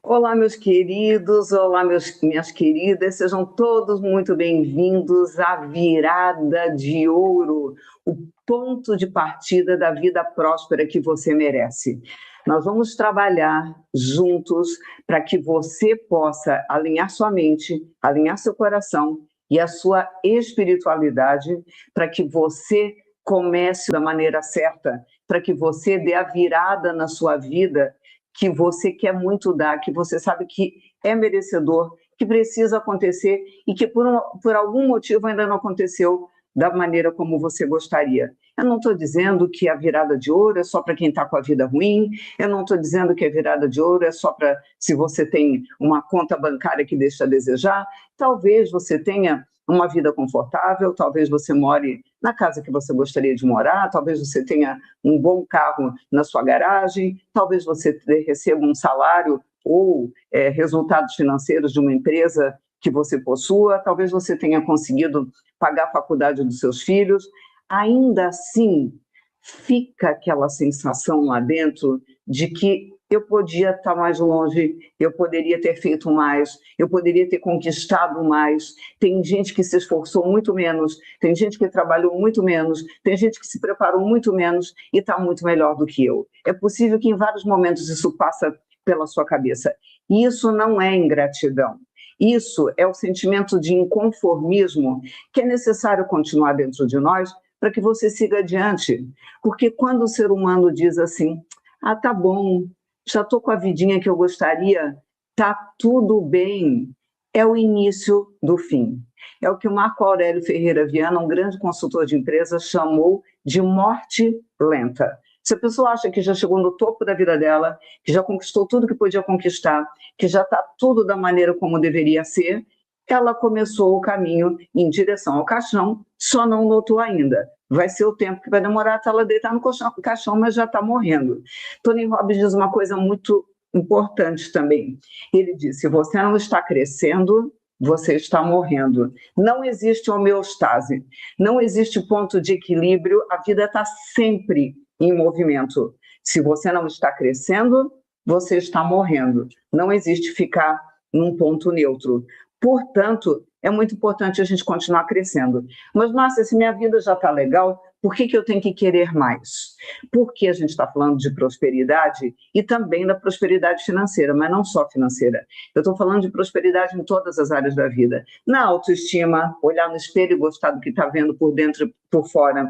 Olá, meus queridos, olá, minhas queridas, sejam todos muito bem-vindos à Virada de Ouro, o ponto de partida da vida próspera que você merece. Nós vamos trabalhar juntos para que você possa alinhar sua mente, alinhar seu coração e a sua espiritualidade, para que você comece da maneira certa, para que você dê a virada na sua vida que você quer muito dar, que você sabe que é merecedor, que precisa acontecer e que por algum motivo ainda não aconteceu da maneira como você gostaria. Eu não estou dizendo que a virada de ouro é só para quem está com a vida ruim, eu não estou dizendo que a virada de ouro é só para se você tem uma conta bancária que deixa a desejar, talvez você tenha uma vida confortável, talvez você more na casa que você gostaria de morar, talvez você tenha um bom carro na sua garagem, talvez você receba um salário ou resultados financeiros de uma empresa que você possua, talvez você tenha conseguido pagar a faculdade dos seus filhos. Ainda assim, fica aquela sensação lá dentro de que eu podia estar mais longe, eu poderia ter feito mais, eu poderia ter conquistado mais. Tem gente que se esforçou muito menos, tem gente que trabalhou muito menos, tem gente que se preparou muito menos e está muito melhor do que eu. É possível que em vários momentos isso passa pela sua cabeça. E isso não é ingratidão. Isso é o sentimento de inconformismo que é necessário continuar dentro de nós para que você siga adiante. Porque quando o ser humano diz assim, ah, tá bom, já estou com a vidinha que eu gostaria, tá tudo bem, é o início do fim. É o que o Marco Aurélio Ferreira Viana, um grande consultor de empresas, chamou de morte lenta. Se a pessoa acha que já chegou no topo da vida dela, que já conquistou tudo que podia conquistar, que já está tudo da maneira como deveria ser, ela começou o caminho em direção ao caixão, só não notou ainda. Vai ser o tempo que vai demorar até ela deitar no caixão, mas já está morrendo. Tony Robbins diz uma coisa muito importante também. Ele diz, se você não está crescendo, você está morrendo. Não existe homeostase, não existe ponto de equilíbrio, a vida está sempre em movimento. Se você não está crescendo, você está morrendo. Não existe ficar num ponto neutro. Portanto, é muito importante a gente continuar crescendo. Mas, Márcia, se minha vida já está legal, por que eu tenho que querer mais? Porque a gente está falando de prosperidade e também da prosperidade financeira, mas não só financeira. Eu estou falando de prosperidade em todas as áreas da vida. Na autoestima, olhar no espelho e gostar do que está vendo por dentro e por fora,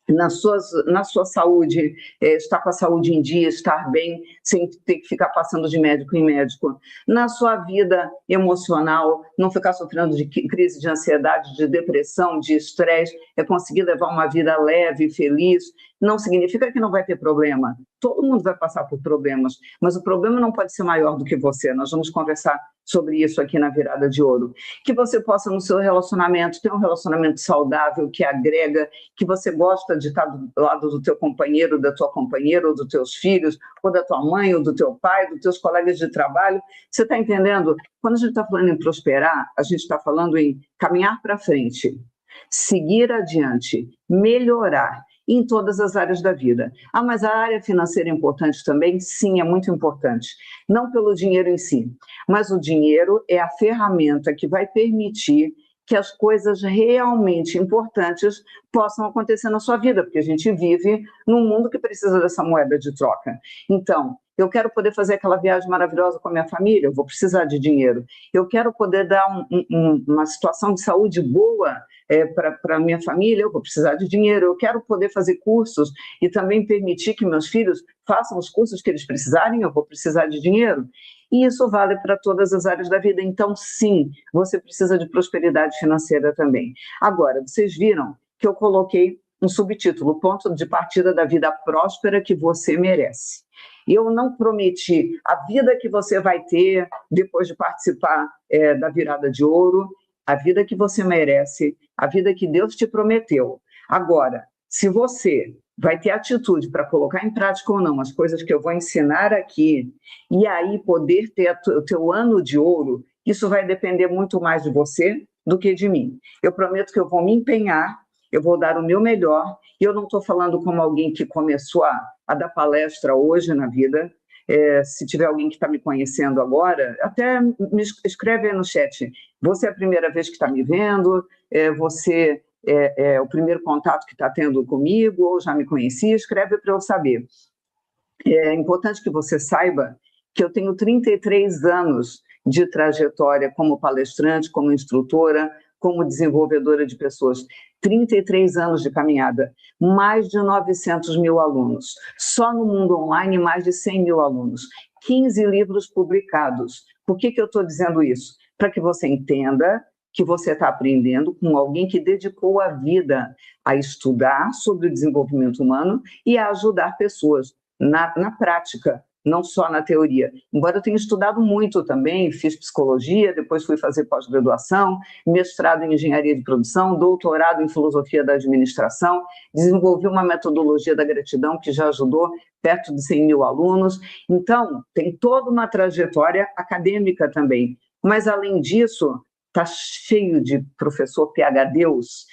na sua saúde, estar com a saúde em dia, estar bem, sem ter que ficar passando de médico em médico, na sua vida emocional, não ficar sofrendo de crise de ansiedade, de depressão, de estresse, é conseguir levar uma vida leve, feliz. Não significa que não vai ter problema. Todo mundo vai passar por problemas, mas o problema não pode ser maior do que você. Nós vamos conversar sobre isso aqui na Virada de Ouro. Que você possa, no seu relacionamento, ter um relacionamento saudável, que agrega, que você gosta de estar do lado do teu companheiro, da tua companheira, ou dos teus filhos, ou da tua mãe, ou do teu pai, dos teus colegas de trabalho. Você está entendendo? Quando a gente está falando em prosperar, a gente está falando em caminhar para frente, seguir adiante, melhorar em todas as áreas da vida. Ah, mas a área financeira é importante também? Sim, é muito importante. Não pelo dinheiro em si, mas o dinheiro é a ferramenta que vai permitir que as coisas realmente importantes possam acontecer na sua vida, porque a gente vive num mundo que precisa dessa moeda de troca. Então, eu quero poder fazer aquela viagem maravilhosa com a minha família, eu vou precisar de dinheiro. Eu quero poder dar uma situação de saúde boa para a minha família, eu vou precisar de dinheiro. Eu quero poder fazer cursos e também permitir que meus filhos façam os cursos que eles precisarem, eu vou precisar de dinheiro. E isso vale para todas as áreas da vida. Então, sim, você precisa de prosperidade financeira também. Agora, vocês viram que eu coloquei um subtítulo, ponto de partida da vida próspera que você merece. Eu não prometi a vida que você vai ter depois de participar da Virada de Ouro, a vida que você merece, a vida que Deus te prometeu. Agora, se você vai ter atitude para colocar em prática ou não as coisas que eu vou ensinar aqui, e aí poder ter o teu ano de ouro, isso vai depender muito mais de você do que de mim. Eu prometo que eu vou me empenhar, eu vou dar o meu melhor, e eu não estou falando como alguém que começou a dar palestra hoje na vida, Se tiver alguém que está me conhecendo agora, até me escreve aí no chat. Você é a primeira vez que está me vendo? Você é o primeiro contato que está tendo comigo? Ou já me conhecia? Escreve para eu saber. É importante que você saiba que eu tenho 33 anos de trajetória como palestrante, como instrutora, como desenvolvedora de pessoas. 33 anos de caminhada, mais de 900 mil alunos. Só no mundo online, mais de 100 mil alunos. 15 livros publicados. Por que eu estou dizendo isso? Para que você entenda que você está aprendendo com alguém que dedicou a vida a estudar sobre o desenvolvimento humano e a ajudar pessoas na prática, não só na teoria. Embora eu tenha estudado muito também, fiz psicologia, depois fui fazer pós-graduação, mestrado em engenharia de produção, doutorado em filosofia da administração, desenvolvi uma metodologia da gratidão que já ajudou perto de 100 mil alunos. Então, tem toda uma trajetória acadêmica também. Mas, além disso, está cheio de professor PhDs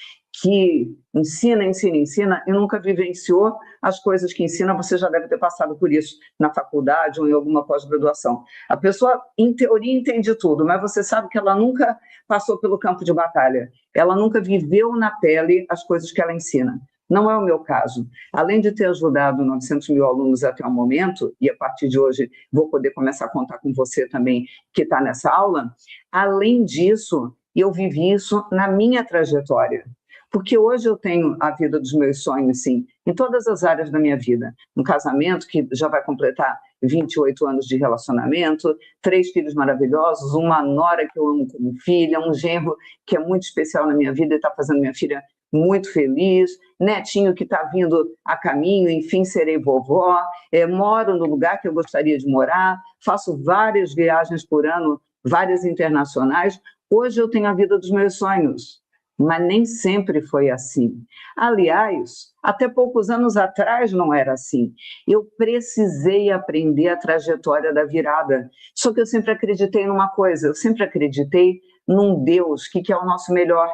que ensina e nunca vivenciou as coisas que ensina. Você já deve ter passado por isso na faculdade ou em alguma pós-graduação. A pessoa, em teoria, entende tudo, mas você sabe que ela nunca passou pelo campo de batalha, ela nunca viveu na pele as coisas que ela ensina. Não é o meu caso. Além de ter ajudado 900 mil alunos até o momento, e a partir de hoje vou poder começar a contar com você também, que está nessa aula, além disso, eu vivi isso na minha trajetória. Porque hoje eu tenho a vida dos meus sonhos, sim, em todas as áreas da minha vida. Um casamento que já vai completar 28 anos de relacionamento, 3 filhos maravilhosos, uma nora que eu amo como filha, um genro que é muito especial na minha vida e está fazendo minha filha muito feliz, netinho que está vindo a caminho, enfim, serei vovó, moro no lugar que eu gostaria de morar, faço várias viagens por ano, várias internacionais. Hoje eu tenho a vida dos meus sonhos. Mas nem sempre foi assim. Aliás, até poucos anos atrás não era assim. Eu precisei aprender a trajetória da virada. Só que eu sempre acreditei numa coisa, eu sempre acreditei num Deus que quer o nosso melhor.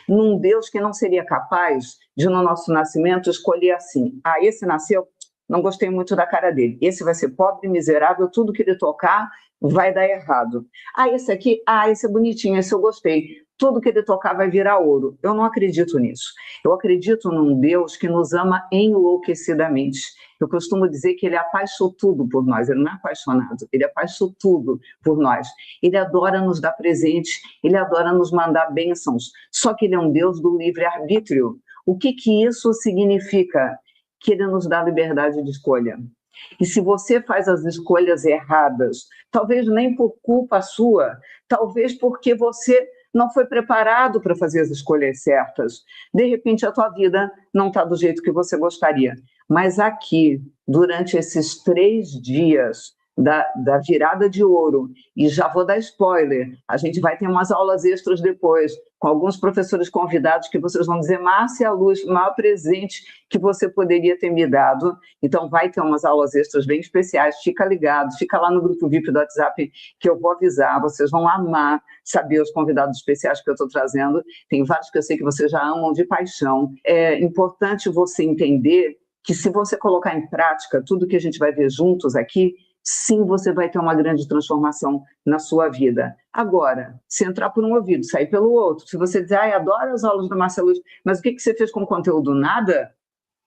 Num Deus que não seria capaz de, no nosso nascimento, escolher assim: esse nasceu, não gostei muito da cara dele, esse vai ser pobre, miserável, tudo que ele tocar vai dar errado. Esse aqui, esse é bonitinho, esse eu gostei, tudo que ele tocar vai virar ouro. Eu não acredito nisso. Eu acredito num Deus que nos ama enlouquecidamente. Eu costumo dizer que ele apaixonou tudo por nós, ele não é apaixonado, ele apaixonou tudo por nós. Ele adora nos dar presente, ele adora nos mandar bênçãos, só que ele é um Deus do livre-arbítrio. O que isso significa? Que ele nos dá liberdade de escolha. E se você faz as escolhas erradas, talvez nem por culpa sua, talvez porque você não foi preparado para fazer as escolhas certas. De repente, a tua vida não está do jeito que você gostaria. Mas aqui, durante esses 3 dias da virada de ouro, e já vou dar spoiler, a gente vai ter umas aulas extras depois, com alguns professores convidados que vocês vão dizer: Márcia Luz, o maior presente que você poderia ter me dado. Então vai ter umas aulas extras bem especiais, fica ligado, fica lá no grupo VIP do WhatsApp que eu vou avisar, vocês vão amar saber os convidados especiais que eu estou trazendo. Tem vários que eu sei que vocês já amam de paixão. É importante você entender que, se você colocar em prática tudo que a gente vai ver juntos aqui, sim, você vai ter uma grande transformação na sua vida. Agora, se entrar por um ouvido, sair pelo outro, se você dizer: adoro as aulas da Márcia Luz, mas o que você fez com o conteúdo? Nada?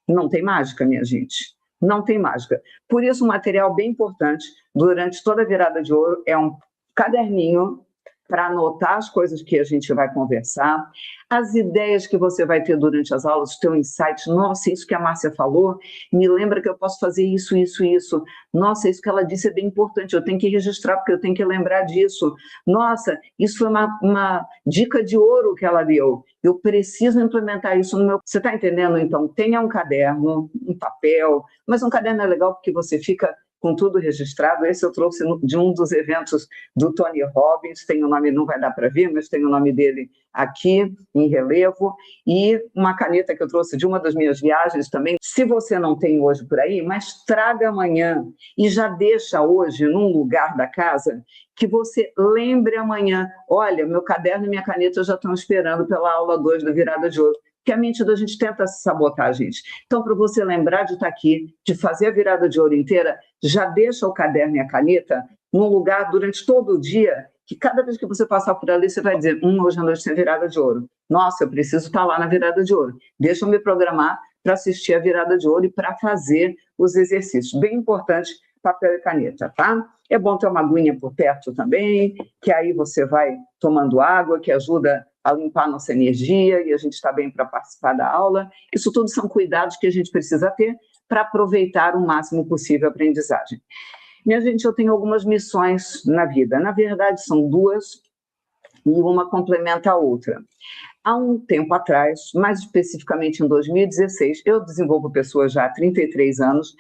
Não tem mágica, minha gente. Não tem mágica. Por isso, um material bem importante durante toda a virada de ouro é um caderninho para anotar as coisas que a gente vai conversar, as ideias que você vai ter durante as aulas, o teu insight. Nossa, isso que a Márcia falou, me lembra que eu posso fazer isso, isso, isso. Nossa, isso que ela disse é bem importante, eu tenho que registrar, porque eu tenho que lembrar disso. Nossa, isso foi uma dica de ouro que ela deu. Eu preciso implementar isso no meu... Você está entendendo? Então, tenha um caderno, um papel, mas um caderno é legal porque você fica com tudo registrado. Esse eu trouxe de um dos eventos do Tony Robbins, tem o nome, não vai dar para ver, mas tem o nome dele aqui em relevo, e uma caneta que eu trouxe de uma das minhas viagens também. Se você não tem hoje por aí, mas traga amanhã e já deixa hoje num lugar da casa que você lembre amanhã: olha, meu caderno e minha caneta já estão esperando pela aula 2 da virada de ouro. Que a mente da gente tenta sabotar a gente. Então, para você lembrar de estar aqui, de fazer a virada de ouro inteira, já deixa o caderno e a caneta num lugar durante todo o dia, que cada vez que você passar por ali, você vai dizer, hoje à noite tem virada de ouro. Nossa, eu preciso estar lá na virada de ouro. Deixa eu me programar para assistir a virada de ouro e para fazer os exercícios. Bem importante, papel e caneta, tá? É bom ter uma aguinha por perto também, que aí você vai tomando água, que ajuda a limpar a nossa energia e a gente está bem para participar da aula. Isso tudo são cuidados que a gente precisa ter para aproveitar o máximo possível a aprendizagem. Minha gente, eu tenho algumas missões na vida. Na verdade, são duas e uma complementa a outra. Há um tempo atrás, mais especificamente em 2016, eu desenvolvo pessoas já há 33 anos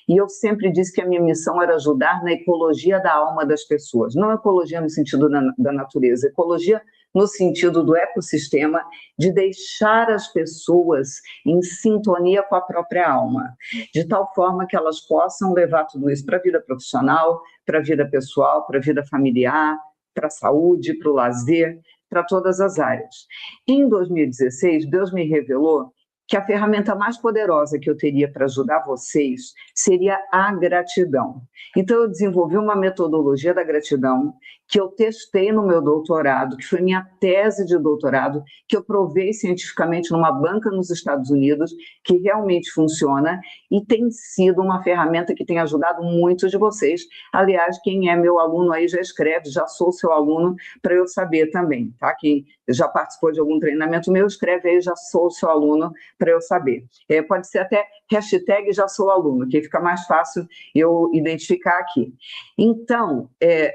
e eu sempre disse que a minha missão era ajudar na ecologia da alma das pessoas. Não ecologia no sentido da natureza, ecologia no sentido do ecossistema, de deixar as pessoas em sintonia com a própria alma, de tal forma que elas possam levar tudo isso para a vida profissional, para a vida pessoal, para a vida familiar, para a saúde, para o lazer, para todas as áreas. Em 2016, Deus me revelou que a ferramenta mais poderosa que eu teria para ajudar vocês seria a gratidão. Então, eu desenvolvi uma metodologia da gratidão que eu testei no meu doutorado, que foi minha tese de doutorado, que eu provei cientificamente numa banca nos Estados Unidos, que realmente funciona e tem sido uma ferramenta que tem ajudado muitos de vocês. Aliás, quem é meu aluno aí já escreve, já sou seu aluno, para eu saber também, tá? Quem já participou de algum treinamento meu, escreve aí, já sou seu aluno, para eu saber. Pode ser até hashtag já sou aluno, que fica mais fácil eu identificar aqui. Então,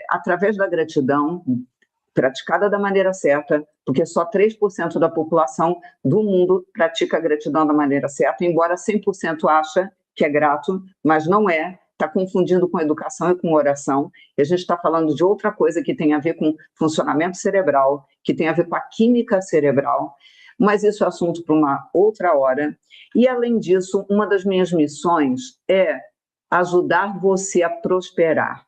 através da gratidão, praticada da maneira certa, porque só 3% da população do mundo pratica a gratidão da maneira certa, embora 100% acha que é grato, mas não é, está confundindo com educação e com oração, e a gente está falando de outra coisa que tem a ver com funcionamento cerebral, que tem a ver com a química cerebral, mas isso é assunto para uma outra hora. E, além disso, uma das minhas missões é ajudar você a prosperar,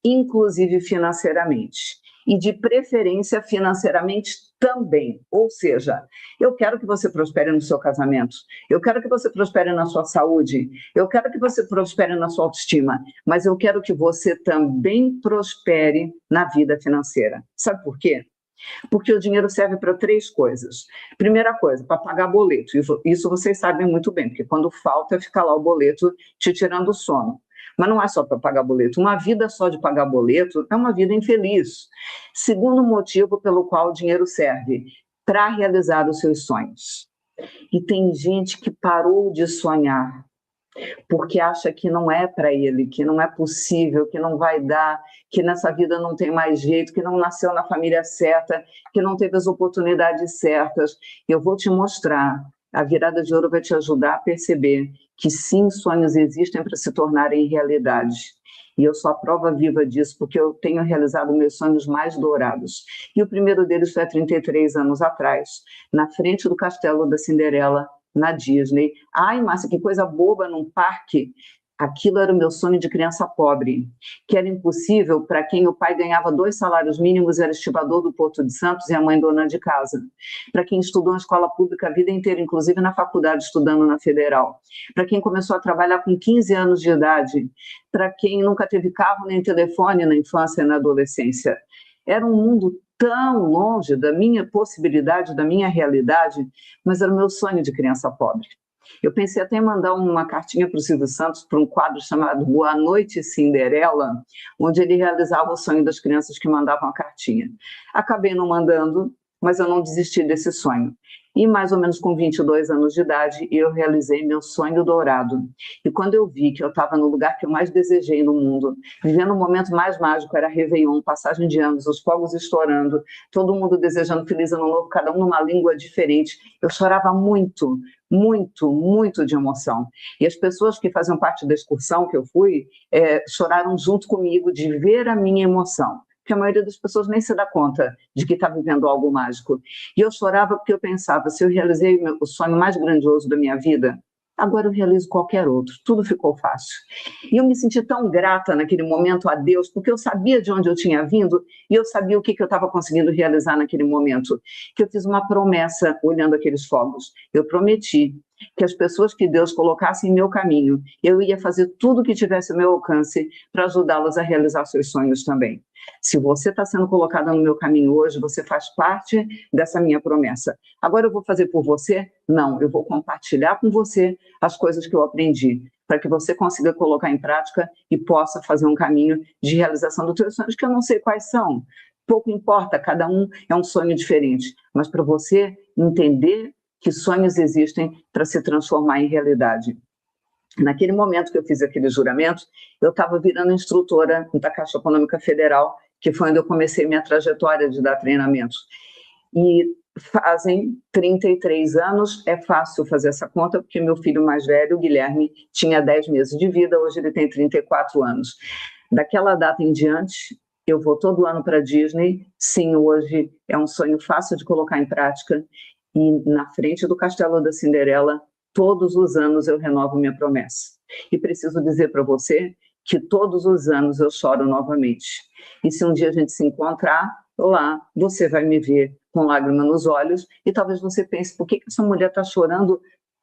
inclusive financeiramente, e de preferência financeiramente também. Ou seja, eu quero que você prospere no seu casamento, eu quero que você prospere na sua saúde, eu quero que você prospere na sua autoestima, mas eu quero que você também prospere na vida financeira. Sabe por quê? Porque o dinheiro serve para 3 coisas. Primeira coisa, para pagar boleto. Isso vocês sabem muito bem, porque quando falta, fica lá o boleto te tirando o sono. Mas não é só para pagar boleto. Uma vida só de pagar boleto é uma vida infeliz. Segundo motivo pelo qual o dinheiro serve, para realizar os seus sonhos. E tem gente que parou de sonhar porque acha que não é para ele, que não é possível, que não vai dar, que nessa vida não tem mais jeito, que não nasceu na família certa, que não teve as oportunidades certas. Eu vou te mostrar. A virada de ouro vai te ajudar a perceber que sim, sonhos existem para se tornarem realidade. E eu sou a prova viva disso, porque eu tenho realizado meus sonhos mais dourados. E o primeiro deles foi há 33 anos atrás, na frente do Castelo da Cinderela, na Disney. Ai, Márcia, que coisa boba num parque. Aquilo era o meu sonho de criança pobre, que era impossível para quem o pai ganhava 2 salários mínimos, era estibador do Porto de Santos e a mãe dona de casa. Para quem estudou na escola pública a vida inteira, inclusive na faculdade, estudando na Federal. Para quem começou a trabalhar com 15 anos de idade. Para quem nunca teve carro nem telefone na infância e na adolescência. Era um mundo tão longe da minha possibilidade, da minha realidade, mas era o meu sonho de criança pobre. Eu pensei até em mandar uma cartinha para o Silvio Santos, para um quadro chamado Boa Noite, Cinderela, onde ele realizava o sonho das crianças que mandavam a cartinha. Acabei não mandando, mas eu não desisti desse sonho. E mais ou menos com 22 anos de idade, eu realizei meu sonho dourado. E quando eu vi que eu estava no lugar que eu mais desejei no mundo, vivendo o momento mais mágico, era Réveillon, passagem de anos, os fogos estourando, todo mundo desejando feliz ano novo, cada um numa língua diferente, eu chorava muito, muito, muito de emoção. E as pessoas que faziam parte da excursão que eu fui, choraram junto comigo de ver a minha emoção. Porque a maioria das pessoas nem se dá conta de que está vivendo algo mágico. E eu chorava porque eu pensava, se eu realizei o sonho mais grandioso da minha vida, agora eu realizo qualquer outro, tudo ficou fácil. E eu me senti tão grata naquele momento a Deus, porque eu sabia de onde eu tinha vindo e eu sabia o que eu estava conseguindo realizar naquele momento. Que eu fiz uma promessa olhando aqueles fogos. Eu prometi que as pessoas que Deus colocasse em meu caminho, eu ia fazer tudo o que tivesse ao meu alcance para ajudá-las a realizar seus sonhos também. Se você está sendo colocada no meu caminho hoje, você faz parte dessa minha promessa. Agora eu vou fazer por você? Não, eu vou compartilhar com você as coisas que eu aprendi, para que você consiga colocar em prática e possa fazer um caminho de realização dos seus sonhos, que eu não sei quais são. Pouco importa, cada um é um sonho diferente, mas para você entender que sonhos existem para se transformar em realidade. Naquele momento que eu fiz aquele juramento, eu estava virando instrutora da Caixa Econômica Federal, que foi onde eu comecei minha trajetória de dar treinamentos. E fazem 33 anos, é fácil fazer essa conta, porque meu filho mais velho, o Guilherme, tinha 10 meses de vida, hoje ele tem 34 anos. Daquela data em diante, eu vou todo ano para a Disney, sim, hoje é um sonho fácil de colocar em prática, e na frente do Castelo da Cinderela, todos os anos eu renovo minha promessa. E preciso dizer para você que todos os anos eu choro novamente. E se um dia a gente se encontrar lá, você vai me ver com lágrima nos olhos e talvez você pense, por que essa mulher está chorando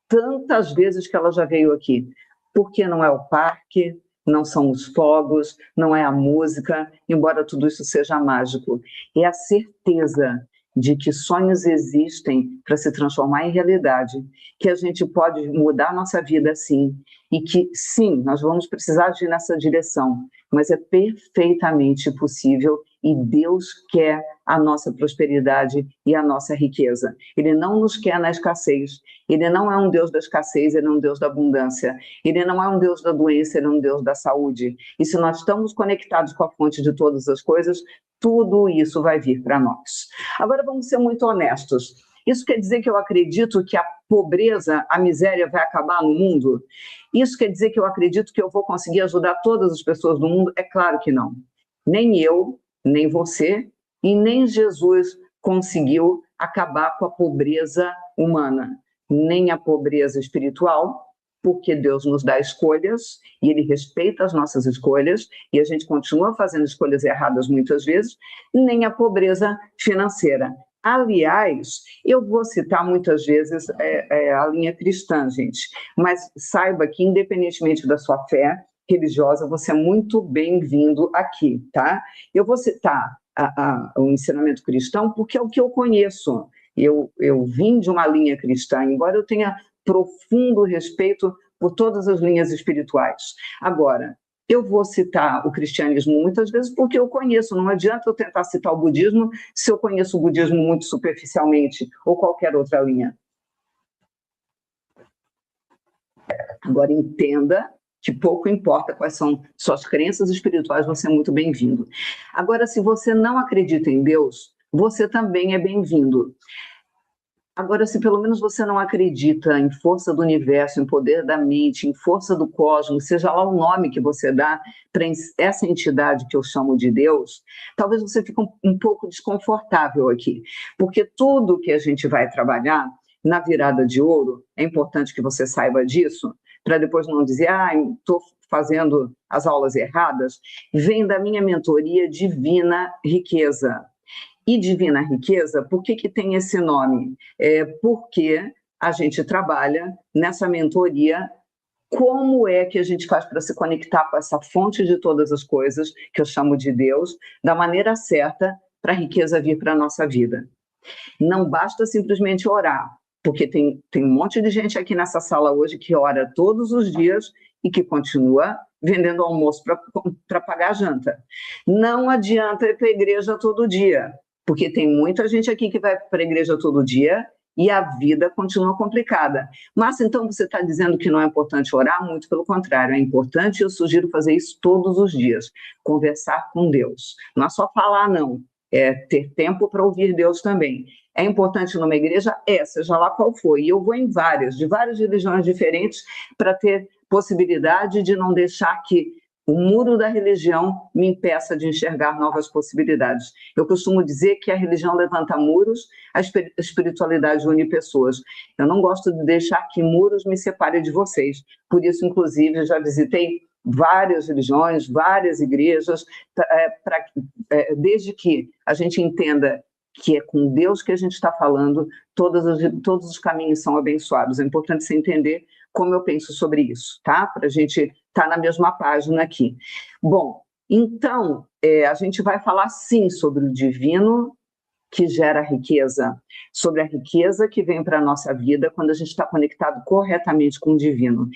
tantas vezes que ela já veio aqui? Porque não é o parque, não são os fogos, não é a música, embora tudo isso seja mágico. É a certeza de que sonhos existem para se transformar em realidade, que a gente pode mudar a nossa vida sim, e que sim, nós vamos precisar agir nessa direção, mas é perfeitamente possível e Deus quer a nossa prosperidade e a nossa riqueza. Ele não nos quer na escassez, ele não é um Deus da escassez, ele é um Deus da abundância, ele não é um Deus da doença, ele é um Deus da saúde. E se nós estamos conectados com a fonte de todas as coisas, tudo isso vai vir para nós. Agora vamos ser muito honestos. Isso quer dizer que eu acredito que a pobreza, a miséria vai acabar no mundo? Isso quer dizer que eu acredito que eu vou conseguir ajudar todas as pessoas do mundo? É claro que não. Nem eu, nem você e nem Jesus conseguiu acabar com a pobreza humana, nem a pobreza espiritual, porque Deus nos dá escolhas e Ele respeita as nossas escolhas e a gente continua fazendo escolhas erradas muitas vezes, nem a pobreza financeira. Aliás, eu vou citar muitas vezes a linha cristã, gente, mas saiba que, independentemente da sua fé religiosa, você é muito bem-vindo aqui, tá? Eu vou citar o ensinamento cristão porque é o que eu conheço. Eu vim de uma linha cristã, embora eu tenha profundo respeito por todas as linhas espirituais. Agora, eu vou citar o cristianismo muitas vezes porque eu conheço, não adianta eu tentar citar o budismo se eu conheço o budismo muito superficialmente, ou qualquer outra linha. Agora, entenda que pouco importa quais são suas crenças espirituais, você é muito bem-vindo. Agora, se você não acredita em Deus, você também é bem-vindo. Agora, se pelo menos você não acredita em força do universo, em poder da mente, em força do cosmos, seja lá o nome que você dá para essa entidade que eu chamo de Deus, talvez você fique um pouco desconfortável aqui, porque tudo que a gente vai trabalhar na virada de ouro, é importante que você saiba disso, para depois não dizer, estou fazendo as aulas erradas, vem da minha mentoria Divina Riqueza. E Divina Riqueza, por que tem esse nome? Porque a gente trabalha nessa mentoria como é que a gente faz para se conectar com essa fonte de todas as coisas, que eu chamo de Deus, da maneira certa para a riqueza vir para a nossa vida. Não basta simplesmente orar, porque tem um monte de gente aqui nessa sala hoje que ora todos os dias e que continua vendendo almoço para pagar a janta. Não adianta ir para a igreja todo dia, porque tem muita gente aqui que vai para a igreja todo dia e a vida continua complicada. Mas então você está dizendo que não é importante orar? Muito pelo contrário, é importante e eu sugiro fazer isso todos os dias, conversar com Deus. Não é só falar, não, é ter tempo para ouvir Deus também. É importante numa igreja? Seja lá qual for. E eu vou em de várias religiões diferentes, para ter possibilidade de não deixar que o muro da religião me impeça de enxergar novas possibilidades. Eu costumo dizer que a religião levanta muros, a espiritualidade une pessoas. Eu não gosto de deixar que muros me separem de vocês. Por isso, inclusive, já visitei várias religiões, várias igrejas, desde que a gente entenda que é com Deus que a gente está falando, todos os caminhos são abençoados. É importante você entender como eu penso sobre isso, tá? Para a gente estar na mesma página aqui. Bom, então, a gente vai falar sim sobre o divino que gera riqueza, sobre a riqueza que vem para a nossa vida quando a gente está conectado corretamente com o divino.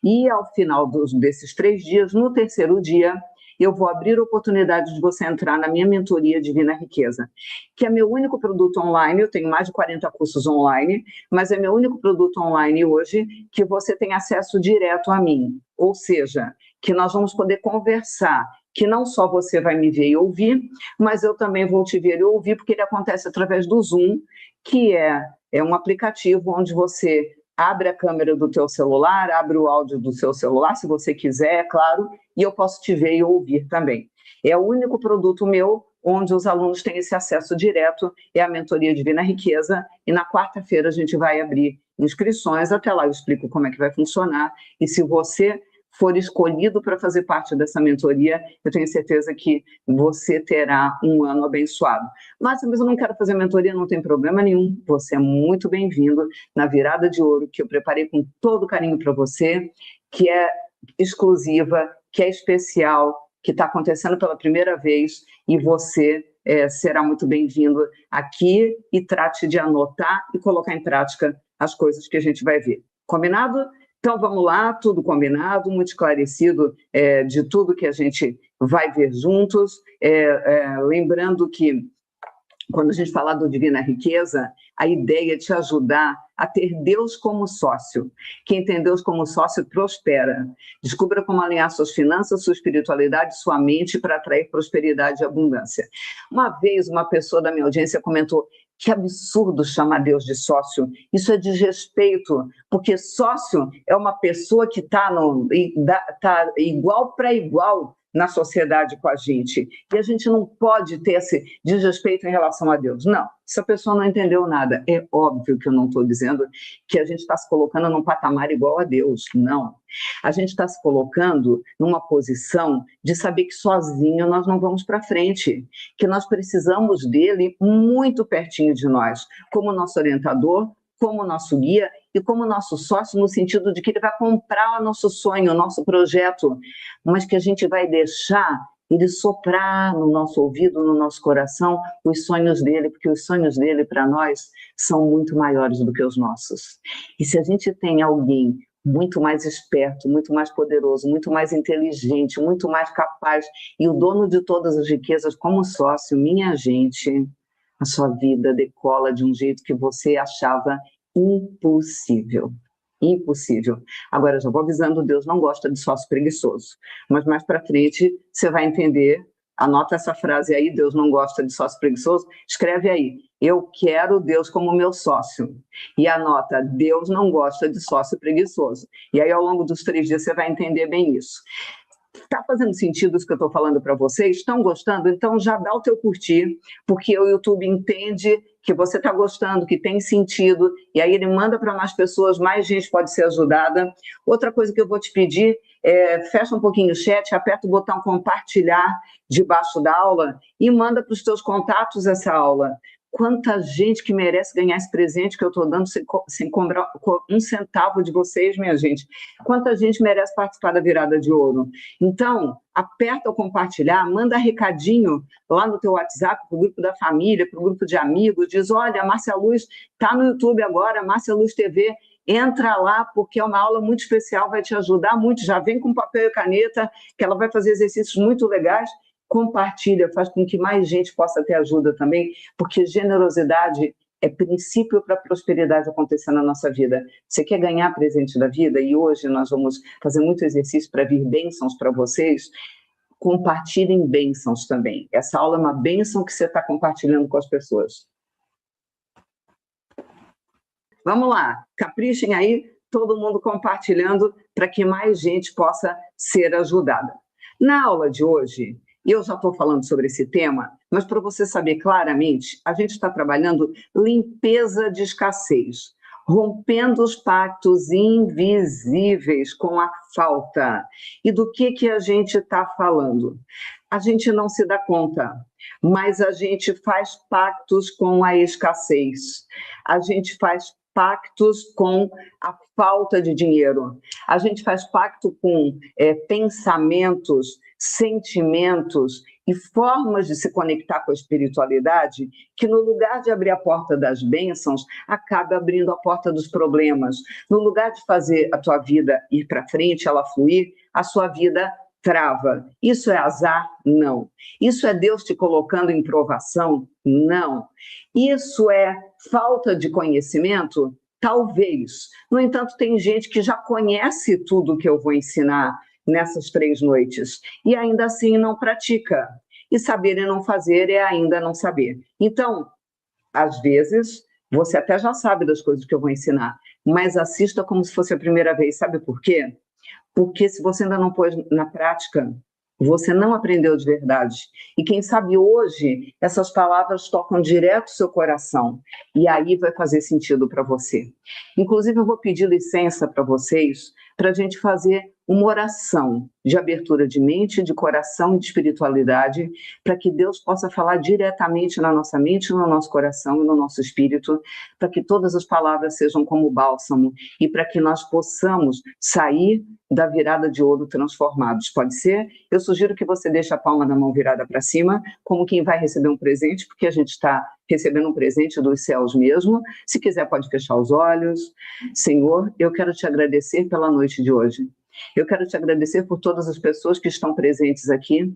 E ao final desses 3 dias, no terceiro dia, eu vou abrir a oportunidade de você entrar na minha mentoria Divina Riqueza, que é meu único produto online. Eu tenho mais de 40 cursos online, mas é meu único produto online hoje que você tem acesso direto a mim. Ou seja, que nós vamos poder conversar, que não só você vai me ver e ouvir, mas eu também vou te ver e ouvir, porque ele acontece através do Zoom, que é um aplicativo onde você abre a câmera do teu celular, abre o áudio do seu celular, se você quiser, é claro, e eu posso te ver e ouvir também. É o único produto meu onde os alunos têm esse acesso direto, é a Mentoria Divina Riqueza, e na quarta-feira a gente vai abrir inscrições, até lá eu explico como é que vai funcionar, e se você for escolhido para fazer parte dessa mentoria, eu tenho certeza que você terá um ano abençoado. Mas eu não quero fazer mentoria, não tem problema nenhum, você é muito bem-vindo na Virada de Ouro, que eu preparei com todo carinho para você, que é exclusiva, que é especial, que está acontecendo pela primeira vez, e você será muito bem-vindo aqui, e trate de anotar e colocar em prática as coisas que a gente vai ver. Combinado? Então, vamos lá, tudo combinado, muito esclarecido de tudo que a gente vai ver juntos. Lembrando que, quando a gente falar do Divina Riqueza, a ideia é te ajudar a ter Deus como sócio. Quem tem Deus como sócio prospera. Descubra como alinhar suas finanças, sua espiritualidade, sua mente para atrair prosperidade e abundância. Uma vez, uma pessoa da minha audiência comentou: que absurdo chamar Deus de sócio. Isso é desrespeito, porque sócio é uma pessoa que está igual para igual na sociedade com a gente. E a gente não pode ter esse desrespeito em relação a Deus. Não, essa pessoa não entendeu nada. É óbvio que eu não estou dizendo que a gente está se colocando num patamar igual a Deus. Não. A gente está se colocando numa posição de saber que sozinho nós não vamos para frente, que nós precisamos dele muito pertinho de nós, como nosso orientador, como nosso guia e como nosso sócio, no sentido de que ele vai comprar o nosso sonho, o nosso projeto, mas que a gente vai deixar ele soprar no nosso ouvido, no nosso coração, os sonhos dele, porque os sonhos dele para nós são muito maiores do que os nossos. E se a gente tem alguém muito mais esperto, muito mais poderoso, muito mais inteligente, muito mais capaz, e o dono de todas as riquezas como sócio, minha gente, a sua vida decola de um jeito que você achava impossível. Impossível. Agora, eu já vou avisando, Deus não gosta de sócio preguiçoso. Mas mais para frente, você vai entender. Anota essa frase aí: Deus não gosta de sócio preguiçoso. Escreve aí: eu quero Deus como meu sócio. E anota: Deus não gosta de sócio preguiçoso. E aí, ao longo dos 3 dias, você vai entender bem isso. Está fazendo sentido isso que eu estou falando para vocês? Estão gostando? Então já dá o teu curtir, porque o YouTube entende que você está gostando, que tem sentido, e aí ele manda para mais pessoas, mais gente pode ser ajudada. Outra coisa que eu vou te pedir fecha um pouquinho o chat, aperta o botão compartilhar debaixo da aula e manda para os teus contatos essa aula. Quanta gente que merece ganhar esse presente que eu estou dando sem cobrar um centavo de vocês, minha gente. Quanta gente merece participar da Virada de Ouro. Então, aperta o compartilhar, manda recadinho lá no teu WhatsApp, para o grupo da família, para o grupo de amigos, diz: olha, a Márcia Luz está no YouTube agora, Márcia Luz TV, entra lá, porque é uma aula muito especial, vai te ajudar muito, já vem com papel e caneta, que ela vai fazer exercícios muito legais. Compartilha, faz com que mais gente possa ter ajuda também, porque generosidade é princípio para a prosperidade acontecer na nossa vida. Você quer ganhar presente da vida? E hoje nós vamos fazer muito exercício para vir bênçãos para vocês. Compartilhem bênçãos também. Essa aula é uma bênção que você está compartilhando com as pessoas. Vamos lá, caprichem aí, todo mundo compartilhando para que mais gente possa ser ajudada. Na aula de hoje, eu já estou falando sobre esse tema, mas para você saber claramente, a gente está trabalhando limpeza de escassez, rompendo os pactos invisíveis com a falta. E do que a gente está falando? a gente não se dá conta, mas a gente faz pactos com a escassez, a gente faz pactos com a falta de dinheiro, a gente faz pacto com pensamentos, sentimentos e formas de se conectar com a espiritualidade que, no lugar de abrir a porta das bênçãos, acaba abrindo a porta dos problemas. No lugar de fazer a tua vida ir para frente, ela fluir, a sua vida trava. Isso é azar? Não. Isso é Deus te colocando em provação? Não. Isso é falta de conhecimento? Talvez. No entanto, tem gente que já conhece tudo que eu vou ensinar nessas 3 noites e ainda assim não pratica. E saber e não fazer é ainda não saber. Então, às vezes, você até já sabe das coisas que eu vou ensinar, mas assista como se fosse a primeira vez. Sabe por quê? Porque se você ainda não pôs na prática, você não aprendeu de verdade. E quem sabe hoje, essas palavras tocam direto o seu coração. E aí vai fazer sentido para você. Inclusive, eu vou pedir licença para vocês, para a gente fazer uma oração de abertura de mente, de coração e de espiritualidade, para que Deus possa falar diretamente na nossa mente, no nosso coração e no nosso espírito, para que todas as palavras sejam como bálsamo e para que nós possamos sair da virada de ouro transformados. Pode ser? Eu sugiro que você deixe a palma da mão virada para cima, como quem vai receber um presente, porque a gente está recebendo um presente dos céus mesmo. Se quiser, pode fechar os olhos. Senhor, eu quero te agradecer pela noite de hoje. Eu quero te agradecer por todas as pessoas que estão presentes aqui.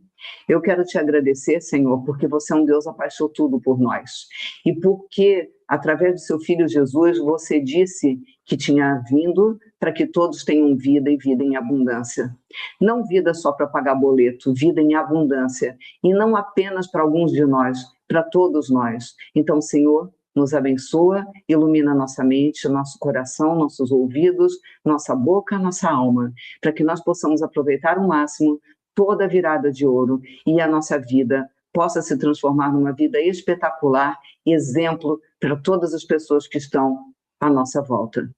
Eu quero te agradecer, Senhor, porque você é um Deus apaixonado por nós. E porque, através do seu Filho Jesus, você disse que tinha vindo para que todos tenham vida e vida em abundância. Não vida só para pagar boleto, vida em abundância. E não apenas para alguns de nós, para todos nós. Então, Senhor, nos abençoa, ilumina nossa mente, nosso coração, nossos ouvidos, nossa boca, nossa alma, para que nós possamos aproveitar ao máximo toda a virada de ouro e a nossa vida possa se transformar numa vida espetacular, exemplo para todas as pessoas que estão à nossa volta.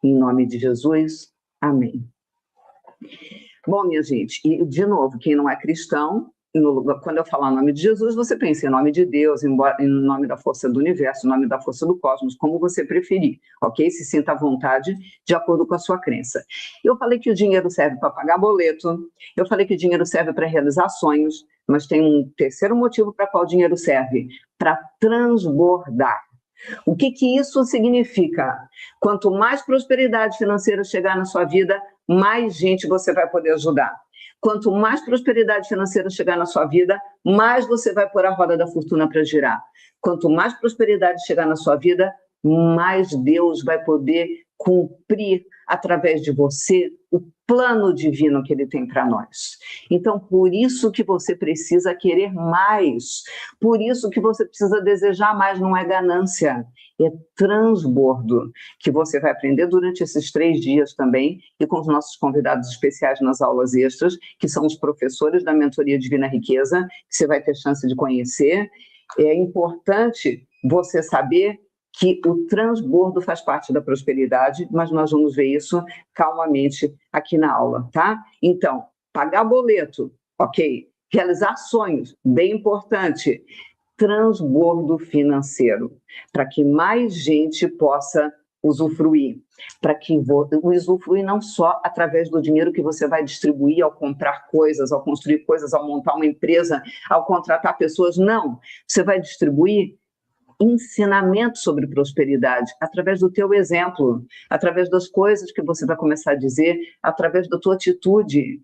Em nome de Jesus, amém. Bom, minha gente, e de novo, quem não é cristão, quando eu falar o nome de Jesus, você pensa em nome de Deus, em nome da força do universo, em nome da força do cosmos, como você preferir, ok? Se sinta à vontade, de acordo com a sua crença. Eu falei que o dinheiro serve para pagar boleto, eu falei que o dinheiro serve para realizar sonhos, mas tem um terceiro motivo para qual o dinheiro serve: para transbordar. O que isso significa? Quanto mais prosperidade financeira chegar na sua vida, mais gente você vai poder ajudar. Quanto mais prosperidade financeira chegar na sua vida, mais você vai pôr a roda da fortuna para girar. Quanto mais prosperidade chegar na sua vida, mais Deus vai poder cumprir através de você o plano divino que Ele tem para nós. Então, por isso que você precisa querer mais, por isso que você precisa desejar mais, não é ganância, é transbordo, que você vai aprender durante esses 3 dias também, e com os nossos convidados especiais nas aulas extras, que são os professores da Mentoria Divina Riqueza, que você vai ter chance de conhecer. É importante você saber que o transbordo faz parte da prosperidade, mas nós vamos ver isso calmamente aqui na aula, tá? Então, pagar boleto, ok. Realizar sonhos, bem importante. Transbordo financeiro, para que mais gente possa usufruir, para que usufruir não só através do dinheiro que você vai distribuir ao comprar coisas, ao construir coisas, ao montar uma empresa, ao contratar pessoas, não. Você vai distribuir ensinamento sobre prosperidade, através do teu exemplo, através das coisas que você vai começar a dizer, através da tua atitude.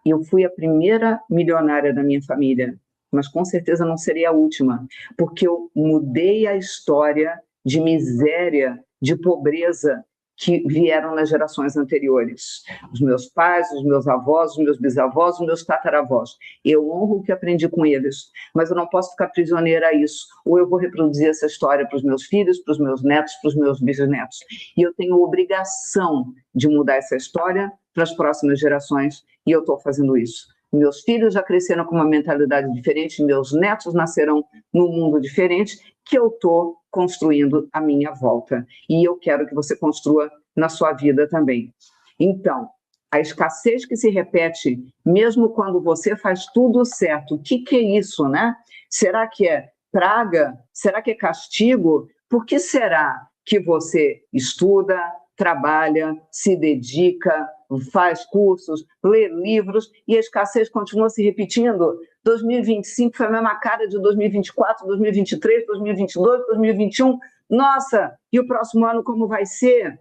Eu fui a primeira milionária da minha família, mas com certeza não seria a última, porque eu mudei a história de miséria, de pobreza que vieram nas gerações anteriores. Os meus pais, os meus avós, os meus bisavós, os meus tataravós. Eu honro o que aprendi com eles, mas eu não posso ficar prisioneira a isso. Ou eu vou reproduzir essa história para os meus filhos, para os meus netos, para os meus bisnetos. E eu tenho obrigação de mudar essa história para as próximas gerações, e eu estou fazendo isso. Meus filhos já cresceram com uma mentalidade diferente, meus netos nascerão num mundo diferente, que eu estou construindo à minha volta. E eu quero que você construa na sua vida também. Então, A escassez que se repete, mesmo quando você faz tudo certo. O que é isso, né? Será que é praga? Será que é castigo? Por que será que você estuda, trabalha, se dedica, faz cursos, lê livros e a escassez continua se repetindo? 2025 foi a mesma cara de 2024, 2023, 2022, 2021. Nossa, e o próximo ano como vai ser?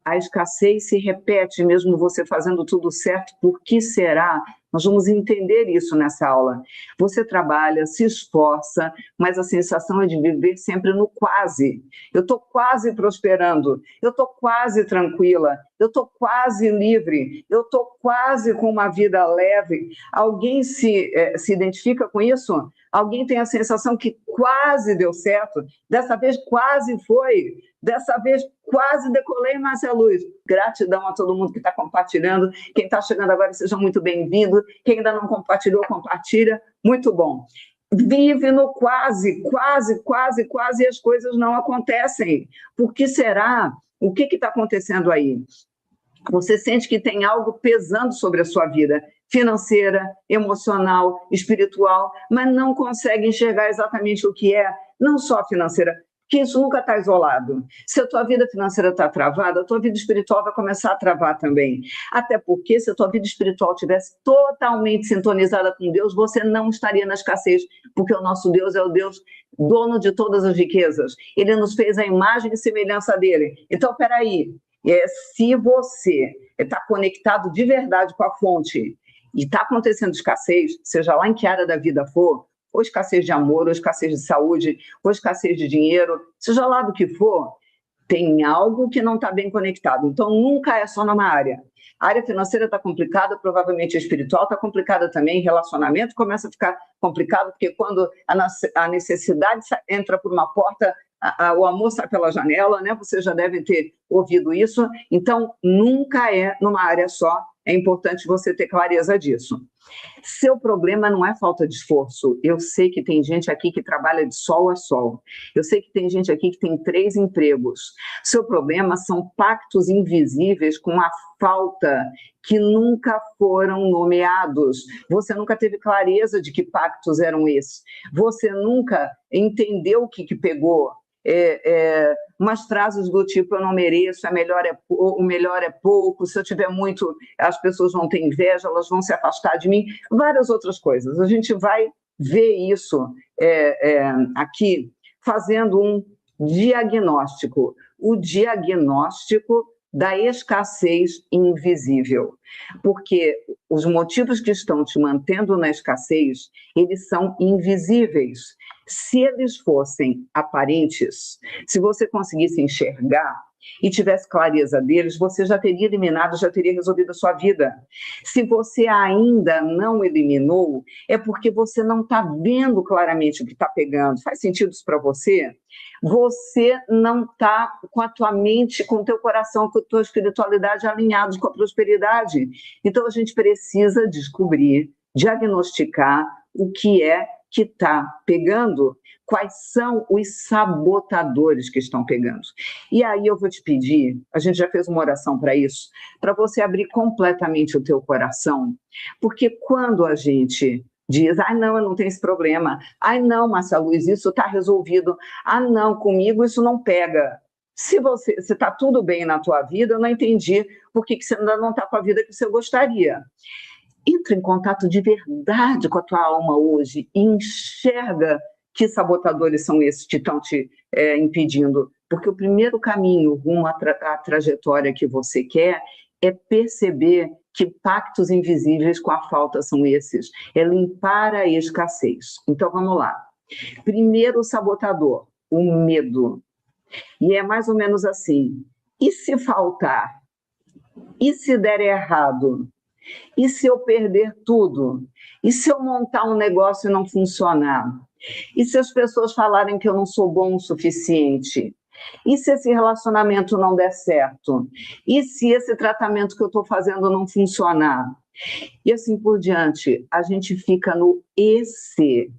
A escassez se repete, mesmo você fazendo tudo certo. Por que será? Nós vamos entender isso nessa aula. Você trabalha, se esforça, mas a sensação é de viver sempre no quase. Eu estou quase prosperando, eu estou quase tranquila, eu estou quase livre, eu estou quase com uma vida leve. Alguém se identifica com isso? Alguém tem a sensação que quase deu certo? Dessa vez quase foi? Dessa vez quase decolei, Márcia Luz. Gratidão a todo mundo que está compartilhando. Quem está chegando agora, seja muito bem-vindo. Quem ainda não compartilhou, compartilha. Muito bom. Vive no quase, quase, quase, quase, e as coisas não acontecem. Por que será? O que está acontecendo aí? Você sente que tem algo pesando sobre a sua vida, financeira, emocional, espiritual, mas não consegue enxergar exatamente o que é, não só financeira, porque isso nunca está isolado. Se a tua vida financeira está travada, a tua vida espiritual vai começar a travar também. Até porque, se a tua vida espiritual estivesse totalmente sintonizada com Deus, você não estaria na escassez, porque o nosso Deus é o Deus dono de todas as riquezas. Ele nos fez a imagem e semelhança dele. Então, peraí, se você está conectado de verdade com a fonte e está acontecendo escassez, seja lá em que área da vida for, ou escassez de amor, ou escassez de saúde, ou escassez de dinheiro, seja lá do que for, tem algo que não está bem conectado. Então, nunca é só numa área. A área financeira está complicada, provavelmente a espiritual está complicada também, relacionamento começa a ficar complicado, porque quando a necessidade entra por uma porta, o amor sai pela janela, né? Você já deve ter ouvido isso. Então, nunca é numa área só. É importante você ter clareza disso. Seu problema não é falta de esforço. Eu sei que tem gente aqui que trabalha de sol a sol. Eu sei que tem gente aqui que tem 3 empregos. Seu problema são pactos invisíveis com a falta que nunca foram nomeados. Você nunca teve clareza de que pactos eram esses. Você nunca entendeu o que pegou. Umas frases do tipo, eu não mereço, o melhor é pouco, se eu tiver muito, as pessoas vão ter inveja, elas vão se afastar de mim, várias outras coisas. A gente vai ver isso aqui, fazendo um diagnóstico, o diagnóstico da escassez invisível, porque os motivos que estão te mantendo na escassez, eles são invisíveis. Se eles fossem aparentes, se você conseguisse enxergar e tivesse clareza deles, você já teria eliminado, já teria resolvido a sua vida. Se você ainda não eliminou, é porque você não está vendo claramente o que está pegando. Faz sentido isso para você? Você não está com a tua mente, com o teu coração, com a tua espiritualidade alinhados com a prosperidade. Então, a gente precisa descobrir, diagnosticar o que é que está pegando, quais são os sabotadores que estão pegando. E aí eu vou te pedir, a gente já fez uma oração para isso, para você abrir completamente o teu coração, porque quando a gente diz, não, eu não tenho esse problema, não, Márcia Luz, isso está resolvido, não, comigo isso não pega. Se está tudo bem na tua vida, eu não entendi por que você ainda não está com a vida que você gostaria. Entra em contato de verdade com a tua alma hoje e enxerga que sabotadores são esses que estão te impedindo. Porque o primeiro caminho rumo à trajetória que você quer é perceber que pactos invisíveis com a falta são esses. É limpar a escassez. Então, vamos lá. Primeiro sabotador, o medo. E é mais ou menos assim. E se faltar? E se der errado? E se eu perder tudo? E se eu montar um negócio e não funcionar? E se as pessoas falarem que eu não sou bom o suficiente? E se esse relacionamento não der certo? E se esse tratamento que eu estou fazendo não funcionar? E assim por diante, a gente fica no esse.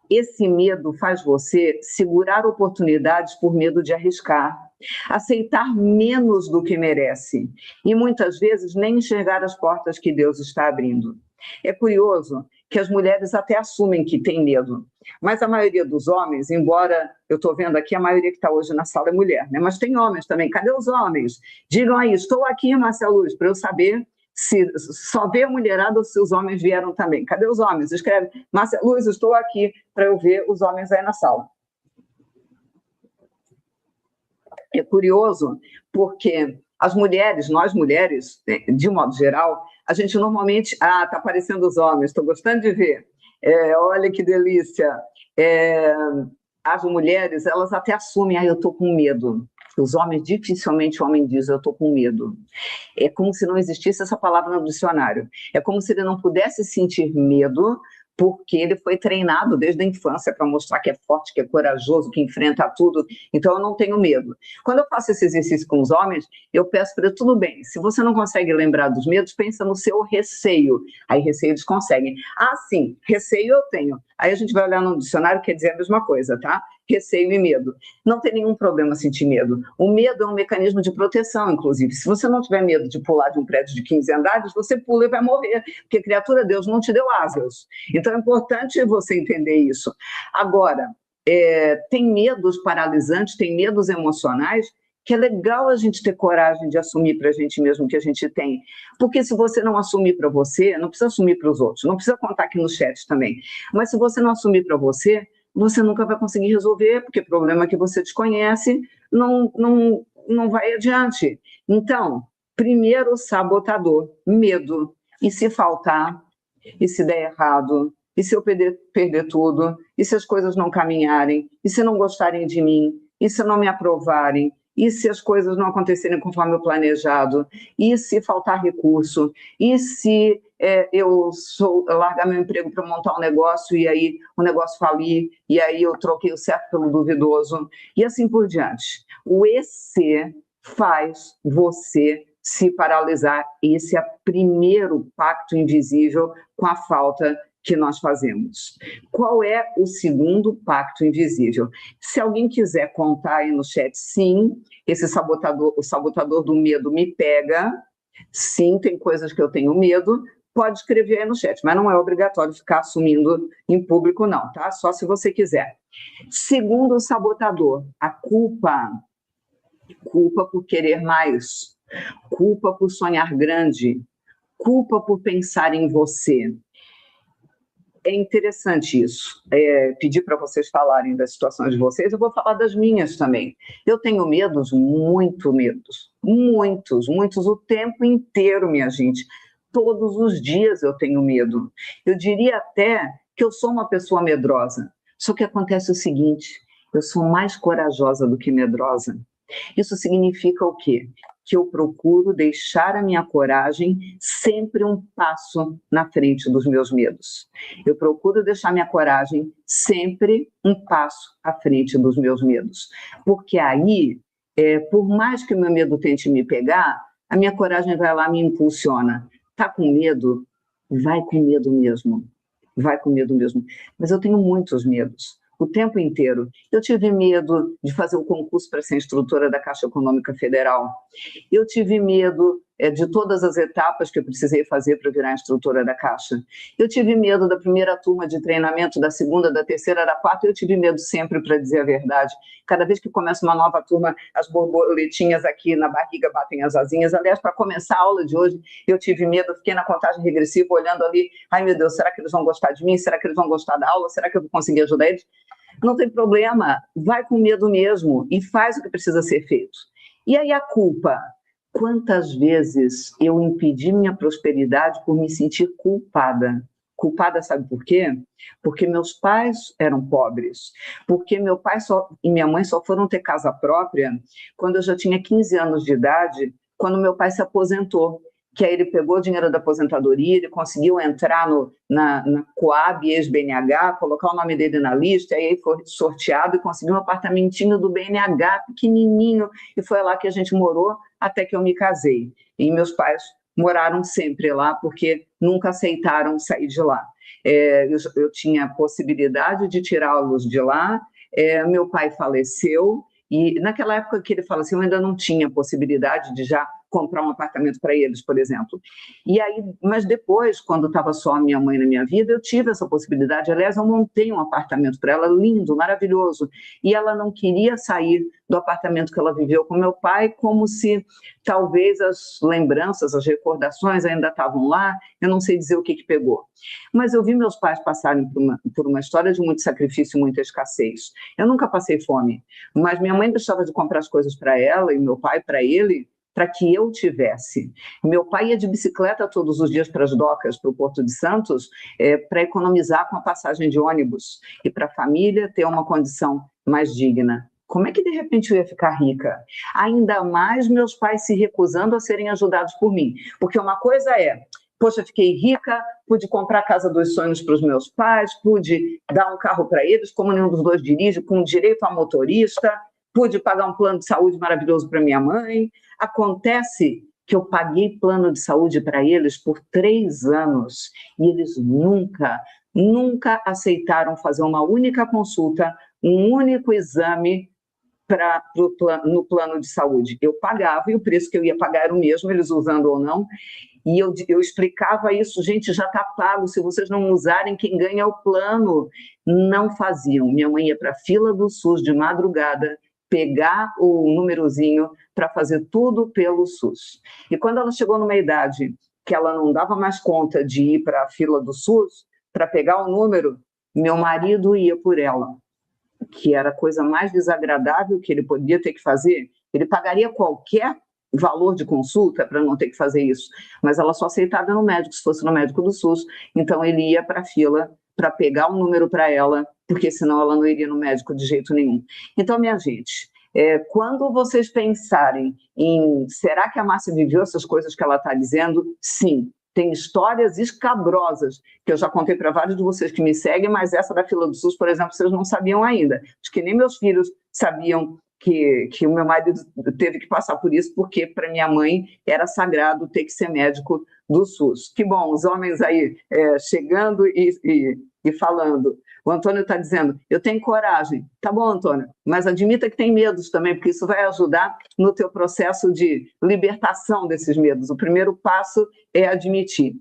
Esse medo faz você segurar oportunidades por medo de arriscar. aceitar menos do que merece e muitas vezes nem enxergar as portas que Deus está abrindo. É curioso que as mulheres até assumem que têm medo, mas a maioria dos homens, embora eu estou vendo aqui, a maioria que está hoje na sala é mulher, né? Mas tem homens também. Cadê os homens? Digam aí, estou aqui, Márcia Luz, para eu saber se só vê a mulherada ou se os homens vieram também. Cadê os homens? Escreve, Márcia Luz, estou aqui para eu ver os homens aí na sala. É curioso porque as mulheres, nós mulheres, de um modo geral, a gente normalmente... Ah, está aparecendo os homens, estou gostando de ver. Olha que delícia. As mulheres, elas até assumem, eu estou com medo. Os homens, dificilmente o homem diz, eu estou com medo. É como se não existisse essa palavra no dicionário. É como se ele não pudesse sentir medo, porque ele foi treinado desde a infância para mostrar que é forte, que é corajoso, que enfrenta tudo. Então, eu não tenho medo. Quando eu faço esse exercício com os homens, eu peço para ele, tudo bem, se você não consegue lembrar dos medos, pensa no seu receio. Aí, receio eles conseguem. Ah, sim, receio eu tenho. Aí a gente vai olhar no dicionário, quer dizer a mesma coisa, tá? Receio e medo. Não tem nenhum problema sentir medo. O medo é um mecanismo de proteção, inclusive. Se você não tiver medo de pular de um prédio de 15 andares, você pula e vai morrer, porque, criatura, Deus não te deu asas. Então, é importante você entender isso. Agora, tem medos paralisantes, tem medos emocionais, que é legal a gente ter coragem de assumir para a gente mesmo que a gente tem. Porque se você não assumir para você, não precisa assumir para os outros, não precisa contar aqui no chat também, mas se você não assumir para você, você nunca vai conseguir resolver, porque problema que você desconhece não vai adiante. Então, primeiro sabotador, medo. E se faltar? E se der errado? E se eu perder tudo? E se as coisas não caminharem? E se não gostarem de mim? E se não me aprovarem? E se as coisas não acontecerem conforme o planejado? E se faltar recurso? E se eu largar meu emprego para montar um negócio e aí o negócio falir, e aí eu troquei o certo pelo duvidoso? E assim por diante. O EC faz você se paralisar. Esse é o primeiro pacto invisível com a falta que nós fazemos. Qual é o segundo pacto invisível? Se alguém quiser contar aí no chat, sim, esse sabotador, o sabotador do medo me pega, sim, tem coisas que eu tenho medo, pode escrever aí no chat, mas não é obrigatório ficar assumindo em público não, tá? Só se você quiser. Segundo sabotador, a culpa. Culpa por querer mais, culpa por sonhar grande, culpa por pensar em você. É interessante isso, pedir para vocês falarem das situações de vocês, eu vou falar das minhas também. Eu tenho medos, muitos, o tempo inteiro, minha gente. Todos os dias eu tenho medo. Eu diria até que eu sou uma pessoa medrosa. Só que acontece o seguinte, eu sou mais corajosa do que medrosa. Isso significa o quê? Que eu procuro deixar a minha coragem sempre um passo na frente dos meus medos. Eu procuro deixar minha coragem sempre um passo à frente dos meus medos. Porque aí, por mais que o meu medo tente me pegar, a minha coragem vai lá e me impulsiona. Tá com medo? Vai com medo mesmo. Vai com medo mesmo. Mas eu tenho muitos medos. O tempo inteiro. Eu tive medo de fazer o concurso para ser instrutora da Caixa Econômica Federal. Eu tive medo de todas as etapas que eu precisei fazer para virar instrutora da Caixa. Eu tive medo da primeira turma de treinamento, da segunda, da terceira, da quarta. Eu tive medo sempre, para dizer a verdade. Cada vez que começa uma nova turma, as borboletinhas aqui na barriga batem as asinhas. Aliás, para começar a aula de hoje, eu tive medo, eu fiquei na contagem regressiva, olhando ali. Ai, meu Deus, será que eles vão gostar de mim? Será que eles vão gostar da aula? Será que eu vou conseguir ajudar eles? Não tem problema, vai com medo mesmo e faz o que precisa ser feito. E aí a culpa? Quantas vezes eu impedi minha prosperidade por me sentir culpada? Culpada, sabe por quê? Porque meus pais eram pobres, porque meu pai e minha mãe só foram ter casa própria quando eu já tinha 15 anos de idade, quando meu pai se aposentou. Que aí ele pegou o dinheiro da aposentadoria, ele conseguiu entrar na Coab, ex-BNH, colocar o nome dele na lista, aí ele foi sorteado e conseguiu um apartamentinho do BNH, pequenininho, e foi lá que a gente morou até que eu me casei. E meus pais moraram sempre lá, porque nunca aceitaram sair de lá. Eu tinha a possibilidade de tirá-los de lá, meu pai faleceu, E naquela época que ele fala assim, eu ainda não tinha possibilidade de já comprar um apartamento para eles, por exemplo. E aí, mas depois, quando estava só a minha mãe na minha vida, eu tive essa possibilidade. Aliás, eu montei um apartamento para ela, lindo, maravilhoso. E ela não queria sair do apartamento que ela viveu com meu pai, como se talvez as lembranças, as recordações ainda estavam lá, eu não sei dizer o que pegou. Mas eu vi meus pais passarem por uma história de muito sacrifício e muita escassez. Eu nunca passei fome, mas minha mãe deixava de comprar as coisas para ela e meu pai para ele, para que eu tivesse. Meu pai ia de bicicleta todos os dias para as docas, para o Porto de Santos, para economizar com a passagem de ônibus e para a família ter uma condição mais digna. Como é que, de repente, eu ia ficar rica? Ainda mais meus pais se recusando a serem ajudados por mim. Porque uma coisa é, poxa, fiquei rica, pude comprar a casa dos sonhos para os meus pais, pude dar um carro para eles, como nenhum dos dois dirige, com direito a motorista, pude pagar um plano de saúde maravilhoso para minha mãe. Acontece que eu paguei plano de saúde para eles por 3 anos e eles nunca aceitaram fazer uma única consulta, um único exame no plano de saúde. Eu pagava e o preço que eu ia pagar era o mesmo, eles usando ou não. E eu explicava isso, gente, já está pago, se vocês não usarem, quem ganha é o plano. Não faziam. Minha mãe ia para a fila do SUS de madrugada, pegar o númerozinho para fazer tudo pelo SUS. E quando ela chegou numa idade que ela não dava mais conta de ir para a fila do SUS, para pegar o número, meu marido ia por ela, que era a coisa mais desagradável que ele podia ter que fazer. Ele pagaria qualquer valor de consulta para não ter que fazer isso, mas ela só aceitava no médico, se fosse no médico do SUS, então ele ia para a fila para pegar um número para ela, porque senão ela não iria no médico de jeito nenhum. Então, minha gente, quando vocês pensarem em será que a Márcia viveu essas coisas que ela está dizendo? Sim, tem histórias escabrosas que eu já contei para vários de vocês que me seguem, mas essa da fila do SUS, por exemplo, vocês não sabiam ainda. Acho que nem meus filhos sabiam que o meu marido teve que passar por isso, porque para minha mãe era sagrado ter que ser médico do SUS. Que bom, os homens aí chegando e falando. O Antônio está dizendo, eu tenho coragem. Tá bom, Antônio, mas admita que tem medos também, porque isso vai ajudar no teu processo de libertação desses medos. O primeiro passo é admitir.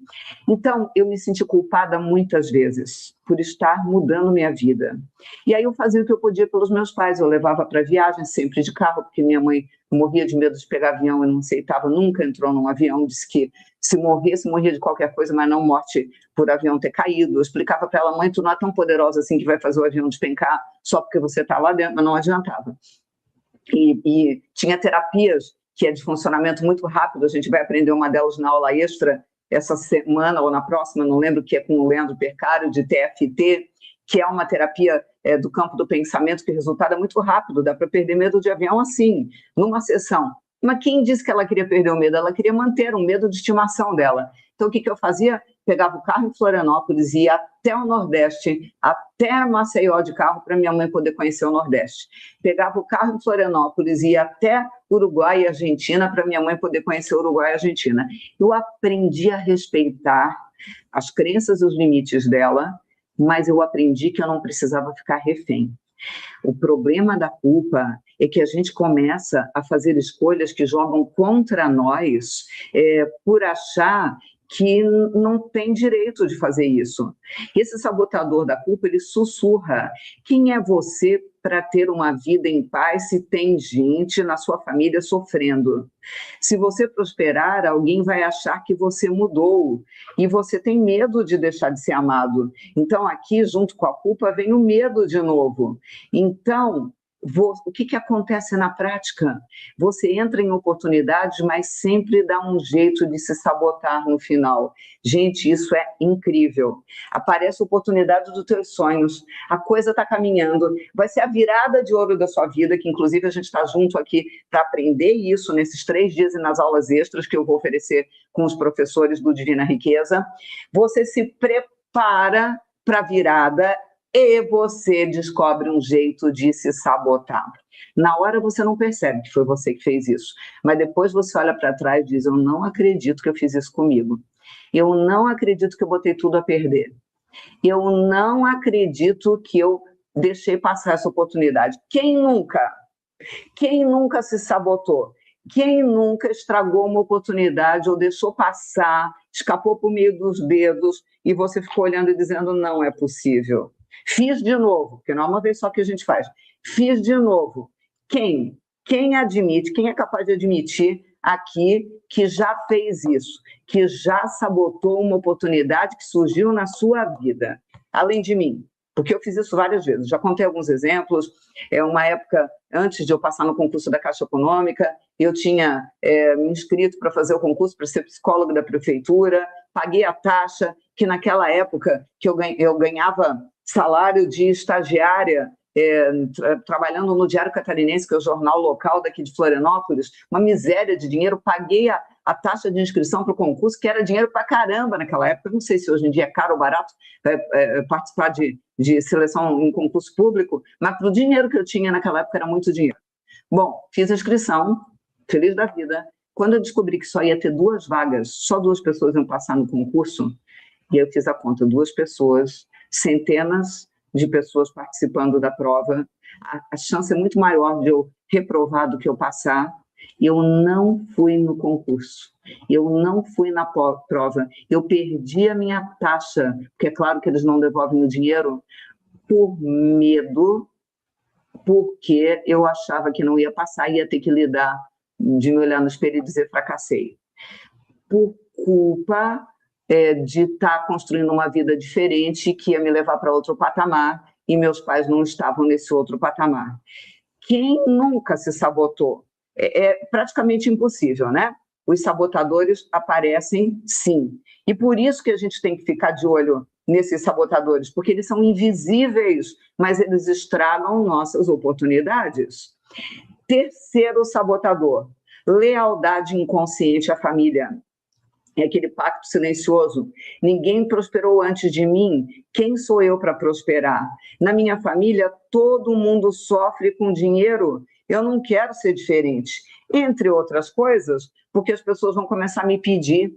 Então, eu me senti culpada muitas vezes por estar mudando minha vida. E aí eu fazia o que eu podia pelos meus pais, eu levava para viagem sempre de carro, porque minha mãe morria de medo de pegar avião, eu não aceitava, nunca entrou num avião, disse que se morresse, morria de qualquer coisa, mas não morte por avião ter caído. Eu explicava para ela, mãe, tu não é tão poderosa assim que vai fazer o avião despencar só porque você está lá dentro, mas não adiantava. E tinha terapias que é de funcionamento muito rápido, a gente vai aprender uma delas na aula extra essa semana ou na próxima, não lembro, que é com o Leandro Percário, de TFT, que é uma terapia do campo do pensamento, que o resultado é muito rápido, dá para perder medo de avião assim, numa sessão. Mas quem disse que ela queria perder o medo? Ela queria manter um medo de estimação dela. Então, o que eu fazia? Pegava o carro em Florianópolis e ia até o Nordeste, até Maceió de carro, para minha mãe poder conhecer o Nordeste. Pegava o carro em Florianópolis e ia até Uruguai e Argentina, para minha mãe poder conhecer Uruguai e Argentina. Eu aprendi a respeitar as crenças e os limites dela, mas eu aprendi que eu não precisava ficar refém. O problema da culpa é que a gente começa a fazer escolhas que jogam contra nós por achar que não tem direito de fazer isso. Esse sabotador da culpa, ele sussurra. Quem é você para ter uma vida em paz se tem gente na sua família sofrendo? Se você prosperar, alguém vai achar que você mudou e você tem medo de deixar de ser amado. Então, aqui, junto com a culpa, vem o medo de novo. Então, o que acontece na prática? Você entra em oportunidades, mas sempre dá um jeito de se sabotar no final. Gente, isso é incrível. Aparece a oportunidade dos teus sonhos, a coisa está caminhando, vai ser a virada de ouro da sua vida, que inclusive a gente está junto aqui para aprender isso nesses 3 dias e nas aulas extras que eu vou oferecer com os professores do Divina Riqueza. Você se prepara para a virada e você descobre um jeito de se sabotar. Na hora você não percebe que foi você que fez isso, mas depois você olha para trás e diz, eu não acredito que eu fiz isso comigo. Eu não acredito que eu botei tudo a perder. Eu não acredito que eu deixei passar essa oportunidade. Quem nunca? Quem nunca se sabotou? Quem nunca estragou uma oportunidade ou deixou passar, escapou por meio dos dedos e você ficou olhando e dizendo, não é possível. Fiz de novo, porque não é uma vez só que a gente faz. Fiz de novo. Quem? Quem admite, quem é capaz de admitir aqui que já fez isso, que já sabotou uma oportunidade que surgiu na sua vida, além de mim? Porque eu fiz isso várias vezes, já contei alguns exemplos. Uma época, antes de eu passar no concurso da Caixa Econômica, eu tinha me inscrito para fazer o concurso para ser psicóloga da prefeitura, paguei a taxa, que naquela época que eu ganhava salário de estagiária, trabalhando no Diário Catarinense, que é o jornal local daqui de Florianópolis, uma miséria de dinheiro, paguei a taxa de inscrição para o concurso, que era dinheiro para caramba naquela época, não sei se hoje em dia é caro ou barato participar de seleção em concurso público, mas para o dinheiro que eu tinha naquela época era muito dinheiro. Bom, fiz a inscrição, feliz da vida. Quando eu descobri que só ia ter 2 vagas, só 2 pessoas iam passar no concurso, e eu fiz a conta, 2 pessoas, centenas de pessoas participando da prova, a chance é muito maior de eu reprovar do que eu passar. Eu não fui no concurso, eu não fui na prova, eu perdi a minha taxa, porque é claro que eles não devolvem o dinheiro, por medo, porque eu achava que não ia passar, ia ter que lidar, de me olhar no espelho e dizer fracassei. Por culpa de estar construindo uma vida diferente que ia me levar para outro patamar e meus pais não estavam nesse outro patamar. Quem nunca se sabotou? É praticamente impossível, né? Os sabotadores aparecem, sim. E por isso que a gente tem que ficar de olho nesses sabotadores, porque eles são invisíveis, mas eles estragam nossas oportunidades. Terceiro sabotador, lealdade inconsciente à família. É aquele pacto silencioso. Ninguém prosperou antes de mim, quem sou eu para prosperar? Na minha família, todo mundo sofre com dinheiro, eu não quero ser diferente. Entre outras coisas, porque as pessoas vão começar a me pedir,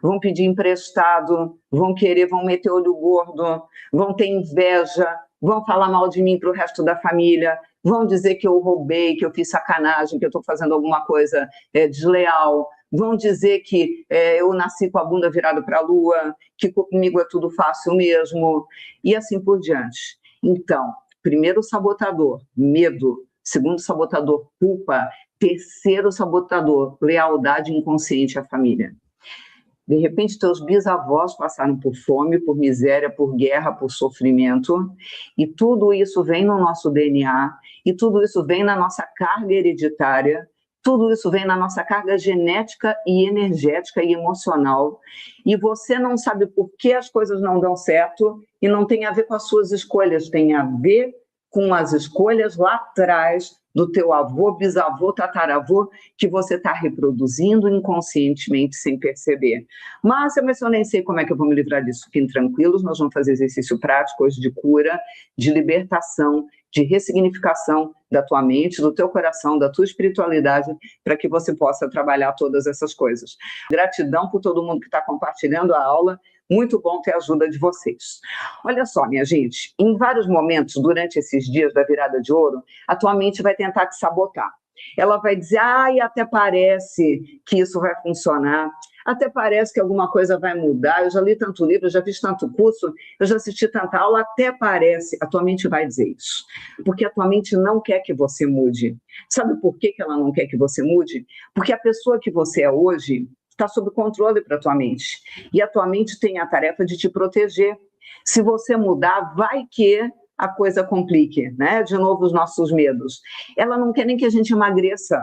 vão pedir emprestado, vão meter olho gordo, vão ter inveja, vão falar mal de mim para o resto da família, vão dizer que eu roubei, que eu fiz sacanagem, que eu estou fazendo alguma coisa desleal, vão dizer que eu nasci com a bunda virada para a lua, que comigo é tudo fácil mesmo, e assim por diante. Então, primeiro sabotador, medo. Segundo sabotador, culpa. Terceiro sabotador, lealdade inconsciente à família. De repente, teus bisavós passaram por fome, por miséria, por guerra, por sofrimento, e tudo isso vem no nosso DNA, e tudo isso vem na nossa carga hereditária, tudo isso vem na nossa carga genética e energética e emocional, e você não sabe por que as coisas não dão certo, e não tem a ver com as suas escolhas, tem a ver com as escolhas lá atrás do teu avô, bisavô, tataravô, que você está reproduzindo inconscientemente sem perceber. Mas eu nem sei como é que eu vou me livrar disso. Fiquem tranquilos, nós vamos fazer exercício prático hoje de cura, de libertação, de ressignificação da tua mente, do teu coração, da tua espiritualidade, para que você possa trabalhar todas essas coisas. Gratidão por todo mundo que está compartilhando a aula. Muito bom ter a ajuda de vocês. Olha só, minha gente, em vários momentos, durante esses dias da virada de ouro, a tua mente vai tentar te sabotar. Ela vai dizer, até parece que isso vai funcionar, até parece que alguma coisa vai mudar, eu já li tanto livro, eu já fiz tanto curso, eu já assisti tanta aula, até parece. A tua mente vai dizer isso, porque a tua mente não quer que você mude. Sabe por que ela não quer que você mude? Porque a pessoa que você é hoje está sob controle para a tua mente. E a tua mente tem a tarefa de te proteger. Se você mudar, vai que a coisa complique, né? De novo, os nossos medos. Ela não quer nem que a gente emagreça,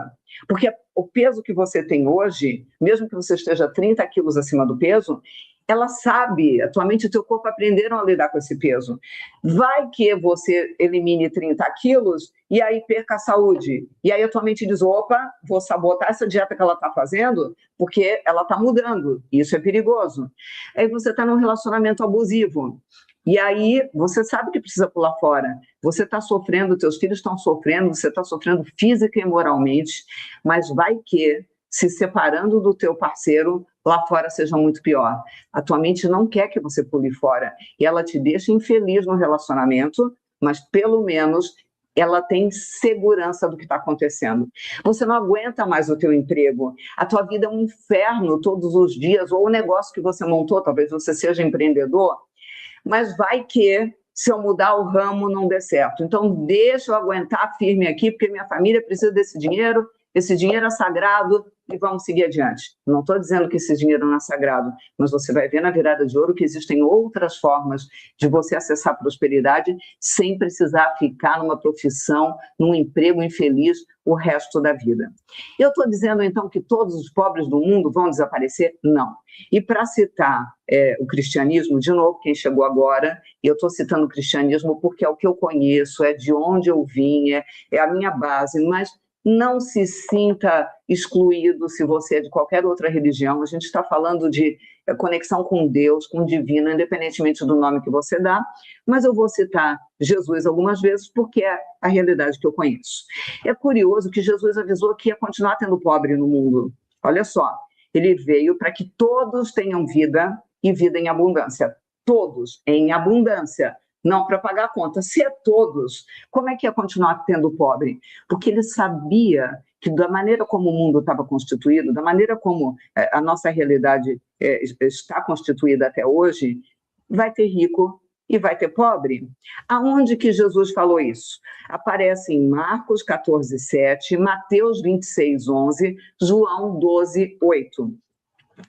porque o peso que você tem hoje, mesmo que você esteja 30 quilos acima do peso, ela sabe, a tua mente e o teu corpo aprenderam a lidar com esse peso. Vai que você elimine 30 quilos e aí perca a saúde. E aí a tua mente diz, opa, vou sabotar essa dieta que ela está fazendo, porque ela está mudando. Isso é perigoso. Aí você está num relacionamento abusivo. E aí você sabe que precisa pular fora. Você está sofrendo, teus filhos estão sofrendo, você está sofrendo física e moralmente, mas vai que, se separando do teu parceiro, lá fora seja muito pior. A tua mente não quer que você pule fora. E ela te deixa infeliz no relacionamento, mas pelo menos ela tem segurança do que está acontecendo. Você não aguenta mais o teu emprego, a tua vida é um inferno todos os dias, ou o negócio que você montou, talvez você seja empreendedor, mas vai que se eu mudar o ramo não dê certo. Então deixa eu aguentar firme aqui, porque minha família precisa desse dinheiro, esse dinheiro é sagrado e vamos seguir adiante. Não estou dizendo que esse dinheiro não é sagrado, mas você vai ver na virada de ouro que existem outras formas de você acessar a prosperidade sem precisar ficar numa profissão, num emprego infeliz o resto da vida. Eu estou dizendo, então, que todos os pobres do mundo vão desaparecer? Não. E para citar o cristianismo, de novo, quem chegou agora, e eu estou citando o cristianismo porque é o que eu conheço, é de onde eu vim, é a minha base, mas não se sinta excluído se você é de qualquer outra religião. A gente está falando de conexão com Deus, com o divino, independentemente do nome que você dá, mas eu vou citar Jesus algumas vezes porque é a realidade que eu conheço. É curioso que Jesus avisou que ia continuar tendo pobre no mundo. Olha só, ele veio para que todos tenham vida e vida em abundância. Todos em abundância. Não para pagar a conta. Se é todos, como é que ia continuar tendo pobre? Porque ele sabia que da maneira como o mundo estava constituído, da maneira como a nossa realidade está constituída até hoje, vai ter rico e vai ter pobre. Aonde que Jesus falou isso? Aparece em Marcos 14:7, Mateus 26:11, João 12:8.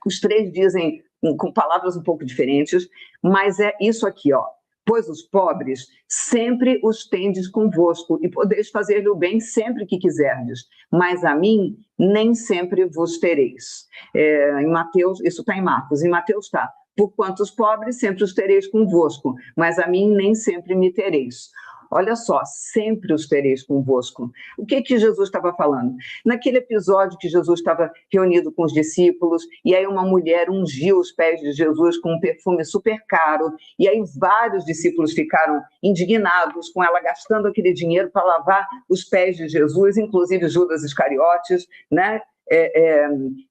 Os três dizem com palavras um pouco diferentes, mas é isso aqui, ó. Pois os pobres sempre os tendes convosco, e podeis fazer-lhe o bem sempre que quiserdes, mas a mim nem sempre vos tereis. Em Mateus, isso está em Marcos, em Mateus está, porquanto os pobres sempre os tereis convosco, mas a mim nem sempre me tereis. Olha só, sempre os tereis convosco. O que Jesus estava falando? Naquele episódio que Jesus estava reunido com os discípulos, e aí uma mulher ungiu os pés de Jesus com um perfume super caro, e aí vários discípulos ficaram indignados com ela gastando aquele dinheiro para lavar os pés de Jesus, inclusive Judas Iscariotes, né?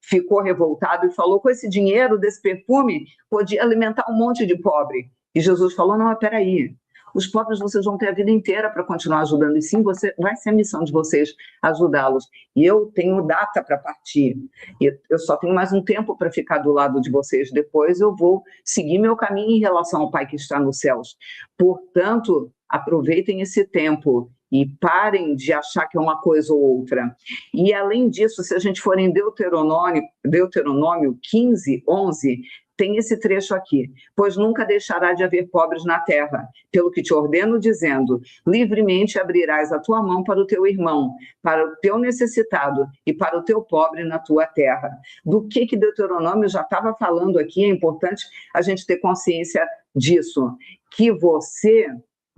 Ficou revoltado e falou: com esse dinheiro desse perfume, podia alimentar um monte de pobre. E Jesus falou: não, peraí. Os pobres vocês vão ter a vida inteira para continuar ajudando, e sim, vai ser a missão de vocês ajudá-los. E eu tenho data para partir, e eu só tenho mais um tempo para ficar do lado de vocês, depois eu vou seguir meu caminho em relação ao Pai que está nos céus. Portanto, aproveitem esse tempo e parem de achar que é uma coisa ou outra. E, além disso, se a gente for em Deuteronômio 15:11, tem esse trecho aqui: pois nunca deixará de haver pobres na terra, pelo que te ordeno, dizendo: livremente abrirás a tua mão para o teu irmão, para o teu necessitado e para o teu pobre na tua terra. Do que Deuteronômio já estava falando aqui, é importante a gente ter consciência disso, que você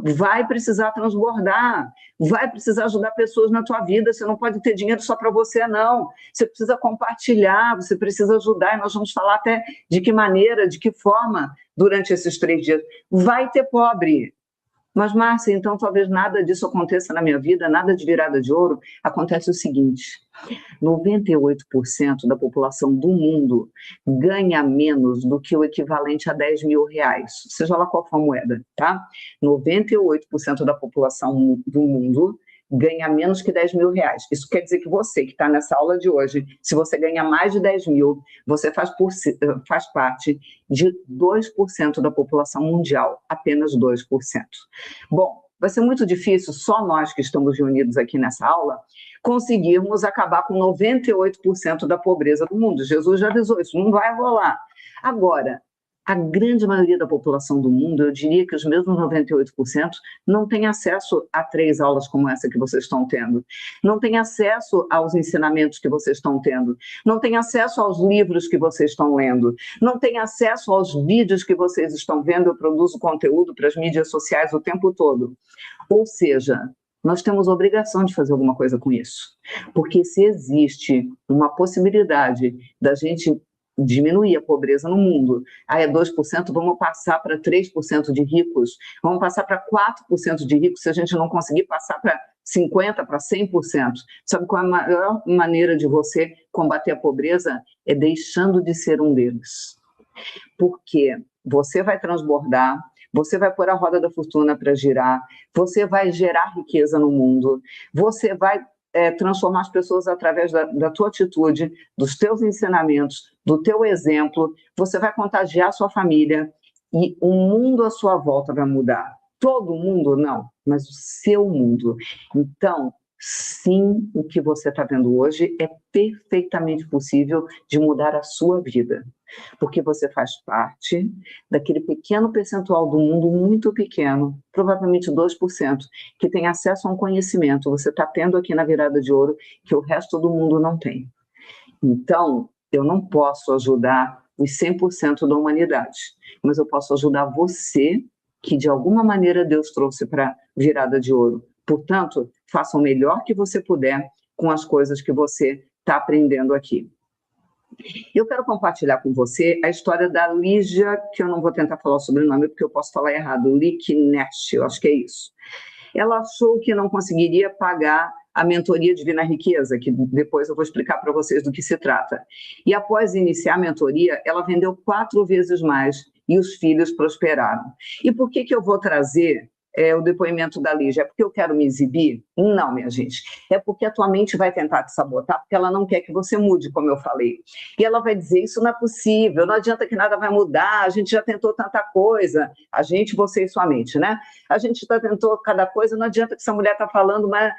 vai precisar transbordar, vai precisar ajudar pessoas na tua vida. Você não pode ter dinheiro só para você, não. Você precisa compartilhar, você precisa ajudar, e nós vamos falar até de que maneira, de que forma, durante esses 3 dias. Vai ter pobre. Mas, Márcia, então talvez nada disso aconteça na minha vida, nada de virada de ouro. Acontece o seguinte: 98% da população do mundo ganha menos do que o equivalente a 10 mil reais, seja lá qual for a moeda, tá? 98% da população do mundo ganha menos que 10 mil reais. Isso quer dizer que você, que está nessa aula de hoje, se você ganha mais de 10 mil, você faz parte de 2% da população mundial, apenas 2%. Bom, vai ser muito difícil, só nós que estamos reunidos aqui nessa aula, conseguirmos acabar com 98% da pobreza do mundo. Jesus já avisou, isso não vai rolar. Agora, a grande maioria da população do mundo, eu diria que os mesmos 98%, não tem acesso a 3 aulas como essa que vocês estão tendo, não tem acesso aos ensinamentos que vocês estão tendo, não tem acesso aos livros que vocês estão lendo, não tem acesso aos vídeos que vocês estão vendo. Eu produzo conteúdo para as mídias sociais o tempo todo. Ou seja, nós temos a obrigação de fazer alguma coisa com isso, porque se existe uma possibilidade da gente diminuir a pobreza no mundo, é 2%, vamos passar para 3% de ricos, vamos passar para 4% de ricos, se a gente não conseguir passar para 50%, para 100%. Sabe qual é a maior maneira de você combater a pobreza? É deixando de ser um deles. Porque você vai transbordar, você vai pôr a roda da fortuna para girar, você vai gerar riqueza no mundo, você vai transformar as pessoas através da tua atitude, dos teus ensinamentos, do teu exemplo, você vai contagiar a sua família e o mundo à sua volta vai mudar. Todo mundo, não, mas o seu mundo. Então, sim, o que você está vendo hoje é perfeitamente possível de mudar a sua vida, porque você faz parte daquele pequeno percentual do mundo, muito pequeno, provavelmente 2%, que tem acesso a um conhecimento. Você está tendo aqui na Virada de Ouro que o resto do mundo não tem. Então, eu não posso ajudar os 100% da humanidade, mas eu posso ajudar você, que de alguma maneira Deus trouxe para Virada de Ouro. Portanto, faça o melhor que você puder com as coisas que você está aprendendo aqui. Eu quero compartilhar com você a história da Lígia, que eu não vou tentar falar o sobrenome porque eu posso falar errado, Licknecht, eu acho que é isso. Ela achou que não conseguiria pagar a mentoria Divina Riqueza, que depois eu vou explicar para vocês do que se trata. E após iniciar a mentoria, ela vendeu 4 vezes mais e os filhos prosperaram. E por que eu vou trazer o depoimento da Lígia? É porque eu quero me exibir? Não, minha gente. É porque a tua mente vai tentar te sabotar, porque ela não quer que você mude, como eu falei. E ela vai dizer, isso não é possível, não adianta que nada vai mudar, a gente já tentou tanta coisa. A gente, você e sua mente, né? A gente já tentou cada coisa, não adianta que essa mulher está falando, mas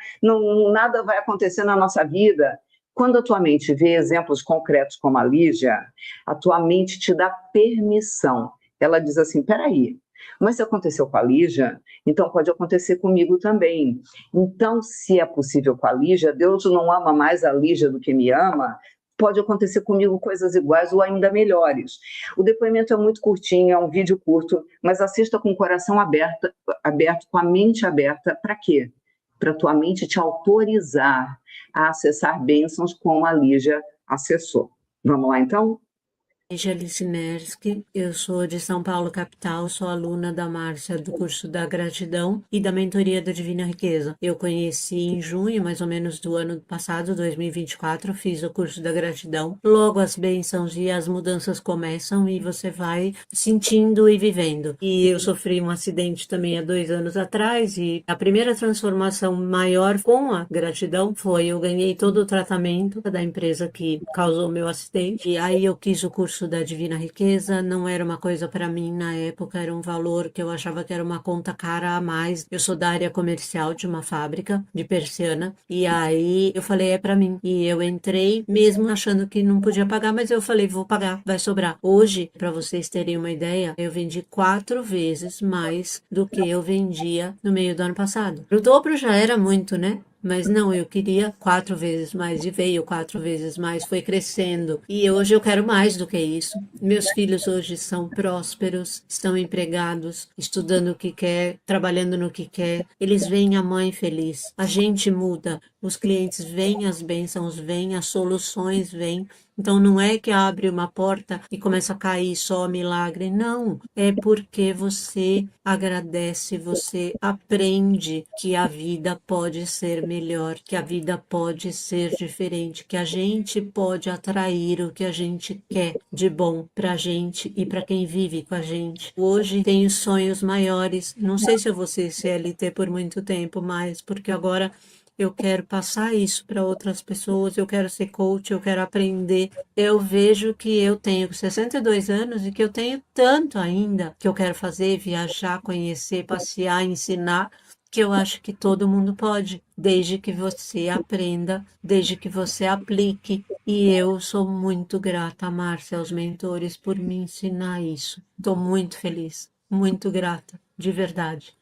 nada vai acontecer na nossa vida. Quando a tua mente vê exemplos concretos como a Lígia, a tua mente te dá permissão. Ela diz assim, peraí, mas se aconteceu com a Lígia, então pode acontecer comigo também. Então, se é possível com a Lígia, Deus não ama mais a Lígia do que me ama, pode acontecer comigo coisas iguais ou ainda melhores. O depoimento é muito curtinho, é um vídeo curto, mas assista com o coração aberto, com a mente aberta. Para quê? Para a tua mente te autorizar a acessar bênçãos como a Lígia acessou. Vamos lá, então? Lígia Lissinerski, eu sou de São Paulo, capital, sou aluna da Márcia do curso da Gratidão e da mentoria da Divina Riqueza. Eu conheci em junho, mais ou menos do ano passado, 2024, fiz o curso da Gratidão. Logo as bênçãos e as mudanças começam e você vai sentindo e vivendo. E eu sofri um acidente também há 2 anos atrás e a primeira transformação maior com a gratidão foi eu ganhei todo o tratamento da empresa que causou meu acidente e aí eu quis o curso da Divina Riqueza, não era uma coisa para mim na época, era um valor que eu achava que era uma conta cara a mais. Eu sou da área comercial de uma fábrica de persiana e aí eu falei, é para mim. E eu entrei mesmo achando que não podia pagar, mas eu falei, vou pagar, vai sobrar. Hoje, para vocês terem uma ideia, eu vendi 4 vezes mais do que eu vendia no meio do ano passado. O dobro já era muito, né? Mas não, eu queria 4 vezes mais e veio 4 vezes mais, foi crescendo. E hoje eu quero mais do que isso. Meus filhos hoje são prósperos, estão empregados, estudando o que quer, trabalhando no que quer. Eles veem a mãe feliz. A gente muda. Os clientes veem as bênçãos, veem as soluções, veem. Então não é que abre uma porta e começa a cair só milagre, não. É porque você agradece, você aprende que a vida pode ser melhor, que a vida pode ser diferente, que a gente pode atrair o que a gente quer de bom pra gente e para quem vive com a gente. Hoje tenho sonhos maiores, não sei se eu vou ser CLT por muito tempo, mas porque agora eu quero passar isso para outras pessoas, eu quero ser coach, eu quero aprender. Eu vejo que eu tenho 62 anos e que eu tenho tanto ainda que eu quero fazer, viajar, conhecer, passear, ensinar, que eu acho que todo mundo pode, desde que você aprenda, desde que você aplique. E eu sou muito grata, Márcia, aos mentores por me ensinar isso. Estou muito feliz, muito grata, de verdade.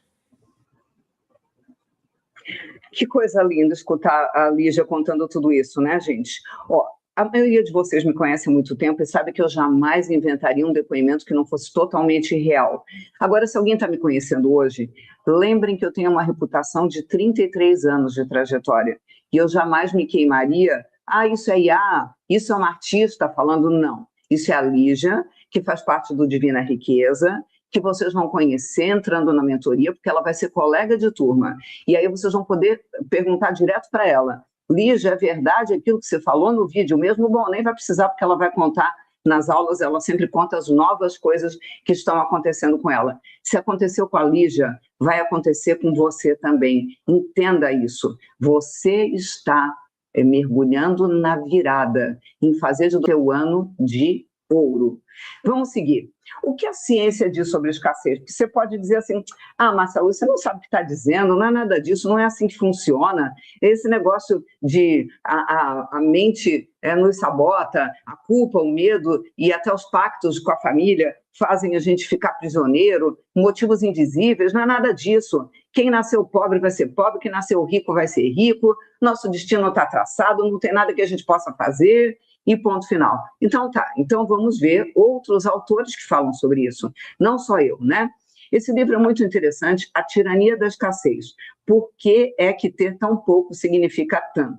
Que coisa linda escutar a Lígia contando tudo isso, né, gente? Ó, a maioria de vocês me conhece há muito tempo e sabe que eu jamais inventaria um depoimento que não fosse totalmente real. Agora, se alguém está me conhecendo hoje, lembrem que eu tenho uma reputação de 33 anos de trajetória e eu jamais me queimaria. Ah, isso é IA, isso é uma artista falando. Não, isso é a Lígia, que faz parte do Divina Riqueza, que vocês vão conhecer entrando na mentoria, porque ela vai ser colega de turma. E aí vocês vão poder perguntar direto para ela. Lígia, é verdade aquilo que você falou no vídeo mesmo? Bom, nem vai precisar, porque ela vai contar nas aulas ela sempre conta as novas coisas que estão acontecendo com ela. Se aconteceu com a Lígia, vai acontecer com você também. Entenda isso. Você está mergulhando na virada, em fazer do teu ano de ouro. Vamos seguir. O que a ciência diz sobre escassez? Porque você pode dizer assim, Marcelo, você não sabe o que está dizendo, não é nada disso, não é assim que funciona. Esse negócio de a mente nos sabota, a culpa, o medo e até os pactos com a família fazem a gente ficar prisioneiro, motivos invisíveis, não é nada disso. Quem nasceu pobre vai ser pobre, quem nasceu rico vai ser rico, nosso destino está traçado, não tem nada que a gente possa fazer, e ponto final. Então vamos ver outros autores que falam sobre isso, não só eu, né? Esse livro é muito interessante, A Tirania da Escassez. Por que é que ter tão pouco significa tanto?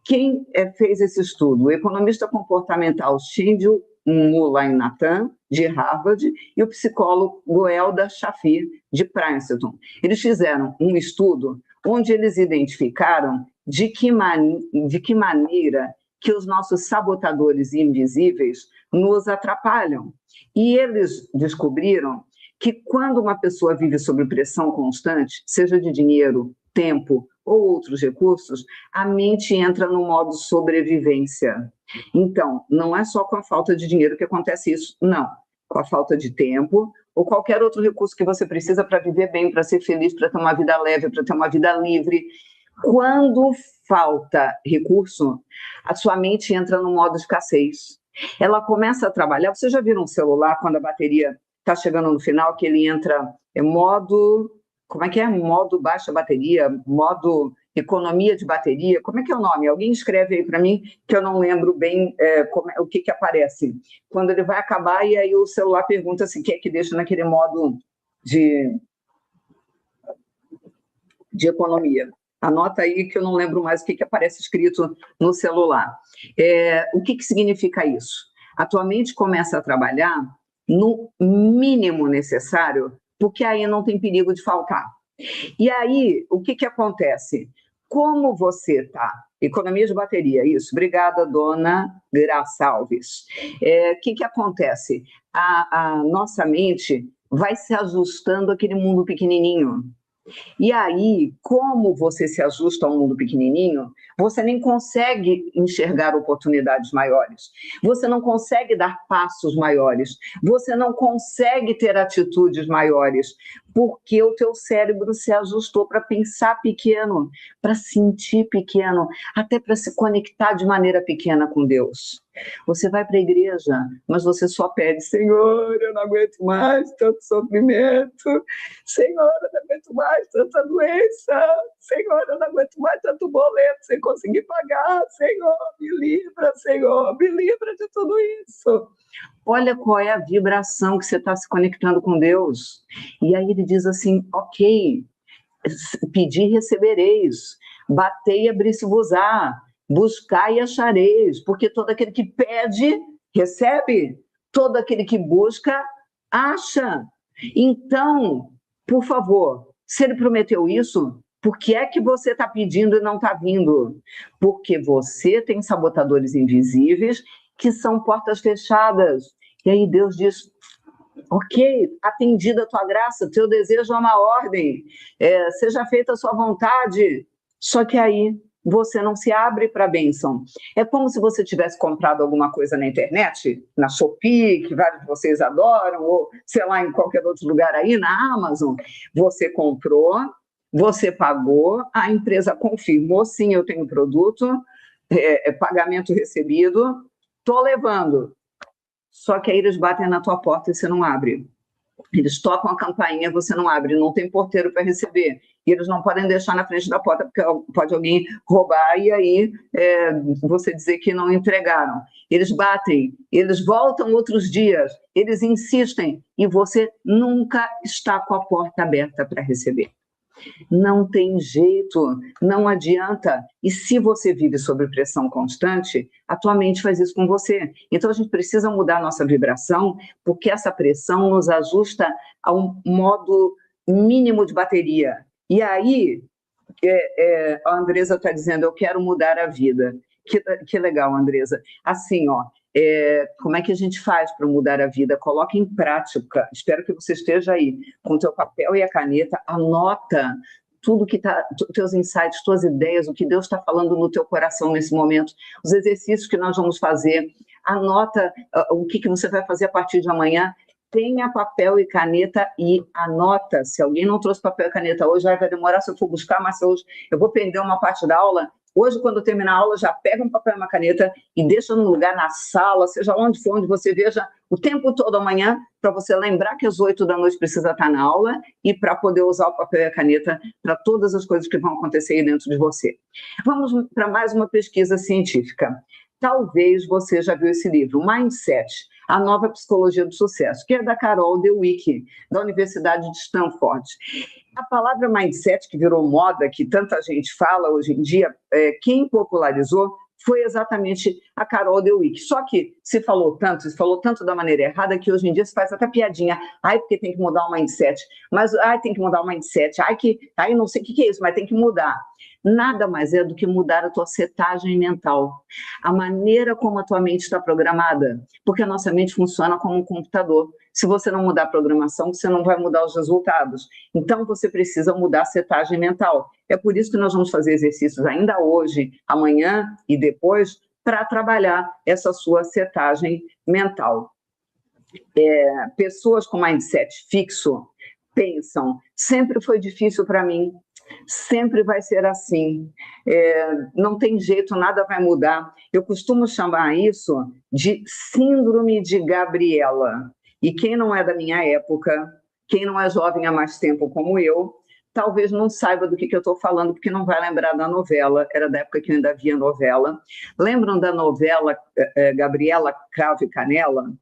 Quem fez esse estudo? O economista comportamental Shindio Mullainathan, de Harvard, e o psicólogo Goelda Shafir, de Princeton. Eles fizeram um estudo onde eles identificaram de que maneira que os nossos sabotadores invisíveis nos atrapalham. E eles descobriram que quando uma pessoa vive sob pressão constante, seja de dinheiro, tempo ou outros recursos, a mente entra no modo sobrevivência. Então, não é só com a falta de dinheiro que acontece isso, não. Com a falta de tempo ou qualquer outro recurso que você precisa para viver bem, para ser feliz, para ter uma vida leve, para ter uma vida livre. Quando falta recurso, a sua mente entra no modo escassez. Ela começa a trabalhar. Você já viu um celular, quando a bateria está chegando no final, que ele entra em modo... Como é que é? Modo baixa bateria, modo economia de bateria. Como é que é o nome? Alguém escreve aí para mim, que eu não lembro bem o que aparece. Quando ele vai acabar e aí o celular pergunta se quer que deixe naquele modo de economia. Anota aí que eu não lembro mais o que aparece escrito no celular. O que significa isso? A tua mente começa a trabalhar no mínimo necessário, porque aí não tem perigo de faltar. E aí, o que acontece? Como você está? Economia de bateria, isso. Obrigada, dona Graça Alves. O que acontece? A nossa mente vai se ajustando àquele mundo pequenininho. E aí, como você se ajusta ao mundo pequenininho, você nem consegue enxergar oportunidades maiores, você não consegue dar passos maiores, você não consegue ter atitudes maiores, porque o teu cérebro se ajustou para pensar pequeno, para sentir pequeno, até para se conectar de maneira pequena com Deus. Você vai para a igreja, mas você só pede, Senhor, eu não aguento mais tanto sofrimento, Senhor, eu não aguento mais tanta doença, Senhor, eu não aguento mais tanto boleto sem conseguir pagar, Senhor, me livra de tudo isso. Olha qual é a vibração que você está se conectando com Deus. E aí ele diz assim, ok, pedi e recebereis, batei e abri-se-vos-á, buscai e achareis, porque todo aquele que pede, recebe, todo aquele que busca, acha. Então, por favor, se ele prometeu isso, por que é que você está pedindo e não está vindo? Porque você tem sabotadores invisíveis que são portas fechadas. E aí Deus diz, ok, atendida a tua graça, teu desejo é uma ordem, seja feita a sua vontade. Só que aí você não se abre para a bênção. É como se você tivesse comprado alguma coisa na internet, na Shopee, que vários de vocês adoram, ou sei lá, em qualquer outro lugar aí, na Amazon. Você comprou, você pagou, a empresa confirmou, sim, eu tenho produto, pagamento recebido, estou levando. Só que aí eles batem na tua porta e você não abre. Eles tocam a campainha, você não abre, não tem porteiro para receber. E eles não podem deixar na frente da porta, porque pode alguém roubar e aí você dizer que não entregaram. Eles batem, eles voltam outros dias, eles insistem, e você nunca está com a porta aberta para receber. Não tem jeito, não adianta. E se você vive sob pressão constante, a tua mente faz isso com você. Então a gente precisa mudar a nossa vibração, porque essa pressão nos ajusta a um modo mínimo de bateria. E aí, a Andresa está dizendo, eu quero mudar a vida. Que legal, Andresa. Assim, Como é que a gente faz para mudar a vida? Coloque em prática. Espero que você esteja aí com o teu papel e a caneta, anota tudo que está, teus insights, tuas ideias, o que Deus está falando no teu coração nesse momento, os exercícios que nós vamos fazer, anota o que você vai fazer a partir de amanhã, tenha papel e caneta e anota. Se alguém não trouxe papel e caneta hoje, vai demorar se eu for buscar, mas hoje eu vou perder uma parte da aula. Hoje, quando eu terminar a aula, já pega um papel e uma caneta e deixa no lugar, na sala, seja onde for, onde você veja o tempo todo amanhã, para você lembrar que às 8 da noite precisa estar na aula e para poder usar o papel e a caneta para todas as coisas que vão acontecer aí dentro de você. Vamos para mais uma pesquisa científica. Talvez você já viu esse livro, Mindset, a nova psicologia do sucesso, que é da Carol Dweck, da Universidade de Stanford. A palavra mindset, que virou moda, que tanta gente fala hoje em dia, quem popularizou foi exatamente a Carol Dweck. Só que se falou tanto da maneira errada, que hoje em dia se faz até piadinha. Ai, porque tem que mudar o mindset. Mas, tem que mudar o mindset. Ai, não sei o que é isso, mas tem que mudar. Nada mais é do que mudar a tua setagem mental, a maneira como a tua mente está programada, porque a nossa mente funciona como um computador. Se você não mudar a programação, você não vai mudar os resultados. Então, você precisa mudar a setagem mental. É por isso que nós vamos fazer exercícios ainda hoje, amanhã e depois, para trabalhar essa sua setagem mental. Pessoas com mindset fixo pensam, sempre foi difícil para mim, sempre vai ser assim, não tem jeito, nada vai mudar. Eu costumo chamar isso de síndrome de Gabriela. E quem não é da minha época, quem não é jovem há mais tempo como eu, talvez não saiba do que eu estou falando, porque não vai lembrar da novela, era da época que eu ainda via novela. Lembram da novela Gabriela, Cravo e Canela?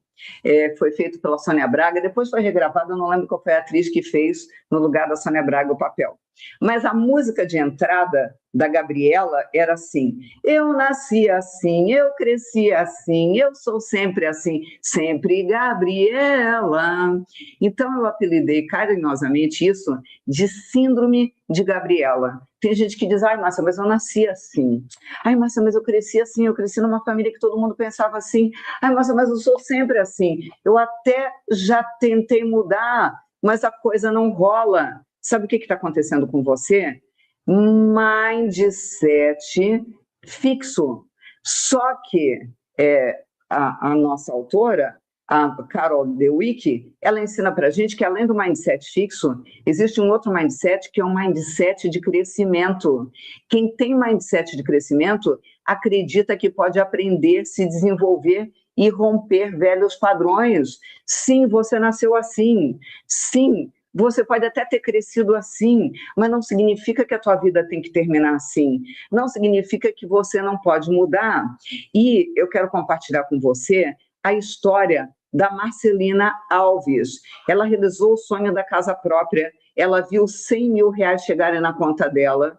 Foi feito pela Sônia Braga, depois foi regravado, eu não lembro qual foi a atriz que fez no lugar da Sônia Braga o papel. Mas a música de entrada da Gabriela era assim: eu nasci assim, eu cresci assim, eu sou sempre assim, sempre Gabriela. Então eu apelidei carinhosamente isso de síndrome de Gabriela. Tem gente que diz, ai, Márcia, mas eu nasci assim. Ai, Márcia, mas eu cresci assim, eu cresci numa família que todo mundo pensava assim. Ai, Márcia, mas eu sou sempre assim. Eu até já tentei mudar, mas a coisa não rola. Sabe o que está acontecendo com você? Mindset fixo. Só que a nossa autora, a Carol Dweck, ela ensina para a gente que, além do mindset fixo, existe um outro mindset, que é um mindset de crescimento. Quem tem mindset de crescimento acredita que pode aprender, se desenvolver e romper velhos padrões. Sim, você nasceu assim. Sim, você pode até ter crescido assim, mas não significa que a tua vida tem que terminar assim. Não significa que você não pode mudar. E eu quero compartilhar com você a história da Marcelina Alves. Ela realizou o sonho da casa própria. Ela viu 100 mil reais chegarem na conta dela,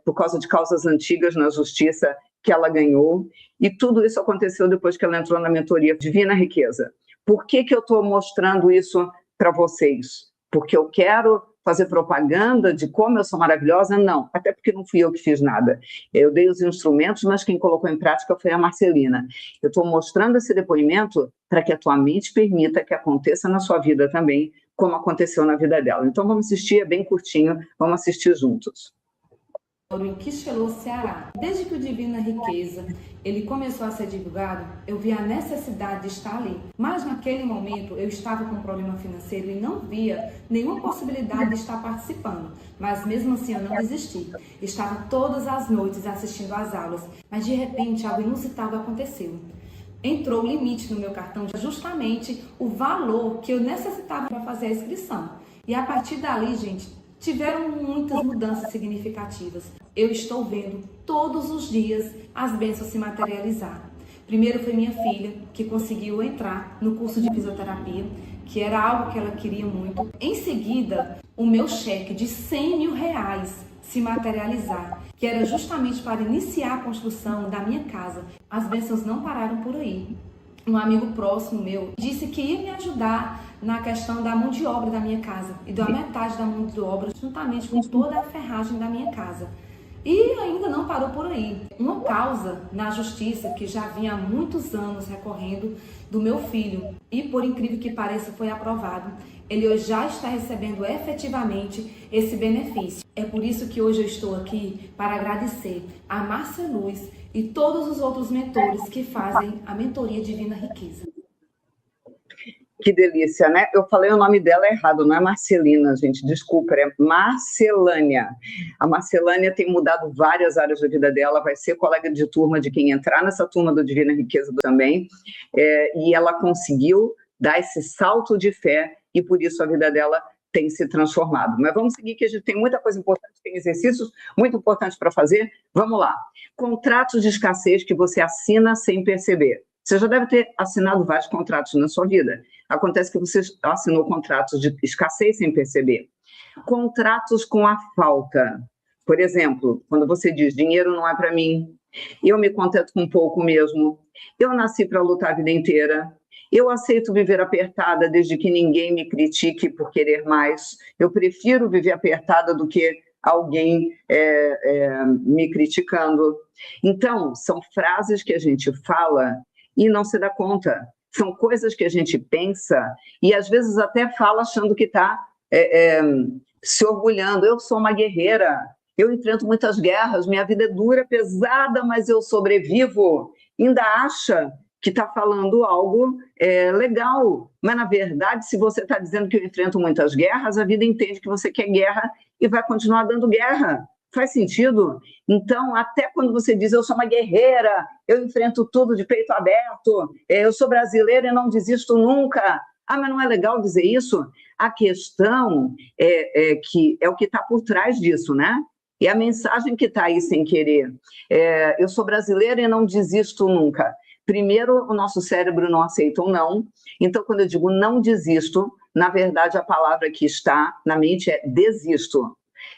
por causa de causas antigas na justiça que ela ganhou. E tudo isso aconteceu depois que ela entrou na mentoria Divina Riqueza. Por que eu estou mostrando isso para vocês? Porque eu quero fazer propaganda de como eu sou maravilhosa? Não, até porque não fui eu que fiz nada. Eu dei os instrumentos, mas quem colocou em prática foi a Marcelina. Eu estou mostrando esse depoimento para que a tua mente permita que aconteça na sua vida também, como aconteceu na vida dela. Então vamos assistir, é bem curtinho, vamos assistir juntos. Em Quixelô, Ceará. Desde que o Divina Riqueza ele começou a ser divulgado, eu vi a necessidade de estar ali. Mas naquele momento eu estava com um problema financeiro e não via nenhuma possibilidade de estar participando. Mas mesmo assim eu não desisti. Estava todas as noites assistindo às aulas, mas de repente algo inusitado aconteceu. Entrou o limite no meu cartão, justamente o valor que eu necessitava para fazer a inscrição. E a partir dali, gente, tiveram muitas mudanças significativas. Eu estou vendo todos os dias as bênçãos se materializar. Primeiro foi minha filha, que conseguiu entrar no curso de fisioterapia, que era algo que ela queria muito. Em seguida, o meu cheque de 100 mil reais se materializar, que era justamente para iniciar a construção da minha casa. As bênçãos não pararam por aí. Um amigo próximo meu disse que ia me ajudar na questão da mão de obra da minha casa e deu a metade da mão de obra juntamente com toda a ferragem da minha casa. E ainda não parou por aí. Uma causa na justiça que já vinha há muitos anos recorrendo do meu filho e, por incrível que pareça, foi aprovado. Ele hoje já está recebendo efetivamente esse benefício. É por isso que hoje eu estou aqui para agradecer a Márcia Luz e todos os outros mentores que fazem a mentoria Divina Riqueza. Que delícia, né? Eu falei o nome dela errado, não é Marcelina, gente, desculpa, é Marcelânia. A Marcelânia tem mudado várias áreas da vida dela, vai ser colega de turma de quem entrar nessa turma do Divina Riqueza também, e ela conseguiu dar esse salto de fé e por isso a vida dela tem se transformado. Mas vamos seguir que a gente tem muita coisa importante, tem exercícios muito importantes para fazer. Vamos lá. Contratos de escassez que você assina sem perceber. Você já deve ter assinado vários contratos na sua vida. Acontece que você assinou contratos de escassez sem perceber. Contratos com a falta. Por exemplo, quando você diz, dinheiro não é para mim, eu me contento com pouco mesmo, eu nasci para lutar a vida inteira, eu aceito viver apertada desde que ninguém me critique por querer mais, eu prefiro viver apertada do que alguém me criticando. Então, são frases que a gente fala e não se dá conta. São coisas que a gente pensa e às vezes até fala achando que está se orgulhando. Eu sou uma guerreira, eu enfrento muitas guerras, minha vida é dura, pesada, mas eu sobrevivo. Ainda acha que está falando algo legal. Mas, na verdade, se você está dizendo que eu enfrento muitas guerras, a vida entende que você quer guerra e vai continuar dando guerra. Faz sentido? Então, até quando você diz eu sou uma guerreira, eu enfrento tudo de peito aberto, eu sou brasileira e não desisto nunca. Ah, mas não é legal dizer isso? A questão que é o que está por trás disso, né? E a mensagem que está aí sem querer. Eu sou brasileira e não desisto nunca. Primeiro, o nosso cérebro não aceita o não. Então, quando eu digo não desisto, na verdade, a palavra que está na mente é desisto.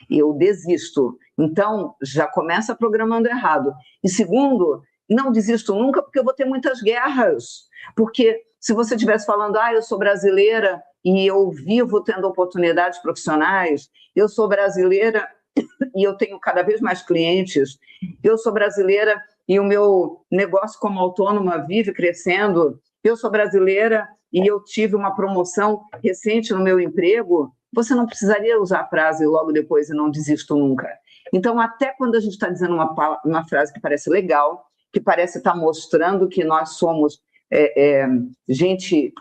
Eu desisto. Então, já começa programando errado. E segundo, não desisto nunca porque eu vou ter muitas guerras. Porque se você estivesse falando, eu sou brasileira e eu vivo tendo oportunidades profissionais, eu sou brasileira e eu tenho cada vez mais clientes, eu sou brasileira e o meu negócio como autônoma vive crescendo, eu sou brasileira e eu tive uma promoção recente no meu emprego, você não precisaria usar a frase logo depois e não desisto nunca. Então, até quando a gente está dizendo uma frase que parece legal, que parece estar mostrando que nós somos gente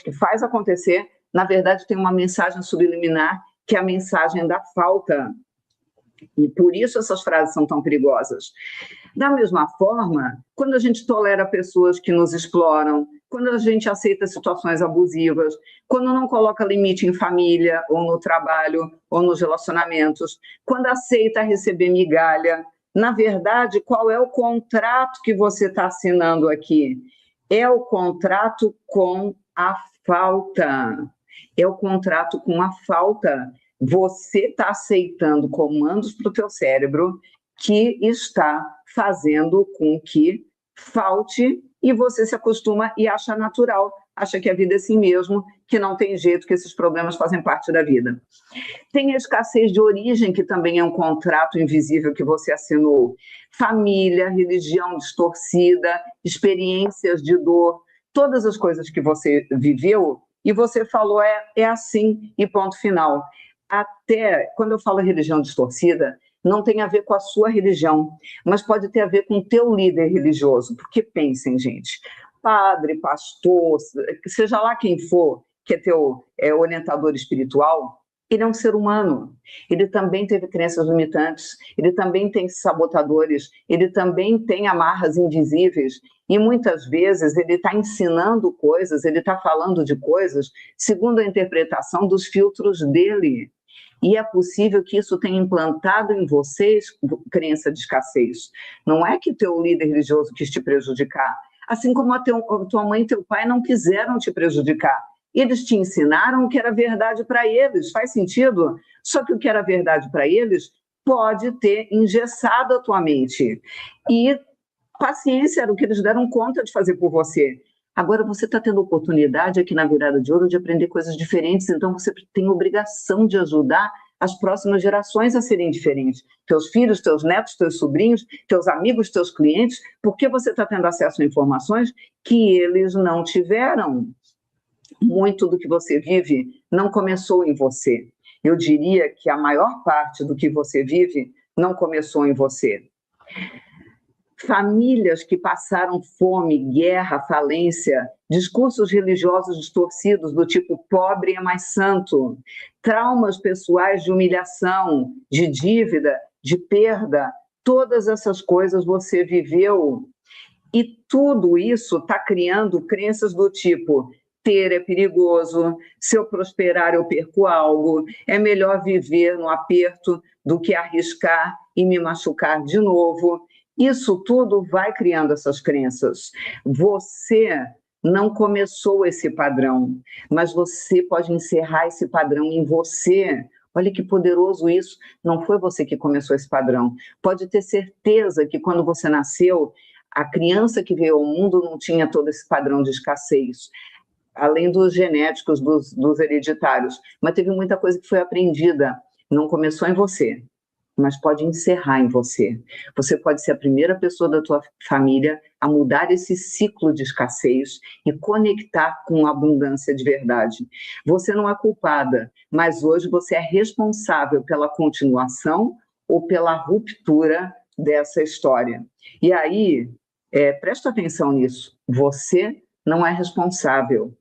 que faz acontecer, na verdade tem uma mensagem subliminar, que é a mensagem da falta. E por isso essas frases são tão perigosas. Da mesma forma, quando a gente tolera pessoas que nos exploram, quando a gente aceita situações abusivas, quando não coloca limite em família, ou no trabalho, ou nos relacionamentos, quando aceita receber migalha, na verdade, qual é o contrato que você está assinando aqui? É o contrato com a falta. É o contrato com a falta. Você está aceitando comandos para o teu cérebro que está fazendo com que falte e você se acostuma e acha natural, acha que a vida é assim mesmo, que não tem jeito, que esses problemas fazem parte da vida. Tem a escassez de origem, que também é um contrato invisível que você assinou. Família, religião distorcida, experiências de dor, todas as coisas que você viveu e você falou é assim e ponto final. Até quando eu falo religião distorcida, não tem a ver com a sua religião, mas pode ter a ver com o teu líder religioso, porque pensem, gente, padre, pastor, seja lá quem for, que é teu orientador espiritual, ele é um ser humano, ele também teve crenças limitantes, ele também tem sabotadores, ele também tem amarras invisíveis, e muitas vezes ele está ensinando coisas, ele está falando de coisas segundo a interpretação dos filtros dele. E é possível que isso tenha implantado em vocês crença de escassez. Não é que teu líder religioso quis te prejudicar, assim como a tua mãe e teu pai não quiseram te prejudicar. Eles te ensinaram o que era verdade para eles, faz sentido? Só que o que era verdade para eles pode ter engessado a tua mente. E paciência era o que eles deram conta de fazer por você. Agora você está tendo oportunidade aqui na Virada de Ouro de aprender coisas diferentes, então você tem obrigação de ajudar as próximas gerações a serem diferentes. Teus filhos, teus netos, teus sobrinhos, teus amigos, teus clientes, porque você está tendo acesso a informações que eles não tiveram. Muito do que você vive não começou em você. Eu diria que a maior parte do que você vive não começou em você. Famílias que passaram fome, guerra, falência, discursos religiosos distorcidos do tipo pobre é mais santo, traumas pessoais de humilhação, de dívida, de perda, todas essas coisas você viveu. E tudo isso está criando crenças do tipo: ter é perigoso, se eu prosperar eu perco algo, é melhor viver no aperto do que arriscar e me machucar de novo. Isso tudo vai criando essas crenças. Você não começou esse padrão, mas você pode encerrar esse padrão em você. Olha que poderoso isso. Não foi você que começou esse padrão. Pode ter certeza que quando você nasceu, a criança que veio ao mundo não tinha todo esse padrão de escassez, além dos genéticos, dos hereditários. Mas teve muita coisa que foi aprendida. Não começou em você, mas pode encerrar em você. Você pode ser a primeira pessoa da tua família a mudar esse ciclo de escassez e conectar com a abundância de verdade. Você não é culpada, mas hoje você é responsável pela continuação ou pela ruptura dessa história. E aí, presta atenção nisso, você não é responsável,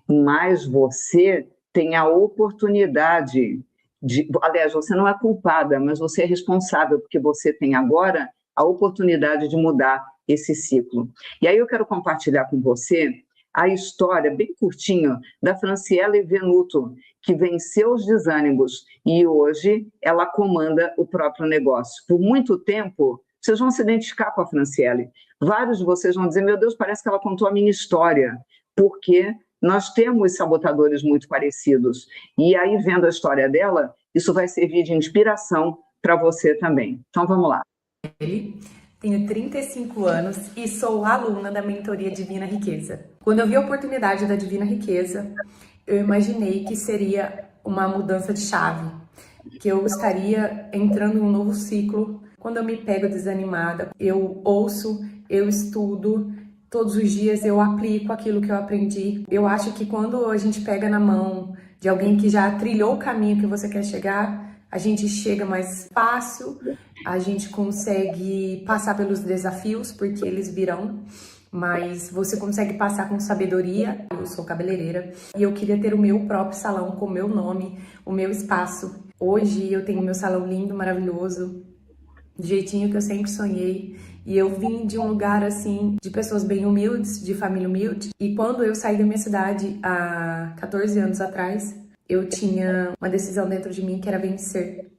mas você tem a oportunidade aliás, você não é culpada, mas você é responsável, porque você tem agora a oportunidade de mudar esse ciclo. E aí eu quero compartilhar com você a história, bem curtinha, da Franciele Venuto, que venceu os desânimos e hoje ela comanda o próprio negócio. Por muito tempo, vocês vão se identificar com a Franciele. Vários de vocês vão dizer: meu Deus, parece que ela contou a minha história, porque nós temos sabotadores muito parecidos. E aí, vendo a história dela, isso vai servir de inspiração para você também. Então, vamos lá. Tenho 35 anos e sou aluna da mentoria Divina Riqueza. Quando eu vi a oportunidade da Divina Riqueza, eu imaginei que seria uma mudança de chave, que eu estaria entrando em um novo ciclo. Quando eu me pego desanimada, eu ouço, eu estudo, todos os dias eu aplico aquilo que eu aprendi. Eu acho que quando a gente pega na mão de alguém que já trilhou o caminho que você quer chegar, a gente chega mais fácil, a gente consegue passar pelos desafios, porque eles virão, mas você consegue passar com sabedoria. Eu sou cabeleireira e eu queria ter o meu próprio salão com o meu nome, o meu espaço. Hoje eu tenho meu salão lindo, maravilhoso, do jeitinho que eu sempre sonhei. E eu vim de um lugar, assim, de pessoas bem humildes, de família humilde. E quando eu saí da minha cidade, há 14 anos atrás, eu tinha uma decisão dentro de mim que era vencer.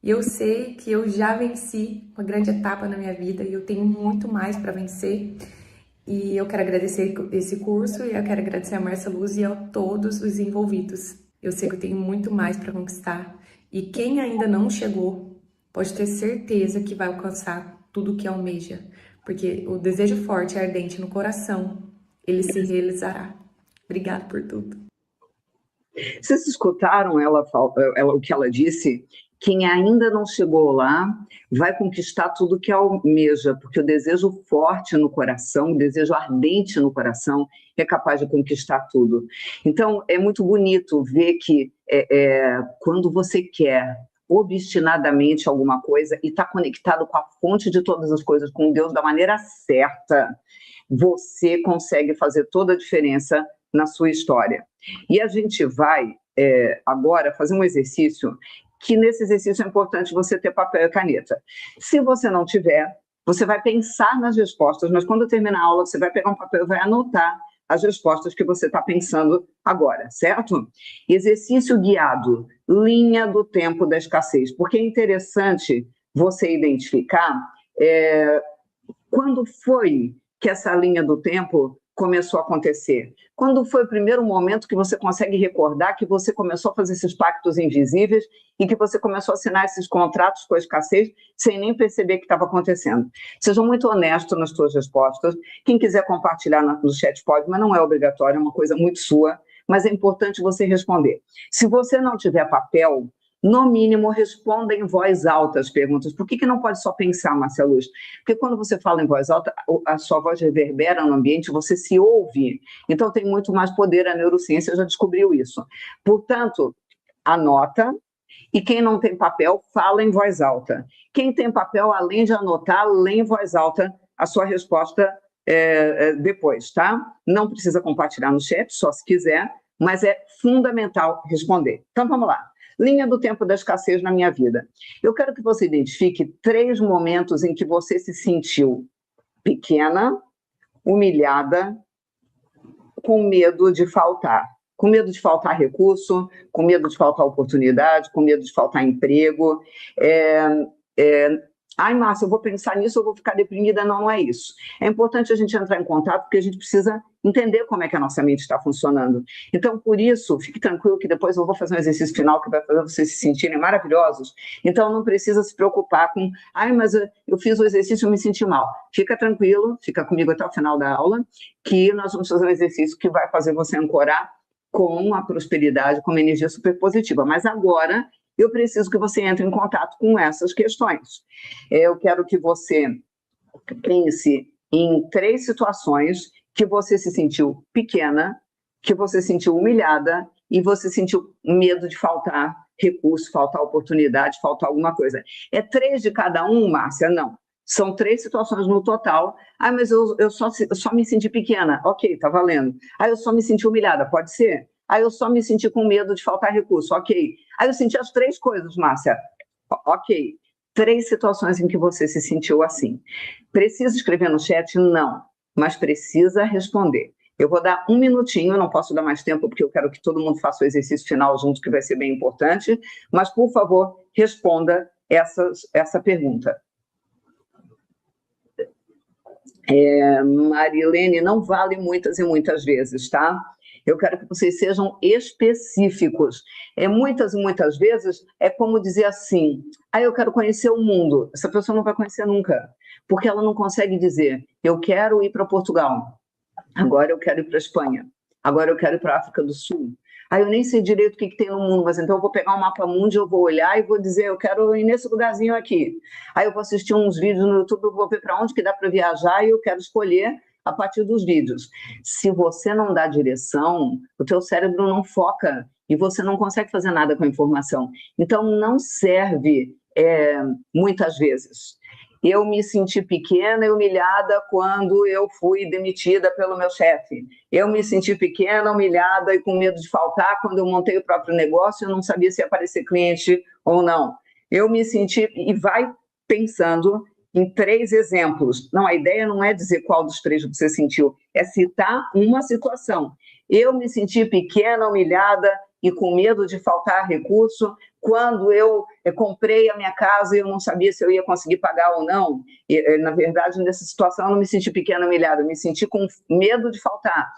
E eu sei que eu já venci uma grande etapa na minha vida e eu tenho muito mais para vencer. E eu quero agradecer esse curso e eu quero agradecer a Márcia Luz e a todos os envolvidos. Eu sei que eu tenho muito mais para conquistar. E quem ainda não chegou, pode ter certeza que vai alcançar tudo que almeja, porque o desejo forte e ardente no coração, ele se realizará. Obrigada por tudo. Vocês escutaram o que ela disse? Quem ainda não chegou lá vai conquistar tudo que almeja, porque o desejo forte no coração, o desejo ardente no coração é capaz de conquistar tudo. Então, é muito bonito ver que quando você quer obstinadamente alguma coisa e está conectado com a fonte de todas as coisas, com Deus, da maneira certa, você consegue fazer toda a diferença na sua história. E a gente vai agora fazer um exercício, que nesse exercício é importante você ter papel e caneta. Se você não tiver, você vai pensar nas respostas, mas quando terminar a aula, você vai pegar um papel e vai anotar as respostas que você está pensando agora, certo? Exercício guiado, linha do tempo da escassez, porque é interessante você identificar quando foi que essa linha do tempo começou a acontecer. Quando foi o primeiro momento que você consegue recordar que você começou a fazer esses pactos invisíveis e que você começou a assinar esses contratos com a escassez sem nem perceber que estava acontecendo. Seja muito honesto nas suas respostas. Quem quiser compartilhar no chat pode, mas não é obrigatório, é uma coisa muito sua, mas é importante você responder. Se você não tiver papel, No mínimo, responda em voz alta as perguntas. Por que não pode só pensar, Márcia Luz? Porque quando você fala em voz alta, a sua voz reverbera no ambiente, você se ouve. Então, tem muito mais poder, a neurociência já descobriu isso. Portanto, anota, e quem não tem papel, fala em voz alta. Quem tem papel, além de anotar, lê em voz alta a sua resposta depois, tá? Não precisa compartilhar no chat, só se quiser, mas é fundamental responder. Então, vamos lá. Linha do tempo da escassez na minha vida. Eu quero que você identifique 3 momentos em que você se sentiu pequena, humilhada, com medo de faltar. Com medo de faltar recurso, com medo de faltar oportunidade, com medo de faltar emprego. Ai, Márcia, eu vou pensar nisso, eu vou ficar deprimida. Não, não é isso. É importante a gente entrar em contato, porque a gente precisa entender como é que a nossa mente está funcionando. Então, por isso, fique tranquilo que depois eu vou fazer um exercício final que vai fazer vocês se sentirem maravilhosos. Então, não precisa se preocupar com, ai, mas eu fiz o exercício e me senti mal. Fica tranquilo, fica comigo até o final da aula, que nós vamos fazer um exercício que vai fazer você ancorar com a prosperidade, com uma energia super positiva. Mas agora, eu preciso que você entre em contato com essas questões. Eu quero que você pense em 3 situações que você se sentiu pequena, que você se sentiu humilhada e você sentiu medo de faltar recurso, faltar oportunidade, faltar alguma coisa. É 3 de cada um, Márcia? Não. São 3 situações no total. Ah, mas eu só me senti pequena. Ok, tá valendo. Ah, eu só me senti humilhada. Pode ser? Ah, eu só me senti com medo de faltar recurso. Ok. Ah, eu senti as 3 coisas, Márcia. Ok. 3 situações em que você se sentiu assim. Precisa escrever no chat? Não. Mas precisa responder. Eu vou dar 1 minutinho, não posso dar mais tempo, porque eu quero que todo mundo faça o exercício final junto, que vai ser bem importante. Mas, por favor, responda essa pergunta. Marilene, não vale muitas e muitas vezes, tá? Eu quero que vocês sejam específicos. Muitas e muitas vezes é como dizer assim, eu quero conhecer o mundo. Essa pessoa não vai conhecer nunca, porque ela não consegue dizer, eu quero ir para Portugal, agora eu quero ir para a Espanha, agora eu quero ir para a África do Sul. Eu nem sei direito o que tem no mundo, mas então eu vou pegar um mapa mundi, eu vou olhar e vou dizer, eu quero ir nesse lugarzinho aqui. Aí eu vou assistir uns vídeos no YouTube, eu vou ver para onde que dá para viajar e eu quero escolher a partir dos vídeos. Se você não dá direção, o teu cérebro não foca e você não consegue fazer nada com a informação. Então, não serve muitas vezes. Eu me senti pequena e humilhada quando eu fui demitida pelo meu chefe. Eu me senti pequena, humilhada e com medo de faltar quando eu montei o próprio negócio e eu não sabia se ia aparecer cliente ou não. Eu me senti... E vai pensando em 3 exemplos. Não, a ideia não é dizer qual dos 3 você sentiu, é citar uma situação. Eu me senti pequena, humilhada e com medo de faltar recurso quando eu comprei a minha casa e eu não sabia se eu ia conseguir pagar ou não. Na verdade, nessa situação, eu não me senti pequena, humilhada, eu me senti com medo de faltar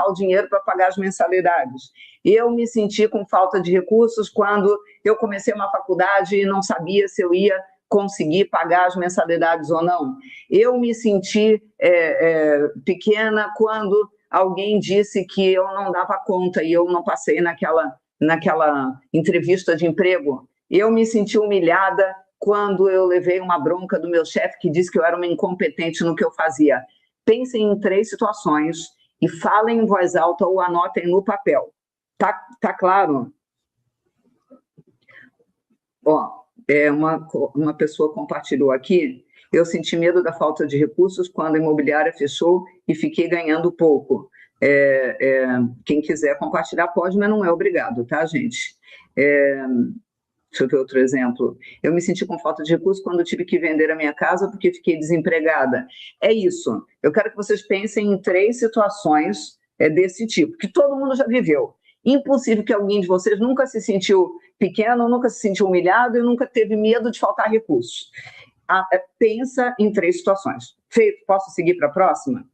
o dinheiro para pagar as mensalidades. Eu me senti com falta de recursos quando eu comecei uma faculdade e não sabia se eu ia conseguir pagar as mensalidades ou não. Eu me senti pequena quando alguém disse que eu não dava conta e eu não passei naquela entrevista de emprego. Eu me senti humilhada quando eu levei uma bronca do meu chefe que disse que eu era uma incompetente no que eu fazia. Pensem em 3 situações e falem em voz alta ou anotem no papel. Tá claro? Uma pessoa compartilhou aqui, eu senti medo da falta de recursos quando a imobiliária fechou e fiquei ganhando pouco. Quem quiser compartilhar pode, mas não é obrigado, tá, gente? Deixa eu ver outro exemplo. Eu me senti com falta de recursos quando tive que vender a minha casa porque fiquei desempregada. É isso. Eu quero que vocês pensem em 3 situações desse tipo, que todo mundo já viveu. Impossível que alguém de vocês nunca se sentiu pequeno, nunca se sentiu humilhado e nunca teve medo de faltar recursos. Pensa em 3 situações. Feito, posso seguir para a próxima?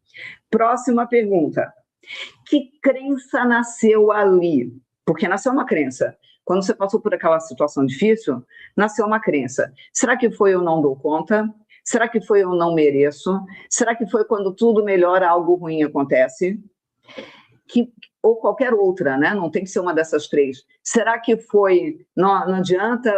Próxima pergunta. Que crença nasceu ali? Porque nasceu uma crença. Quando você passou por aquela situação difícil, nasceu uma crença. Será que foi eu não dou conta? Será que foi eu não mereço? Será que foi quando tudo melhora, algo ruim acontece? ou qualquer outra, né? Não tem que ser uma dessas três. Será que foi, não adianta,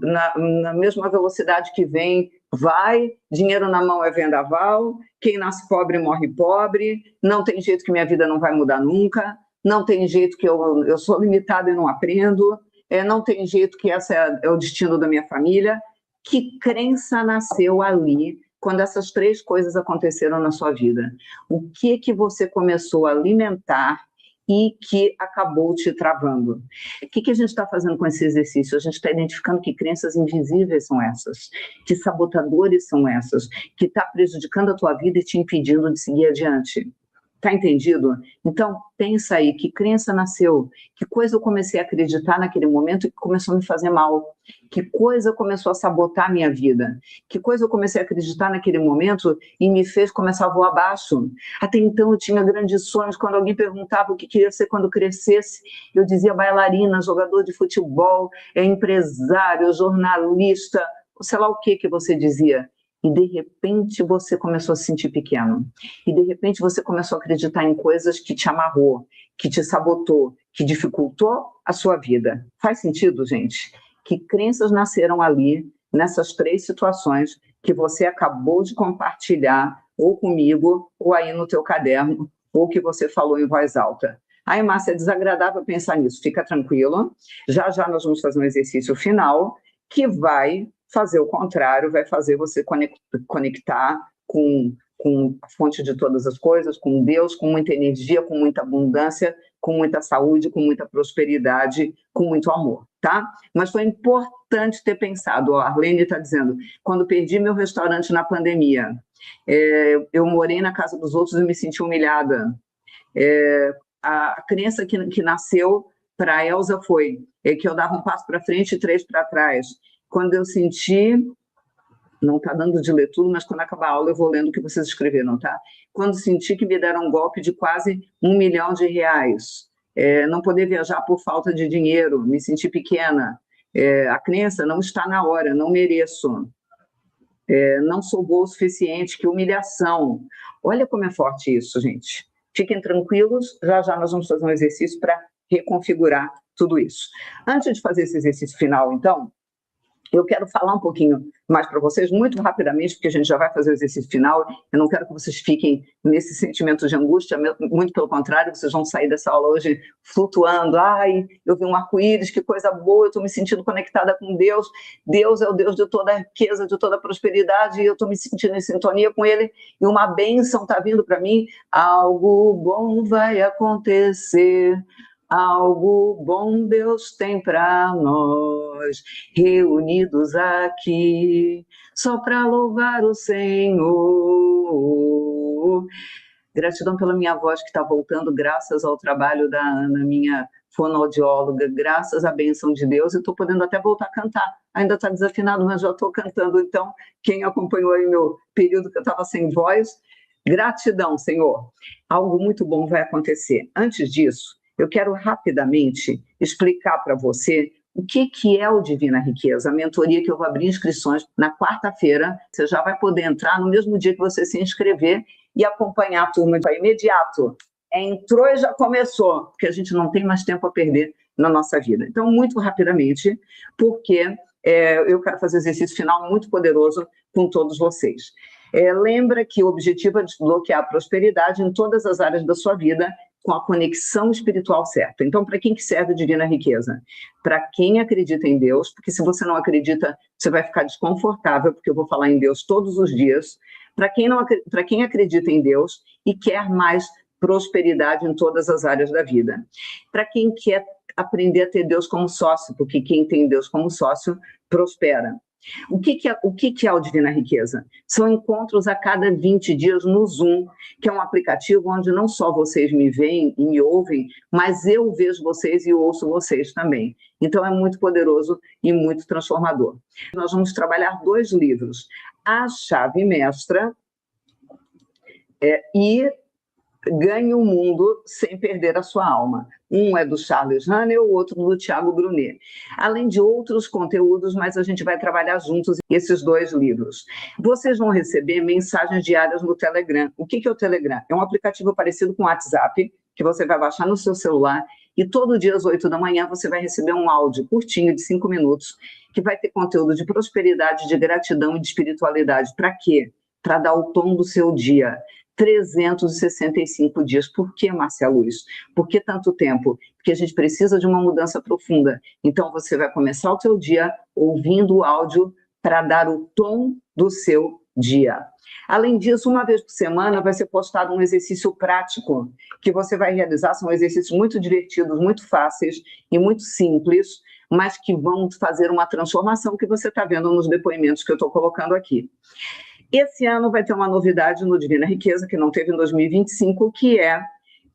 na mesma velocidade que vem, vai, dinheiro na mão é vendaval, quem nasce pobre morre pobre, não tem jeito que minha vida não vai mudar nunca, não tem jeito que eu sou limitada e não aprendo, não tem jeito que esse é o destino da minha família. Que crença nasceu ali quando essas três coisas aconteceram na sua vida? O que você começou a alimentar e que acabou te travando? O que a gente está fazendo com esse exercício? A gente está identificando que crenças invisíveis são essas, que sabotadores são essas, que está prejudicando a tua vida e te impedindo de seguir adiante. Tá entendido? Então, pensa aí, que crença nasceu? Que coisa eu comecei a acreditar naquele momento e que começou a me fazer mal? Que coisa começou a sabotar a minha vida? Que coisa eu comecei a acreditar naquele momento e me fez começar a voar abaixo? Até então eu tinha grandes sonhos. Quando alguém perguntava o que queria ser quando crescesse, eu dizia bailarina, jogador de futebol, empresário, jornalista, sei lá o que você dizia. E de repente você começou a se sentir pequeno. E de repente você começou a acreditar em coisas que te amarrou, que te sabotou, que dificultou a sua vida. Faz sentido, gente? Que crenças nasceram ali, nessas três situações que você acabou de compartilhar, ou comigo, ou aí no teu caderno, ou que você falou em voz alta. Aí, Márcia, é desagradável pensar nisso. Fica tranquilo. Já já nós vamos fazer um exercício final que vai fazer o contrário, vai fazer você conectar com a fonte de todas as coisas, com Deus, com muita energia, com muita abundância, com muita saúde, com muita prosperidade, com muito amor, tá? Mas foi importante ter pensado, a Arlene está dizendo, quando perdi meu restaurante na pandemia, eu morei na casa dos outros e me senti humilhada. A crença que nasceu para a Elza foi que eu dava um passo para frente e 3 para trás. Quando eu senti, não está dando de ler tudo, mas quando acabar a aula eu vou lendo o que vocês escreveram, tá? Quando senti que me deram um golpe de quase R$1 milhão, não poder viajar por falta de dinheiro, me senti pequena, a crença não está na hora, não mereço, não sou boa o suficiente, que humilhação. Olha como é forte isso, gente. Fiquem tranquilos, já já nós vamos fazer um exercício para reconfigurar tudo isso. Antes de fazer esse exercício final, então, eu quero falar um pouquinho mais para vocês, muito rapidamente, porque a gente já vai fazer o exercício final. Eu não quero que vocês fiquem nesse sentimento de angústia, muito pelo contrário, vocês vão sair dessa aula hoje flutuando. Ai, eu vi um arco-íris, que coisa boa, eu estou me sentindo conectada com Deus. Deus é o Deus de toda a riqueza, de toda a prosperidade, e eu estou me sentindo em sintonia com Ele, e uma bênção está vindo para mim. Algo bom vai acontecer. Algo bom Deus tem para nós, reunidos aqui, só para louvar o Senhor. Gratidão pela minha voz que está voltando, graças ao trabalho da Ana, minha fonoaudióloga, graças à bênção de Deus, eu estou podendo até voltar a cantar. Ainda está desafinado, mas já estou cantando. Então, quem acompanhou aí meu período que eu estava sem voz, gratidão, Senhor. Algo muito bom vai acontecer. Antes disso, eu quero rapidamente explicar para você o que é o Divina Riqueza, a mentoria que eu vou abrir inscrições na quarta-feira. Você já vai poder entrar no mesmo dia que você se inscrever e acompanhar a turma de imediato. Entrou e já começou, porque a gente não tem mais tempo a perder na nossa vida. Então, muito rapidamente, porque eu quero fazer um exercício final muito poderoso com todos vocês. Lembra que o objetivo é desbloquear a prosperidade em todas as áreas da sua vida, com a conexão espiritual certa. Então, para quem que serve a Divina Riqueza? Para quem acredita em Deus, porque se você não acredita, você vai ficar desconfortável, porque eu vou falar em Deus todos os dias. Para quem acredita em Deus e quer mais prosperidade em todas as áreas da vida. Para quem quer aprender a ter Deus como sócio, porque quem tem Deus como sócio prospera. O que é o Divina Riqueza? São encontros a cada 20 dias no Zoom, que é um aplicativo onde não só vocês me veem e me ouvem, mas eu vejo vocês e ouço vocês também. Então é muito poderoso e muito transformador. Nós vamos trabalhar 2 livros, A Chave Mestra e Ganhe o Mundo Sem Perder a Sua Alma. Um é do Charles Hanel, o outro do Tiago Brunet. Além de outros conteúdos, mas a gente vai trabalhar juntos esses 2 livros. Vocês vão receber mensagens diárias no Telegram. O que é o Telegram? É um aplicativo parecido com o WhatsApp, que você vai baixar no seu celular e todo dia às 8 da manhã você vai receber um áudio curtinho de 5 minutos que vai ter conteúdo de prosperidade, de gratidão e de espiritualidade. Para quê? Para dar o tom do seu dia. 365 dias. Por que, Márcia Luz? Por que tanto tempo? Porque a gente precisa de uma mudança profunda. Então, você vai começar o seu dia ouvindo o áudio para dar o tom do seu dia. Além disso, uma vez por semana vai ser postado um exercício prático que você vai realizar. São exercícios muito divertidos, muito fáceis e muito simples, mas que vão fazer uma transformação que você está vendo nos depoimentos que eu estou colocando aqui. Esse ano vai ter uma novidade no Divina Riqueza, que não teve em 2025, que é,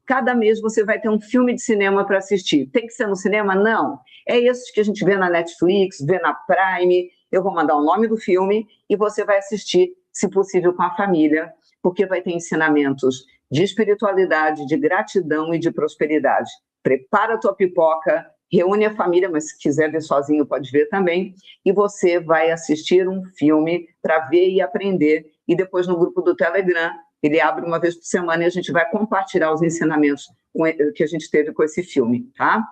cada mês você vai ter um filme de cinema para assistir. Tem que ser no cinema? Não. É esses que a gente vê na Netflix, vê na Prime. Eu vou mandar o nome do filme e você vai assistir, se possível, com a família, porque vai ter ensinamentos de espiritualidade, de gratidão e de prosperidade. Prepara a tua pipoca, reúne a família, mas se quiser ver sozinho pode ver também, e você vai assistir um filme para ver e aprender, e depois no grupo do Telegram, ele abre uma vez por semana e a gente vai compartilhar os ensinamentos que a gente teve com esse filme, tá?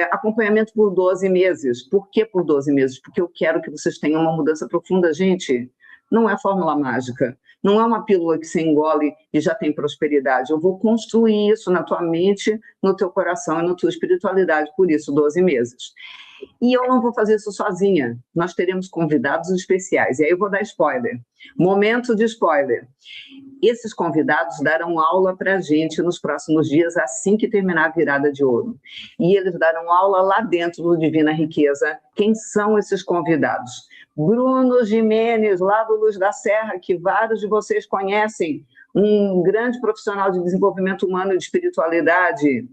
Acompanhamento por 12 meses. Por que por 12 meses? Porque eu quero que vocês tenham uma mudança profunda, gente. Não é fórmula mágica, não é uma pílula que você engole e já tem prosperidade. Eu vou construir isso na tua mente, no teu coração e na tua espiritualidade, por isso 12 meses. E eu não vou fazer isso sozinha, nós teremos convidados especiais, e aí eu vou dar spoiler. Momento de spoiler. Esses convidados darão aula para a gente nos próximos dias, assim que terminar a virada de ouro. E eles darão aula lá dentro do Divina Riqueza. Quem são esses convidados? Bruno Gimenez, lá do Luz da Serra, que vários de vocês conhecem, um grande profissional de desenvolvimento humano e de espiritualidade.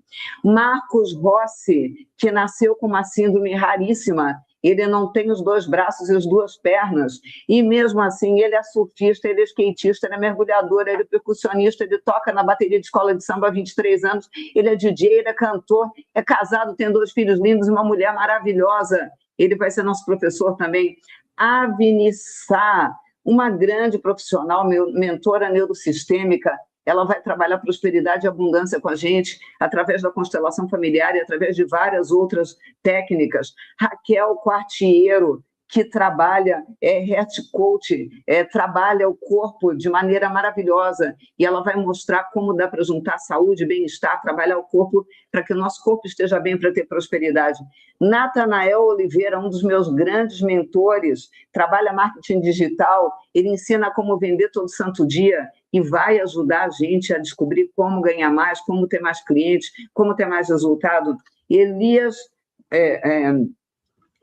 Marcos Rossi, que nasceu com uma síndrome raríssima, ele não tem os 2 braços e as 2 pernas, e mesmo assim ele é surfista, ele é skatista, ele é mergulhador, ele é percussionista, ele toca na bateria de escola de samba há 23 anos, ele é DJ, ele é cantor, é casado, tem 2 filhos lindos e uma mulher maravilhosa. Ele vai ser nosso professor também. Avinissá, uma grande profissional, mentora neurosistêmica, ela vai trabalhar prosperidade e abundância com a gente através da constelação familiar e através de várias outras técnicas. Raquel Quartiero, que trabalha, Heart Coach, trabalha o corpo de maneira maravilhosa, e ela vai mostrar como dá para juntar saúde, bem-estar, trabalhar o corpo para que o nosso corpo esteja bem, para ter prosperidade. Natanael Oliveira, um dos meus grandes mentores, trabalha marketing digital, ele ensina como vender todo santo dia e vai ajudar a gente a descobrir como ganhar mais, como ter mais clientes, como ter mais resultado. Elias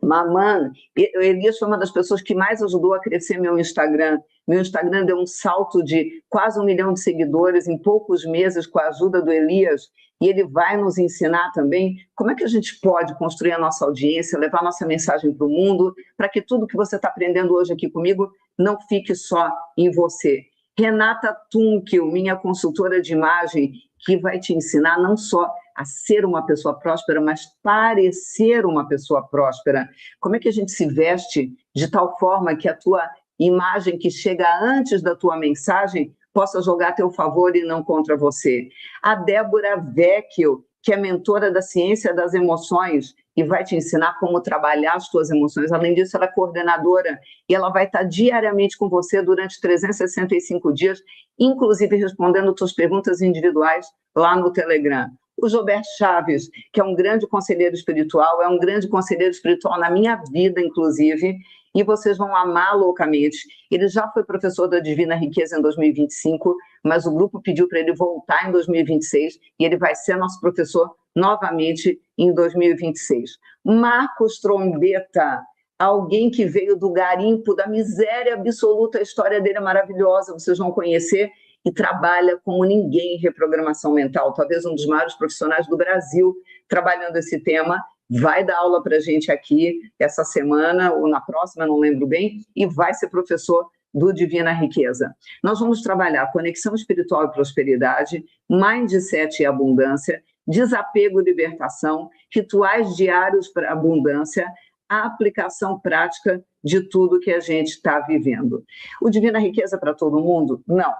Maman, Elias foi uma das pessoas que mais ajudou a crescer meu Instagram. Meu Instagram deu um salto de quase 1 milhão de seguidores em poucos meses com a ajuda do Elias, e ele vai nos ensinar também como é que a gente pode construir a nossa audiência, levar a nossa mensagem para o mundo, para que tudo que você está aprendendo hoje aqui comigo não fique só em você. Renata Tunkel, minha consultora de imagem, que vai te ensinar não só a ser uma pessoa próspera, mas parecer uma pessoa próspera. Como é que a gente se veste de tal forma que a tua imagem que chega antes da tua mensagem possa jogar a teu favor e não contra você. A Débora Vecchio, que é mentora da ciência das emoções e vai te ensinar como trabalhar as tuas emoções. Além disso, ela é coordenadora e ela vai estar diariamente com você durante 365 dias, inclusive respondendo tuas perguntas individuais lá no Telegram. O Gilberto Chaves, que é um grande conselheiro espiritual, é um grande conselheiro espiritual na minha vida, inclusive, e vocês vão amar loucamente. Ele já foi professor da Divina Riqueza em 2025, mas o grupo pediu para ele voltar em 2026, e ele vai ser nosso professor novamente em 2026. Marcos Trombeta, alguém que veio do garimpo, da miséria absoluta, a história dele é maravilhosa, vocês vão conhecer, e trabalha como ninguém em reprogramação mental, talvez um dos maiores profissionais do Brasil trabalhando esse tema, vai dar aula para a gente aqui essa semana, ou na próxima, não lembro bem, e vai ser professor do Divina Riqueza. Nós vamos trabalhar conexão espiritual e prosperidade, mindset e abundância, desapego e libertação, rituais diários para abundância, a aplicação prática de tudo que a gente está vivendo. O Divina Riqueza para todo mundo? Não.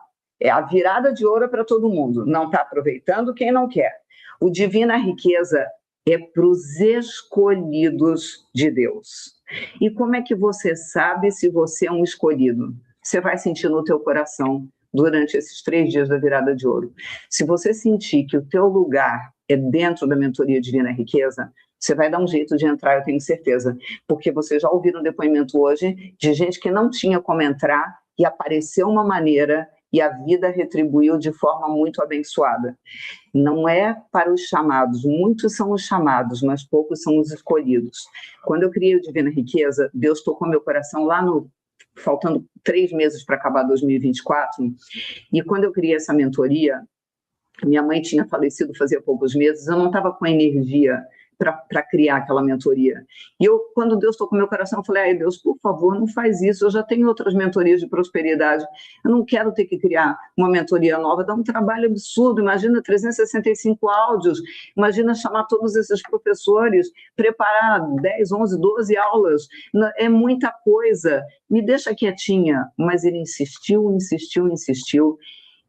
A virada de ouro é para todo mundo. Não está aproveitando quem não quer. O Divina Riqueza é para os escolhidos de Deus. E como é que você sabe se você é um escolhido? Você vai sentir no teu coração durante esses 3 dias da virada de ouro. Se você sentir que o teu lugar é dentro da mentoria Divina Riqueza, você vai dar um jeito de entrar, eu tenho certeza. Porque vocês já ouviram um depoimento hoje de gente que não tinha como entrar e apareceu uma maneira e a vida retribuiu de forma muito abençoada. Não é para os chamados, muitos são os chamados, mas poucos são os escolhidos. Quando eu criei o Divina Riqueza, Deus tocou meu coração lá faltando 3 meses para acabar 2024, e quando eu criei essa mentoria, minha mãe tinha falecido fazia poucos meses, eu não estava com energia para criar aquela mentoria. E quando Deus tocou meu coração, eu falei, ai Deus, por favor, não faz isso, eu já tenho outras mentorias de prosperidade, eu não quero ter que criar uma mentoria nova, dá um trabalho absurdo, imagina 365 áudios, imagina chamar todos esses professores, preparar 10, 11, 12 aulas, é muita coisa, me deixa quietinha. Mas ele insistiu, insistiu, insistiu.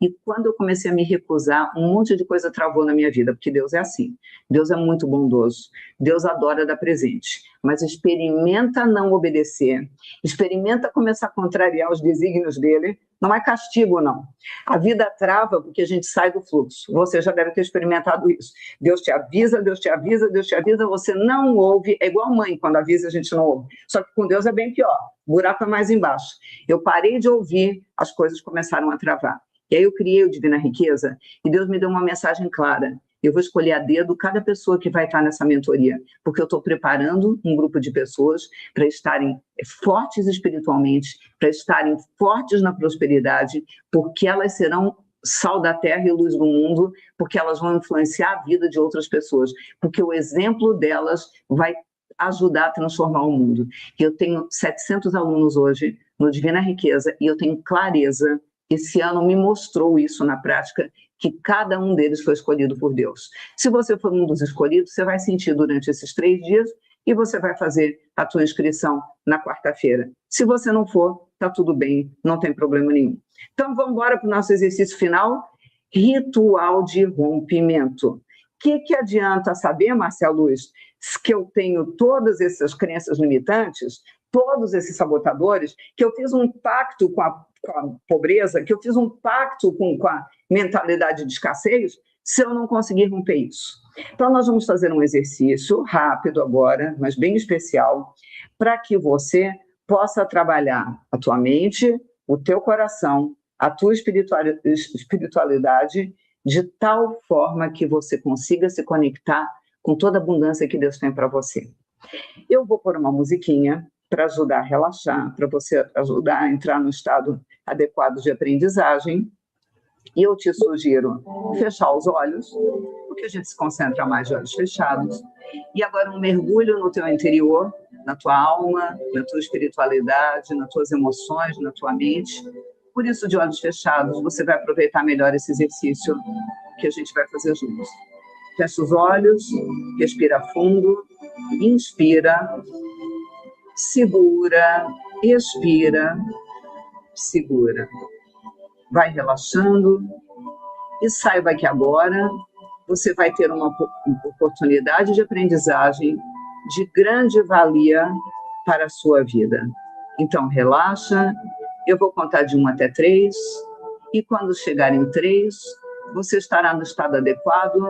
E quando eu comecei a me recusar, um monte de coisa travou na minha vida, porque Deus é assim. Deus é muito bondoso. Deus adora dar presente. Mas experimenta não obedecer. Experimenta começar a contrariar os desígnios dele. Não é castigo, não. A vida trava porque a gente sai do fluxo. Você já deve ter experimentado isso. Deus te avisa, Deus te avisa, Deus te avisa, você não ouve. É igual a mãe, quando avisa a gente não ouve. Só que com Deus é bem pior. O buraco é mais embaixo. Eu parei de ouvir, as coisas começaram a travar. E aí eu criei o Divina Riqueza e Deus me deu uma mensagem clara. Eu vou escolher a dedo cada pessoa que vai estar nessa mentoria, porque eu estou preparando um grupo de pessoas para estarem fortes espiritualmente, para estarem fortes na prosperidade, porque elas serão sal da terra e luz do mundo, porque elas vão influenciar a vida de outras pessoas, porque o exemplo delas vai ajudar a transformar o mundo. Eu tenho 700 alunos hoje no Divina Riqueza e eu tenho clareza. Esse ano me mostrou isso na prática, que cada um deles foi escolhido por Deus. Se você for um dos escolhidos, você vai sentir durante esses 3 dias e você vai fazer a tua inscrição na quarta-feira. Se você não for, tá tudo bem, não tem problema nenhum. Então vamos embora para o nosso exercício final, ritual de rompimento. O que adianta saber, Marcelo Luz, que eu tenho todas essas crenças limitantes, todos esses sabotadores, que eu fiz um pacto com a pobreza, que eu fiz um pacto com a mentalidade de escassez, se eu não conseguir romper isso? Então, nós vamos fazer um exercício rápido agora, mas bem especial, para que você possa trabalhar a tua mente, o teu coração, a tua espiritualidade, de tal forma que você consiga se conectar com toda a abundância que Deus tem para você. Eu vou pôr uma musiquinha para ajudar a relaxar, para você ajudar a entrar no estado adequado de aprendizagem. E eu te sugiro fechar os olhos, porque a gente se concentra mais de olhos fechados. E agora um mergulho no teu interior, na tua alma, na tua espiritualidade, nas tuas emoções, na tua mente. Por isso, de olhos fechados, você vai aproveitar melhor esse exercício que a gente vai fazer juntos. Fecha os olhos, respira fundo, inspira, segura, expira, segura. Vai relaxando e saiba que agora você vai ter uma oportunidade de aprendizagem de grande valia para a sua vida. Então, relaxa, eu vou contar de 1 até 3, e quando chegar em 3, você estará no estado adequado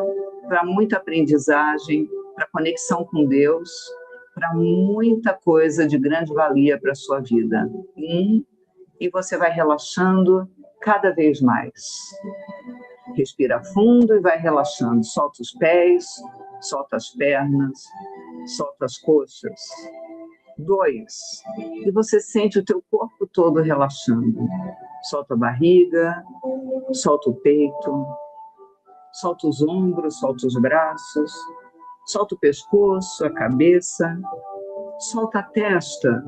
para muita aprendizagem, para conexão com Deus, para muita coisa de grande valia para a sua vida. E você vai relaxando cada vez mais. Respira fundo e vai relaxando. Solta os pés, solta as pernas, solta as coxas. 2. E você sente o teu corpo todo relaxando. Solta a barriga, solta o peito, solta os ombros, solta os braços, solta o pescoço, a cabeça, solta a testa,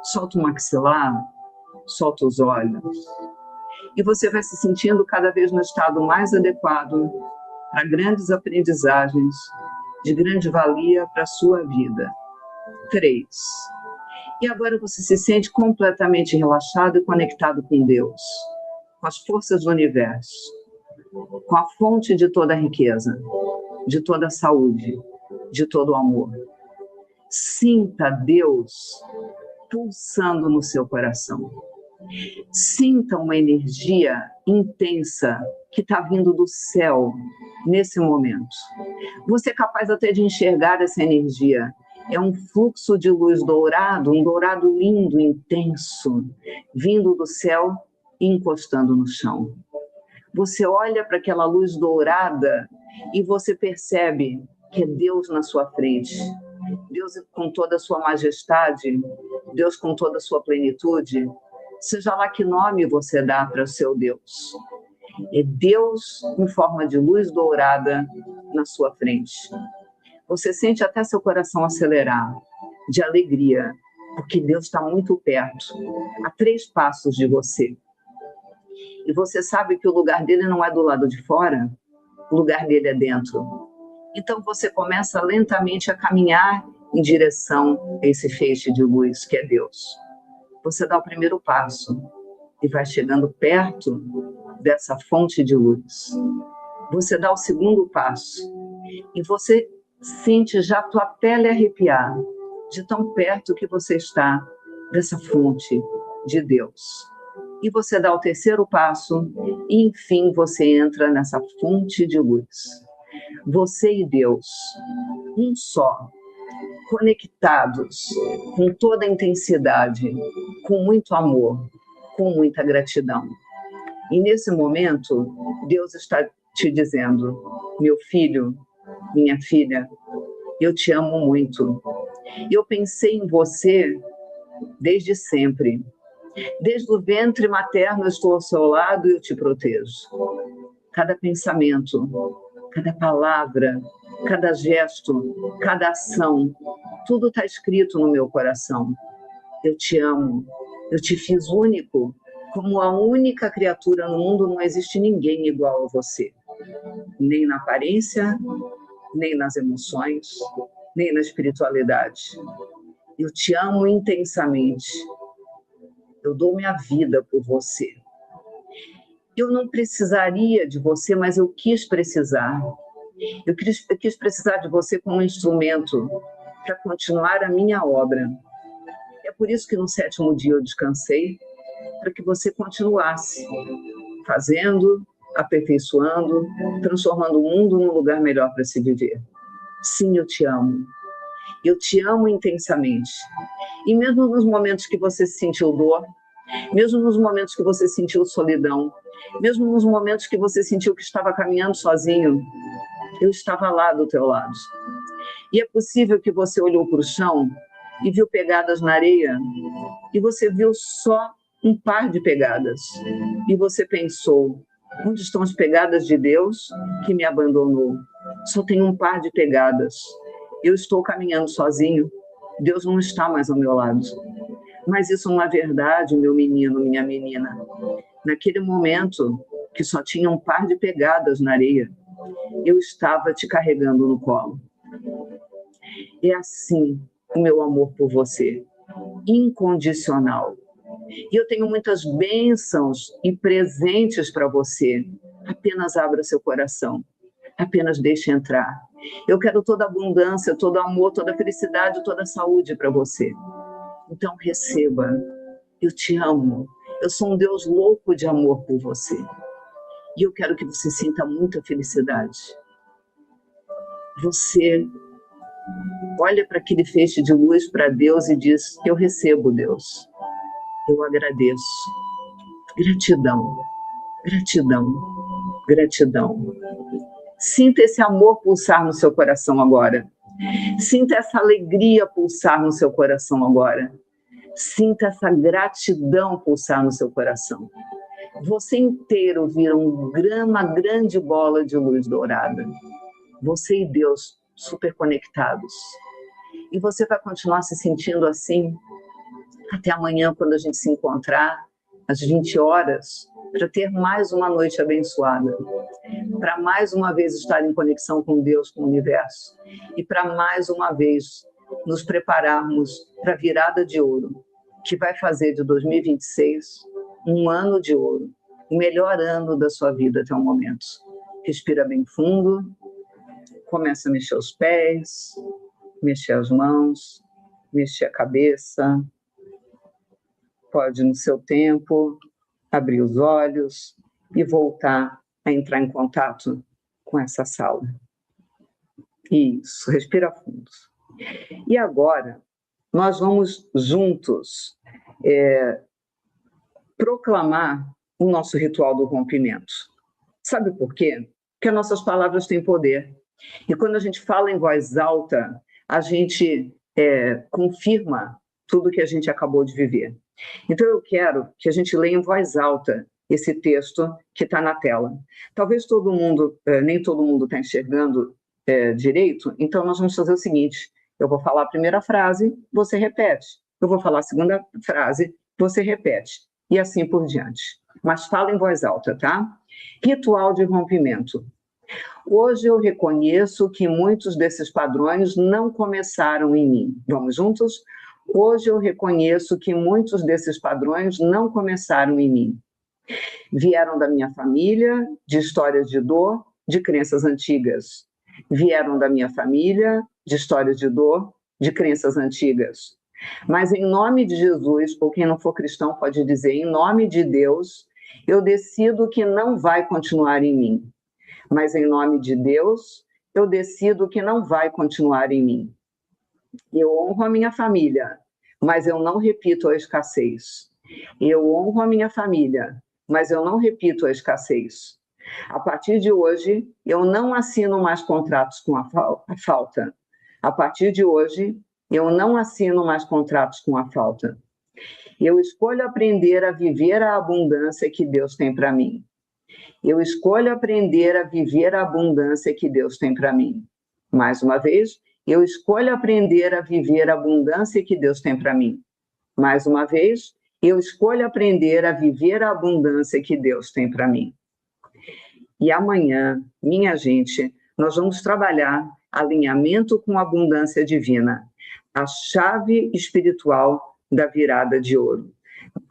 solta o maxilar, solta os olhos. E você vai se sentindo cada vez no estado mais adequado para grandes aprendizagens de grande valia para a sua vida. 3. E agora você se sente completamente relaxado e conectado com Deus. com as forças do universo, com a fonte de toda a riqueza, de toda a saúde, de todo o amor. Sinta Deus pulsando no seu coração. Sinta uma energia intensa que está vindo do céu nesse momento. Você é capaz até de enxergar essa energia. É um fluxo de luz dourado, um dourado lindo, intenso, vindo do céu e encostando no chão. Você olha para aquela luz dourada e você percebe que é Deus na sua frente. Deus com toda a sua majestade, Deus com toda a sua plenitude, seja lá que nome você dá para o seu Deus. É Deus em forma de luz dourada na sua frente. Você sente até seu coração acelerar de alegria, porque Deus está muito perto, a 3 passos de você. E você sabe que o lugar dele não é do lado de fora, o lugar dele é dentro. Então você começa lentamente a caminhar em direção a esse feixe de luz que é Deus. Você dá o primeiro passo e vai chegando perto dessa fonte de luz. Você dá o segundo passo e você sente já a tua pele arrepiar de tão perto que você está dessa fonte de Deus. E você dá o terceiro passo e, enfim, você entra nessa fonte de luz. Você e Deus, um só, conectados com toda a intensidade, com muito amor, com muita gratidão. E nesse momento, Deus está te dizendo: meu filho, minha filha, eu te amo muito. Eu pensei em você desde sempre. Desde o ventre materno eu estou ao seu lado e eu te protejo. Cada pensamento, cada palavra, cada gesto, cada ação, tudo está escrito no meu coração. Eu te amo, eu te fiz único. Como a única criatura no mundo, não existe ninguém igual a você. Nem na aparência, nem nas emoções, nem na espiritualidade. Eu te amo intensamente. Eu dou minha vida por você. Eu não precisaria de você, mas eu quis precisar. Eu quis precisar de você como um instrumento para continuar a minha obra. É por isso que no 7º dia eu descansei, para que você continuasse fazendo, aperfeiçoando, transformando o mundo num lugar melhor para se viver. Sim, eu te amo. Eu te amo intensamente. E mesmo nos momentos que você sentiu dor, mesmo nos momentos que você sentiu solidão, mesmo nos momentos que você sentiu que estava caminhando sozinho, eu estava lá do teu lado. E é possível que você olhou para o chão e viu pegadas na areia, e você viu só um par de pegadas. E você pensou: onde estão as pegadas de Deus que me abandonou? Só tem um par de pegadas. Eu estou caminhando sozinho. Deus não está mais ao meu lado. Mas isso não é verdade, meu menino, minha menina. Naquele momento que só tinha um par de pegadas na areia, eu estava te carregando no colo. É assim o meu amor por você, incondicional. E eu tenho muitas bênçãos e presentes para você. Apenas abra seu coração, apenas deixe entrar. Eu quero toda a abundância, todo amor, toda a felicidade, toda a saúde para você. Então receba. Eu te amo. Eu sou um Deus louco de amor por você. E eu quero que você sinta muita felicidade. Você olha para aquele feixe de luz para Deus e diz: eu recebo, Deus. Eu agradeço. Gratidão, gratidão, gratidão. Sinta esse amor pulsar no seu coração agora. Sinta essa alegria pulsar no seu coração agora. Sinta essa gratidão pulsar no seu coração. Você inteiro vira uma grande bola de luz dourada. Você e Deus super conectados. E você vai continuar se sentindo assim até amanhã, quando a gente se encontrar, às 20 horas, para ter mais uma noite abençoada, para mais uma vez estar em conexão com Deus, com o universo, e para mais uma vez nos prepararmos para a virada de ouro, que vai fazer de 2026 um ano de ouro, o melhor ano da sua vida até o momento. Respira bem fundo, começa a mexer os pés, mexer as mãos, mexer a cabeça. Pode, no seu tempo, abrir os olhos e voltar a entrar em contato com essa sala. Isso, respira fundo. E agora, nós vamos juntos proclamar o nosso ritual do rompimento. Sabe por quê? Porque nossas palavras têm poder. E quando a gente fala em voz alta, a gente confirma tudo que a gente acabou de viver. Então eu quero que a gente leia em voz alta esse texto que está na tela. Talvez nem todo mundo está enxergando direito, então nós vamos fazer o seguinte: eu vou falar a primeira frase, você repete. Eu vou falar a segunda frase, você repete. E assim por diante. Mas fala em voz alta, tá? Ritual de rompimento. Hoje eu reconheço que muitos desses padrões não começaram em mim. Vamos juntos? Hoje eu reconheço que muitos desses padrões não começaram em mim. Vieram da minha família, de histórias de dor, de crenças antigas. Vieram da minha família, de histórias de dor, de crenças antigas. Mas em nome de Jesus, ou quem não for cristão pode dizer, em nome de Deus, eu decido que não vai continuar em mim. Mas em nome de Deus, eu decido que não vai continuar em mim. Eu honro a minha família, mas eu não repito a escassez. Eu honro a minha família, mas eu não repito a escassez. A partir de hoje, eu não assino mais contratos com a falta. A partir de hoje, eu não assino mais contratos com a falta. Eu escolho aprender a viver a abundância que Deus tem para mim. Eu escolho aprender a viver a abundância que Deus tem para mim. Mais uma vez, eu escolho aprender a viver a abundância que Deus tem para mim. Mais uma vez, eu escolho aprender a viver a abundância que Deus tem para mim. E amanhã, minha gente, nós vamos trabalhar alinhamento com a abundância divina, a chave espiritual da virada de ouro.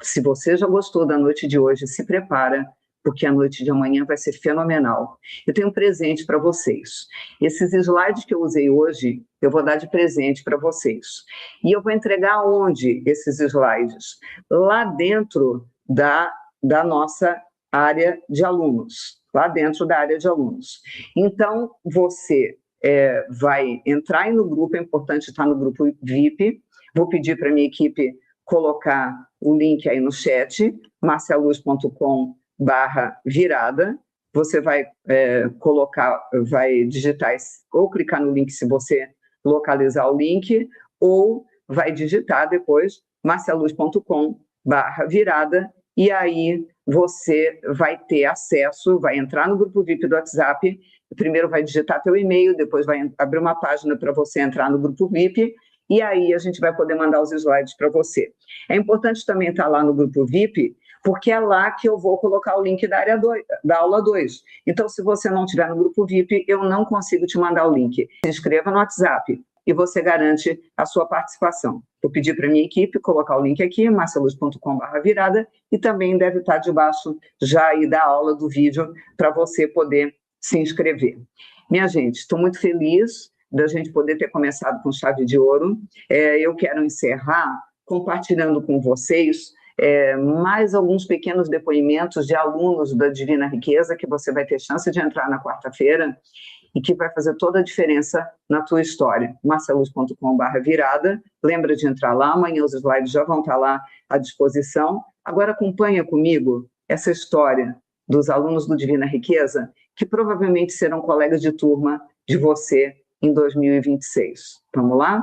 Se você já gostou da noite de hoje, se prepara, porque a noite de amanhã vai ser fenomenal. Eu tenho um presente para vocês. Esses slides que eu usei hoje, eu vou dar de presente para vocês. E eu vou entregar onde esses slides? Lá dentro da nossa área de alunos. Lá dentro da área de alunos. Então, você vai entrar aí no grupo, é importante estar no grupo VIP. Vou pedir para a minha equipe colocar o link aí no chat, marcialuz.com/virada. Você vai vai digitar ou clicar no link se você localizar o link, ou vai digitar depois marcialuz.com/virada, e aí você vai ter acesso, vai entrar no grupo VIP do WhatsApp, primeiro vai digitar teu e-mail, depois vai abrir uma página para você entrar no grupo VIP, e aí a gente vai poder mandar os slides para você. É importante também estar lá no grupo VIP, porque é lá que eu vou colocar o link da aula 2. Então, se você não estiver no grupo VIP, eu não consigo te mandar o link. Se inscreva no WhatsApp e você garante a sua participação. Vou pedir para a minha equipe colocar o link aqui, marcialuz.com/virada, e também deve estar debaixo já aí da aula do vídeo para você poder se inscrever. Minha gente, estou muito feliz da gente poder ter começado com chave de ouro. Eu quero encerrar compartilhando com vocês mais alguns pequenos depoimentos de alunos da Divina Riqueza, que você vai ter chance de entrar na quarta-feira e que vai fazer toda a diferença na tua história. marcialuz.com/virada, lembra de entrar lá, amanhã os slides já vão estar lá à disposição. Agora acompanha comigo essa história dos alunos do Divina Riqueza, que provavelmente serão colegas de turma de você em 2026. Vamos lá?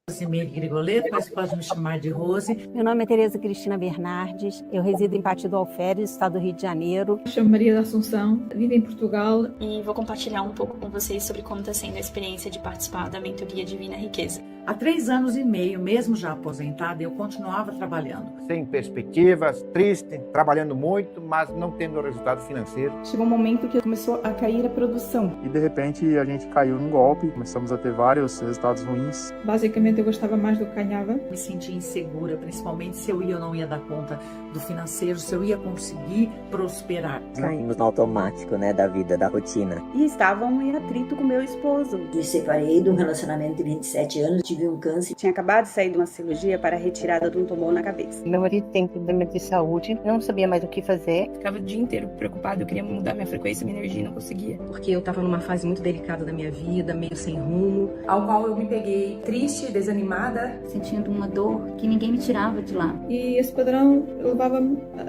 Rosemary Grigoleto, mas pode me chamar de Rose. Meu nome é Tereza Cristina Bernardes, eu resido em Partido Alferes, estado do Rio de Janeiro. Me chamo Maria da Assunção, vivo em Portugal. E vou compartilhar um pouco com vocês sobre como está sendo a experiência de participar da mentoria Divina Riqueza. Há 3 anos e meio, mesmo já aposentada, eu continuava trabalhando. sem perspectivas, triste, trabalhando muito, mas não tendo resultado financeiro. Chegou um momento que começou a cair a produção. E de repente a gente caiu num golpe, começamos a ter vários resultados ruins. Basicamente eu gostava mais do que ganhava. Me sentia insegura, principalmente se eu ia ou não ia dar conta do financeiro, se eu ia conseguir prosperar. Caímos no automático, né, da vida, da rotina. E estavam em atrito com meu esposo. Me separei de um relacionamento de 27 anos, tive um câncer. Tinha acabado de sair de uma cirurgia para a retirada de um tumor na cabeça. Meu marido tem problema de saúde, eu não sabia mais o que fazer. Ficava o dia inteiro preocupado, eu queria mudar minha frequência, minha energia, não conseguia. Porque eu estava numa fase muito delicada da minha vida, meio sem rumo. Ao qual eu me peguei triste, desanimada. Sentindo uma dor que ninguém me tirava de lá. E esse padrão levava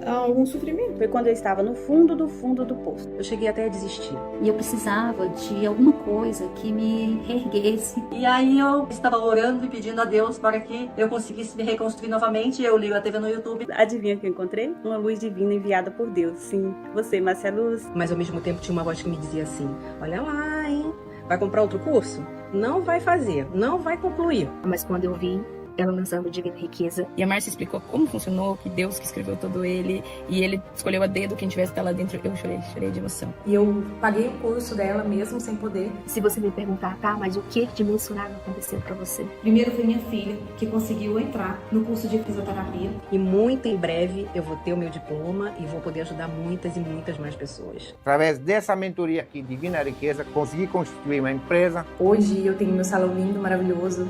a algum sofrimento. Foi quando eu estava no fundo do poço. Eu cheguei até a desistir. E eu precisava de alguma coisa que me reerguesse. E aí eu estava orando e pedindo a Deus para que eu conseguisse me reconstruir novamente. Eu ligo a TV no YouTube. Adivinha o que eu encontrei? Uma luz divina enviada por Deus. Sim, você, Márcia Luz. Mas ao mesmo tempo tinha uma voz que me dizia assim: olha lá, hein? Vai comprar outro curso? Não vai fazer, não vai concluir. Mas quando eu vi ela lançando Divina Riqueza, e a Márcia explicou como funcionou, que Deus que escreveu todo ele, e ele escolheu a dedo quem tivesse lá dentro, eu chorei de emoção. E eu paguei o curso dela mesmo sem poder. Se você me perguntar, tá, mas o que de mensurável aconteceu pra você? Primeiro foi minha filha, que conseguiu entrar no curso de fisioterapia. E muito em breve eu vou ter o meu diploma e vou poder ajudar muitas e muitas mais pessoas. Através dessa mentoria aqui, Divina Riqueza, consegui constituir uma empresa. Hoje eu tenho meu salão lindo, maravilhoso,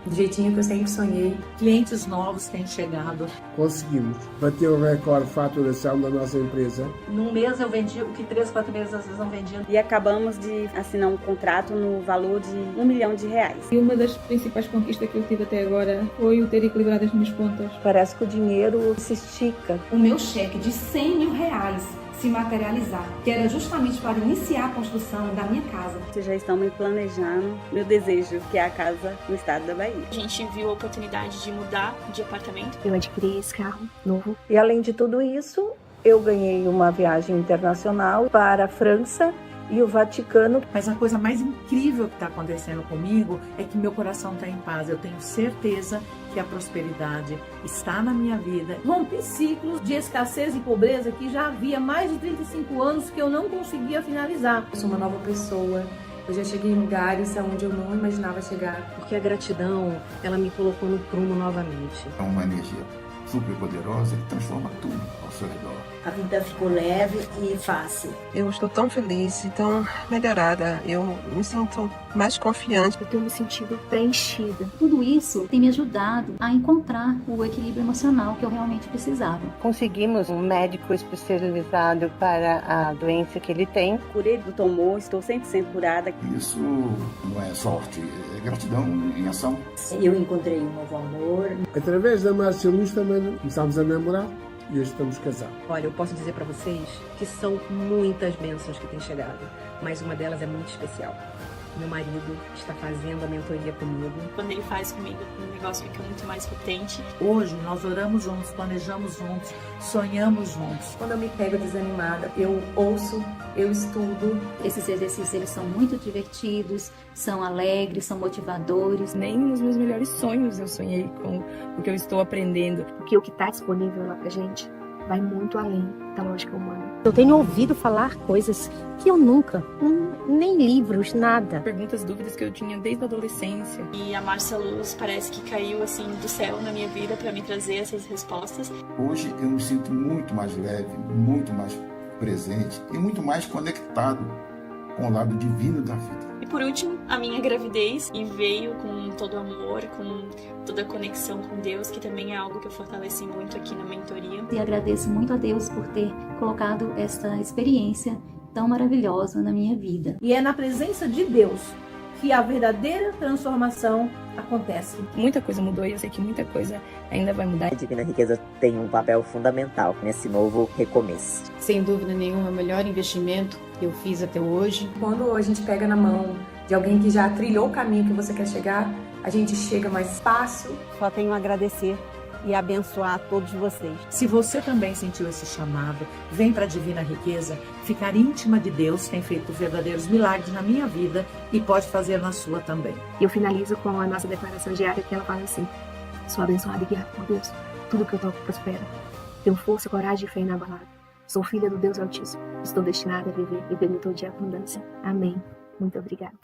do jeitinho que eu sempre sonhei. Clientes novos têm chegado. Conseguimos bater o recorde de faturação da nossa empresa. Num mês eu vendi o que 3, 4 meses às vezes não vendia. E acabamos de assinar um contrato no valor de R$1 milhão. E uma das principais conquistas que eu tive até agora foi o ter equilibrado as minhas contas. Parece que o dinheiro se estica. O meu cheque de R$100 mil se materializar, que era justamente para iniciar a construção da minha casa. Vocês já estão me planejando meu desejo, que é a casa no estado da Bahia. A gente viu a oportunidade de mudar de apartamento. Eu adquiri esse carro novo. E além de tudo isso, eu ganhei uma viagem internacional para a França e o Vaticano. Mas a coisa mais incrível que está acontecendo comigo é que meu coração está em paz. Eu tenho certeza que a prosperidade está na minha vida. Rompi ciclos de escassez e pobreza que já havia mais de 35 anos que eu não conseguia finalizar. Eu sou uma nova pessoa. Eu já cheguei em lugares onde eu não imaginava chegar. Porque a gratidão, ela me colocou no prumo novamente. É uma energia super poderosa que transforma tudo ao seu redor. A vida ficou leve e fácil. Eu estou tão feliz e tão melhorada. Eu me sinto mais confiante. Eu tenho me sentido preenchida. Tudo isso tem me ajudado a encontrar o equilíbrio emocional que eu realmente precisava. Conseguimos um médico especializado para a doença que ele tem. Curei do tumor, estou 100% curada. Isso não é sorte, é gratidão em ação. Eu encontrei um novo amor. Através da Márcia Luz também começámos a namorar. E hoje estamos casados. Olha, eu posso dizer para vocês que são muitas bênçãos que têm chegado, mas uma delas é muito especial. Meu marido está fazendo a mentoria comigo. Quando ele faz comigo, o negócio fica muito mais potente. Hoje nós oramos juntos, planejamos juntos, sonhamos juntos. Quando eu me pego desanimada, eu ouço, eu estudo. Esses exercícios eles são muito divertidos, são alegres, são motivadores. Nem nos meus melhores sonhos eu sonhei com o que eu estou aprendendo. Porque o que está disponível lá pra gente vai muito além da lógica humana. Eu tenho ouvido falar coisas que eu nunca, nem livros, nada. Perguntas, dúvidas que eu tinha desde a adolescência. E a Márcia Luz parece que caiu assim do céu na minha vida para me trazer essas respostas. Hoje eu me sinto muito mais leve, muito mais presente e muito mais conectado com o lado divino da vida. E por último, a minha gravidez, e veio com todo amor, com toda a conexão com Deus, que também é algo que eu fortaleci muito aqui na mentoria. E agradeço muito a Deus por ter colocado essa experiência tão maravilhosa na minha vida. E é na presença de Deus que a verdadeira transformação acontece. Muita coisa mudou e eu sei que muita coisa ainda vai mudar. A Divina Riqueza tem um papel fundamental nesse novo recomeço. Sem dúvida nenhuma, o melhor investimento que eu fiz até hoje. Quando a gente pega na mão de alguém que já trilhou o caminho que você quer chegar, a gente chega mais fácil. Só tenho a agradecer e abençoar a todos vocês. Se você também sentiu esse chamado, vem para a Divina Riqueza. Ficar íntima de Deus tem feito verdadeiros milagres na minha vida e pode fazer na sua também. Eu finalizo com a nossa declaração diária, que ela fala assim: sou abençoada e guiada por Deus Tudo que eu toco prospera. Tenho força, coragem e fé inabalável. Sou filha do Deus Altíssimo. Estou destinada a viver e plenitude de abundância. Amém. Muito obrigada.